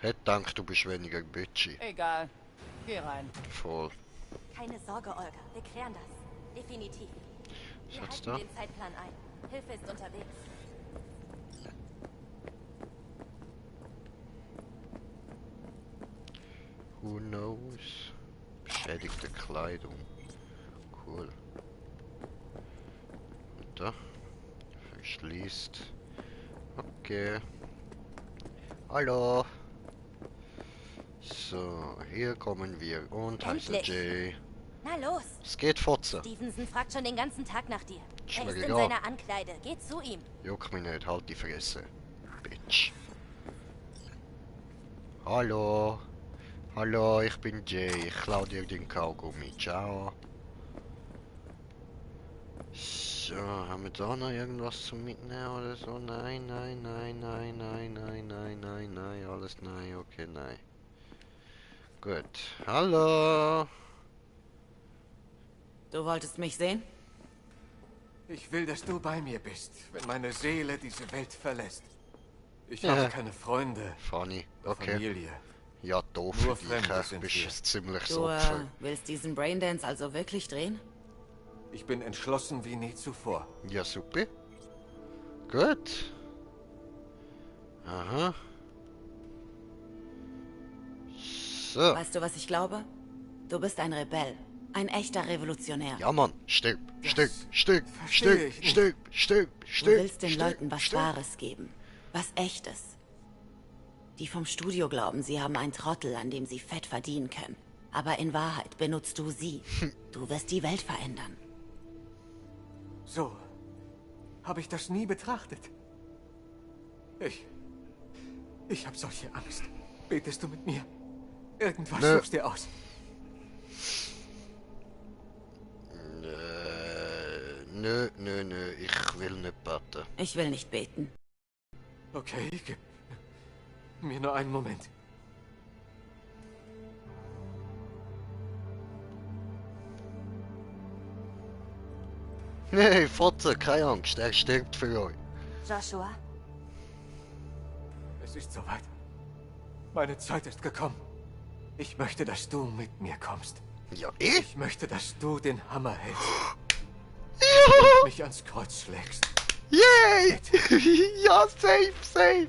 Hätte gedacht, du bist weniger bitchy. Egal. Geh rein. Voll. Keine Sorge, Olga. Wir klären das. Definitiv. Wir Schatz halten da? den Zeitplan ein. Hilfe ist unterwegs. Who knows? Beschädigte Kleidung. Cool. Und da? Verschließt. Okay. Hallo. So, hier kommen wir. Und heißt Endlich. Jay. Na los. Es geht Fotze. Stevenson fragt schon den ganzen Tag nach dir. Ist Er mir ist in egal. seiner Ankleide. Geh zu ihm. Juck mich nicht, halt die Fresse. Bitch. Hallo. Hallo, ich bin Jay. Ich klau dir den Kaugummi. Ciao. So, haben wir da noch irgendwas zum Mitnehmen oder so? Nein, nein, nein, nein, nein, nein, nein, nein, nein, alles nein, okay, nein. Gut. Hallo. Du wolltest mich sehen? Ich will, dass du bei mir bist, wenn meine Seele diese Welt verlässt. Ich Ja. habe keine Freunde. Funny, okay. Familie. Ja, doof Nur für dich, Fremde hä? sind Bist wir. ein ziemliches Du Opfer. willst diesen Braindance also wirklich drehen? Ich bin entschlossen wie nie zuvor. Ja, super. Gut. Aha. So. Weißt du, was ich glaube? Du bist ein Rebell. Ein echter Revolutionär. Ja, Mann. Stück, Stück, Stück, verstehe Stück, ich nicht. Stück, Stück, Du Stück. willst den Stück, Leuten was Stück. Wahres geben. Was Echtes. Die vom Studio glauben, sie haben einen Trottel, an dem sie fett verdienen können. Aber in Wahrheit benutzt du sie. Du wirst die Welt verändern. So habe ich das nie betrachtet. Ich habe solche Angst. Betest du mit mir? Irgendwas Nö. suchst dir aus. Nö, nö, nö. Ich will nicht beten. Ich will nicht beten. Okay, gib mir nur einen Moment. Hey, Fotze, keine Angst. Er stirbt für euch. Joshua? Es ist soweit. Meine Zeit ist gekommen. Ich möchte, dass du mit mir kommst. Ja, ich? Ich möchte, dass du den Hammer hältst. Ja! Und mich ans Kreuz schlägst. Yay! Ja, safe, safe.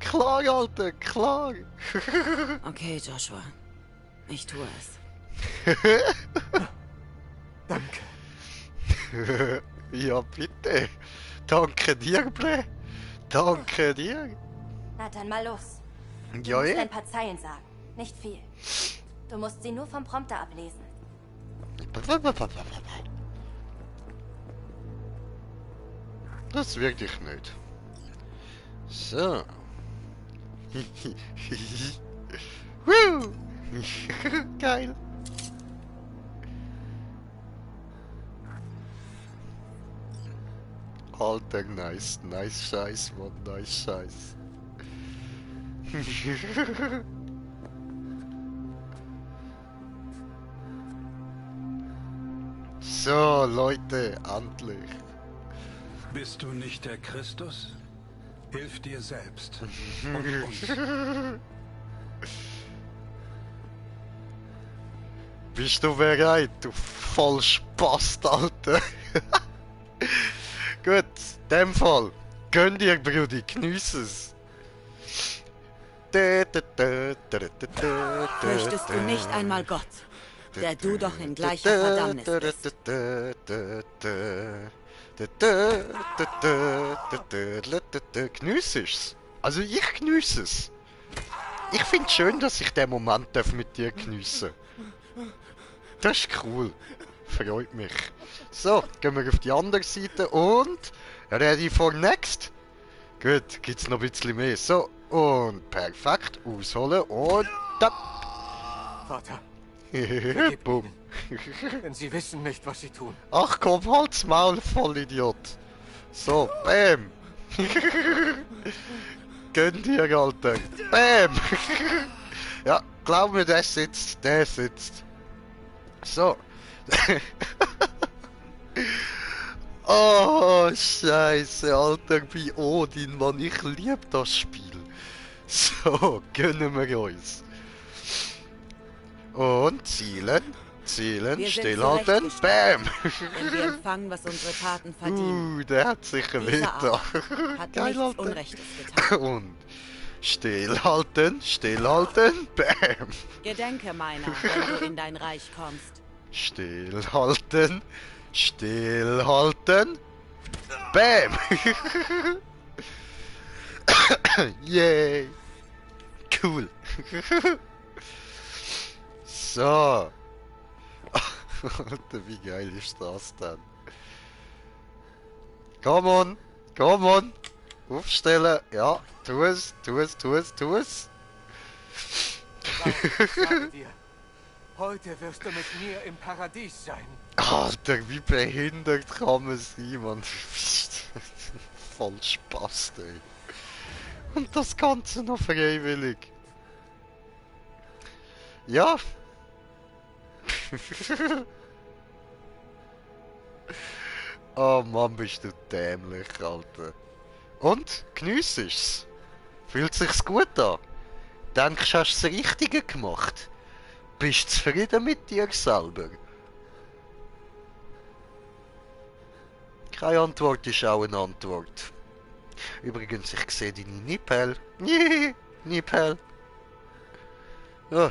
Klar, Alter, klar. Okay, Joshua. Ich tue es. Danke. Ja, bitte. Danke dir, Ble. Danke dir. Na dann mal los. Du Ja, musst ein paar Zeilen sagen. Nicht viel. Du musst sie nur vom Prompter ablesen. Das wirklich nicht. So. Woo! Geil. Alter, nice Scheiß, Mann, nice Scheiß. So, Leute, endlich. Bist du nicht der Christus? Hilf dir selbst und uns. Bist du bereit, du Vollspast, Alter? Gut, in dem Fall. Gönn dir, Brudi, geniess es. Fürchtest du nicht einmal Gott, der du doch in gleicher Verdammnis bist? Geniess es. Also ich geniesse es. Ich finde schön, dass ich den Moment mit dir geniessen darf. Das ist cool. Freut mich. So, gehen wir auf die andere Seite und... Ready for next? Gut, gibt's noch ein bisschen mehr. So, und perfekt. Ausholen und... Vater. Boom. Denn sie wissen nicht, was sie tun. Ach komm, halt's Maul, Vollidiot. So, bam. Gönn dir, Alter. Bam. Ja, glaub mir, der sitzt. So. Oh, Scheiße, Alter, bei Odin, Mann, ich liebe das Spiel. So, gönnen wir uns. Und zielen, stillhalten, bam! Wenn wir empfangen, was unsere Taten verdienen. Der hat sicher weh. Hat Geil, nichts Alter. Unrechtes getan. Und stillhalten, bam! Gedenke meiner, wenn du in dein Reich kommst. Stillhalten, bam! Yay! Cool! So! Alter, wie geil ist das denn? Come on! Aufstellen, ja, tu es! Ich sage dir, heute wirst du mit mir im Paradies sein. Alter, wie behindert kann man sein, Mann? Voll Spaß, ey. Und das Ganze noch freiwillig. Ja. Oh Mann, bist du dämlich, Alter. Und? Geniessest? Fühlt sich's gut an? Denkst du, hast das Richtige gemacht? Bist du zufrieden mit dir selber? Keine Antwort ist auch eine Antwort. Übrigens, ich sehe deine Nippel. Nippel. Ja.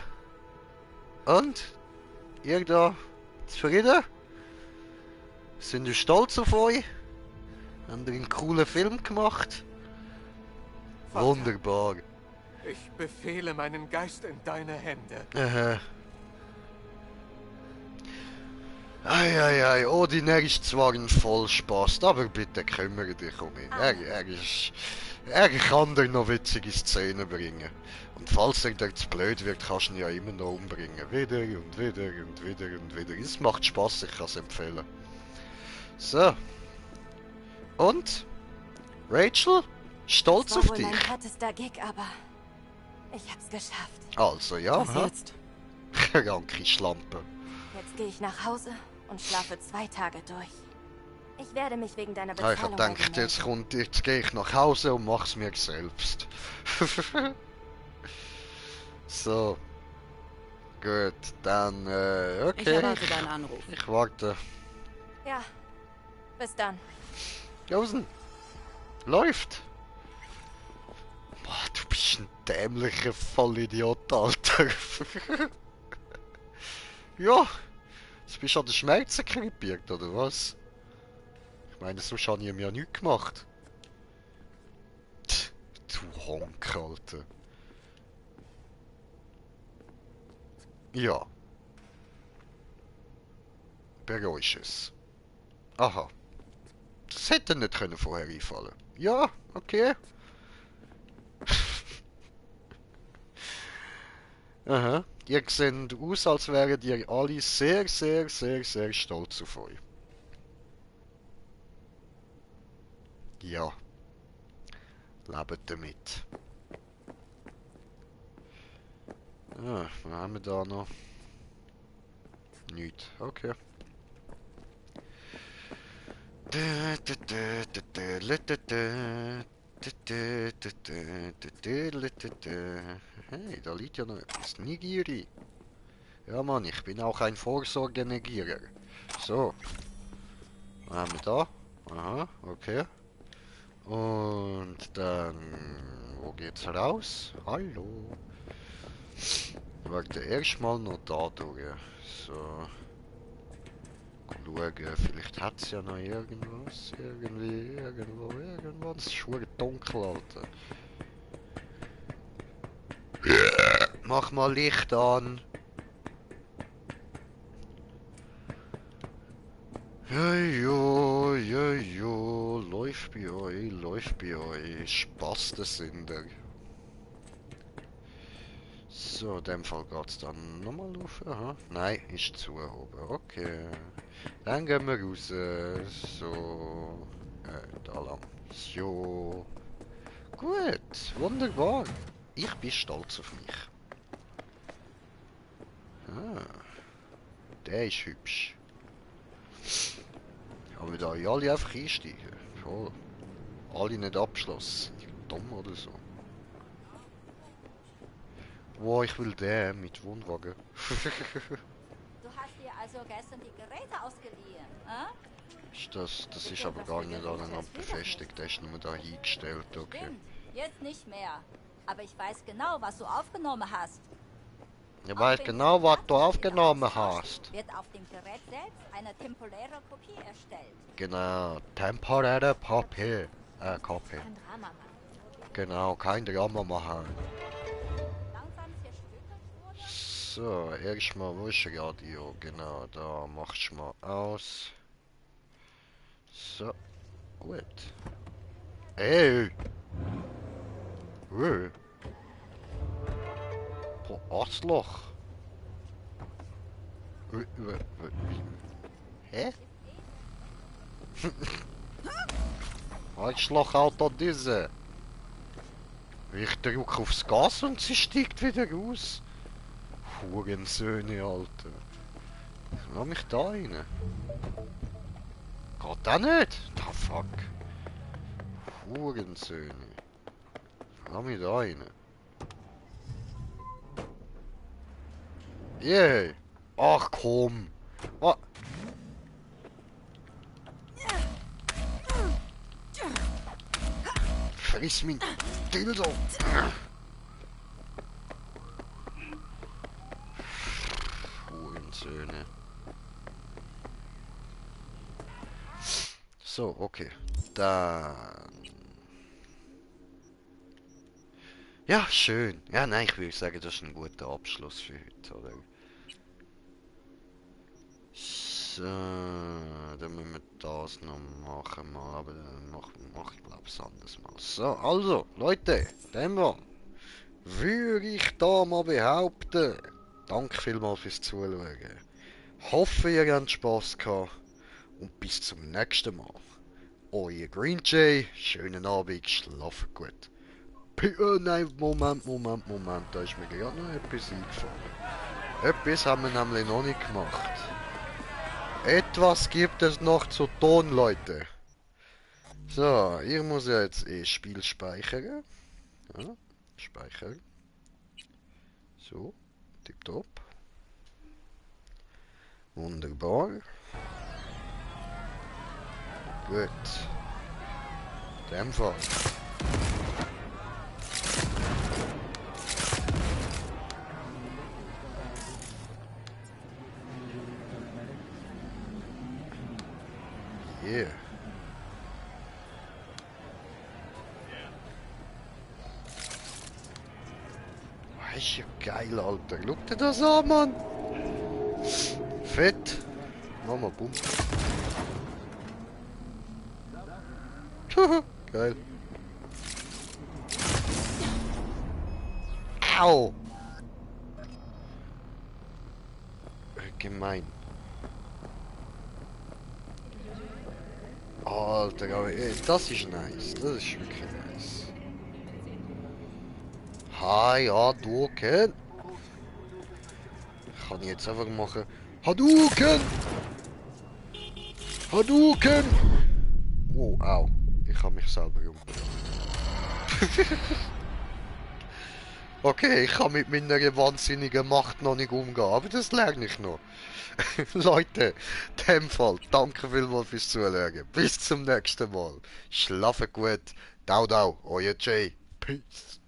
Und? Ihr da zufrieden? Sind ihr stolz auf euch? Habt ihr einen coolen Film gemacht? Vater, Wunderbar. ich befehle meinen Geist in deine Hände. Aha. Ei, Odin, er ist zwar ein Vollspast, aber bitte kümmere dich um ihn. Er kann dir noch witzige Szenen bringen. Und falls er dir zu blöd wird, kannst du ihn ja immer noch umbringen. Wieder und wieder. Es macht Spaß, ich kann es empfehlen. So. Und? Rachel? Stolz auf Das war wohl dich? mein härtester Gig, aber ich hab's geschafft. Also ja, Was jetzt? Kranke Schlampe. Jetzt gehe ich nach Hause und schlafe 2 Tage durch. Ich werde mich wegen deiner Ich Bezahlung hab gedacht, jetzt gehe ich nach Hause und mach's mir selbst. So. Gut, dann, okay. Ich erwarte deinen Anruf. Ich warte. Ja, bis dann. Josen. Läuft. Boah, du bist ein dämlicher Vollidiot, Alter. Ja, jetzt bist du an den Schmerzen krepiert, oder was? Ich meine, sonst habe ich ihm ja nichts gemacht. Du Honk, Alter. Ja. Bereust es. Aha. Das hätte nicht können vorher einfallen. Ja, okay. Aha. Ihr seht aus, als wäret ihr alle sehr, sehr, sehr, sehr stolz auf euch. Ja. Lebt damit. Ah, was haben wir da noch? Nichts. Okay. Hey, da liegt ja noch etwas. Nigiri. Ja, Mann, ich bin auch ein Vorsorgenegierer. So. Was haben wir da? Aha, okay. Und dann... Wo geht's raus? Hallo. Warte, erstmal noch da durch. So. Schauen, vielleicht hat es ja noch irgendwas. Irgendwie, irgendwo. Es ist schon dunkel, Alter. Mach mal Licht an. Jo, läuft bei euch. Spaß sind er. So, in dem Fall geht's dann nochmal auf. Aha. Nein, ist zu oben. Okay. Dann gehen wir raus. So. Da lang. So. Gut, wunderbar. Ich bin stolz auf mich. Ah. Der ist hübsch. Haben wir da alle einfach einsteigen? Voll. Alle nicht abgeschlossen. Dumm oder so. Wow, ich will den mit Wohnwagen. Du hast dir also gestern die Geräte ausgeliehen, Das ist aber gar nicht aneinander befestigt, der ist nur da hingestellt, okay. Stimmt, jetzt nicht mehr. Aber ich weiß genau, was du aufgenommen hast. Ich weiß genau, was du aufgenommen hast. Wird auf dem Gerät selbst eine temporäre Kopie erstellt. Genau, temporäre Kopie. Kopie. Kein Drama machen. Genau, kein Drama machen. So, erstmal, wo ist Radio? Genau, da machst du mal aus. So, gut. Ey! Boah, Arschloch! Hä? Arschloch, Alter, diese! Ich drücke aufs Gas und sie steigt wieder raus. Hurensöhne, Alter. Lass mich da rein. Geht das nicht? Da fuck. Hurensöhne. Lass mich da rein. Yeah. Ach komm. Was? Friss mein Dildo. Hurensöhne. So, okay. Dann. Ja, schön. Ja, nein, ich würde sagen, das ist ein guter Abschluss für heute, oder? So, dann müssen wir das noch machen, mal, aber dann mach ich glaube es anders mal. So, also, Leute, dann würde ich da mal behaupten, danke vielmals fürs Zuschauen. Hoffe, ihr habt Spass gehabt und bis zum nächsten Mal. Euer Green Jay, schönen Abend, schlafen gut. Nein, Moment, da ist mir gerade noch etwas eingefallen. Etwas haben wir nämlich noch nicht gemacht. Etwas gibt es noch zu tun, Leute. So, ich muss jetzt Spiel speichern. Ja, speichern. So, tipptopp. Wunderbar. Gut. In dem Fall. Yeah. Das ist ja geil, Alter. Schau dir das an, Mann. Fett. Mama, bumm. Geil. Au! Gemein. Alter, aber das ist nice. Das ist wirklich nice. Hi, Hadouken! Kann ich jetzt einfach machen. Hadouken! Hadouken! Oh, au. Ich habe mich selber umgebracht. Okay, ich kann mit meiner wahnsinnigen Macht noch nicht umgehen, aber das lerne ich noch. Leute, in dem Fall, danke vielmals fürs Zuschauen. Bis zum nächsten Mal. Schlafen gut. Dau, dau, euer Jay. Peace.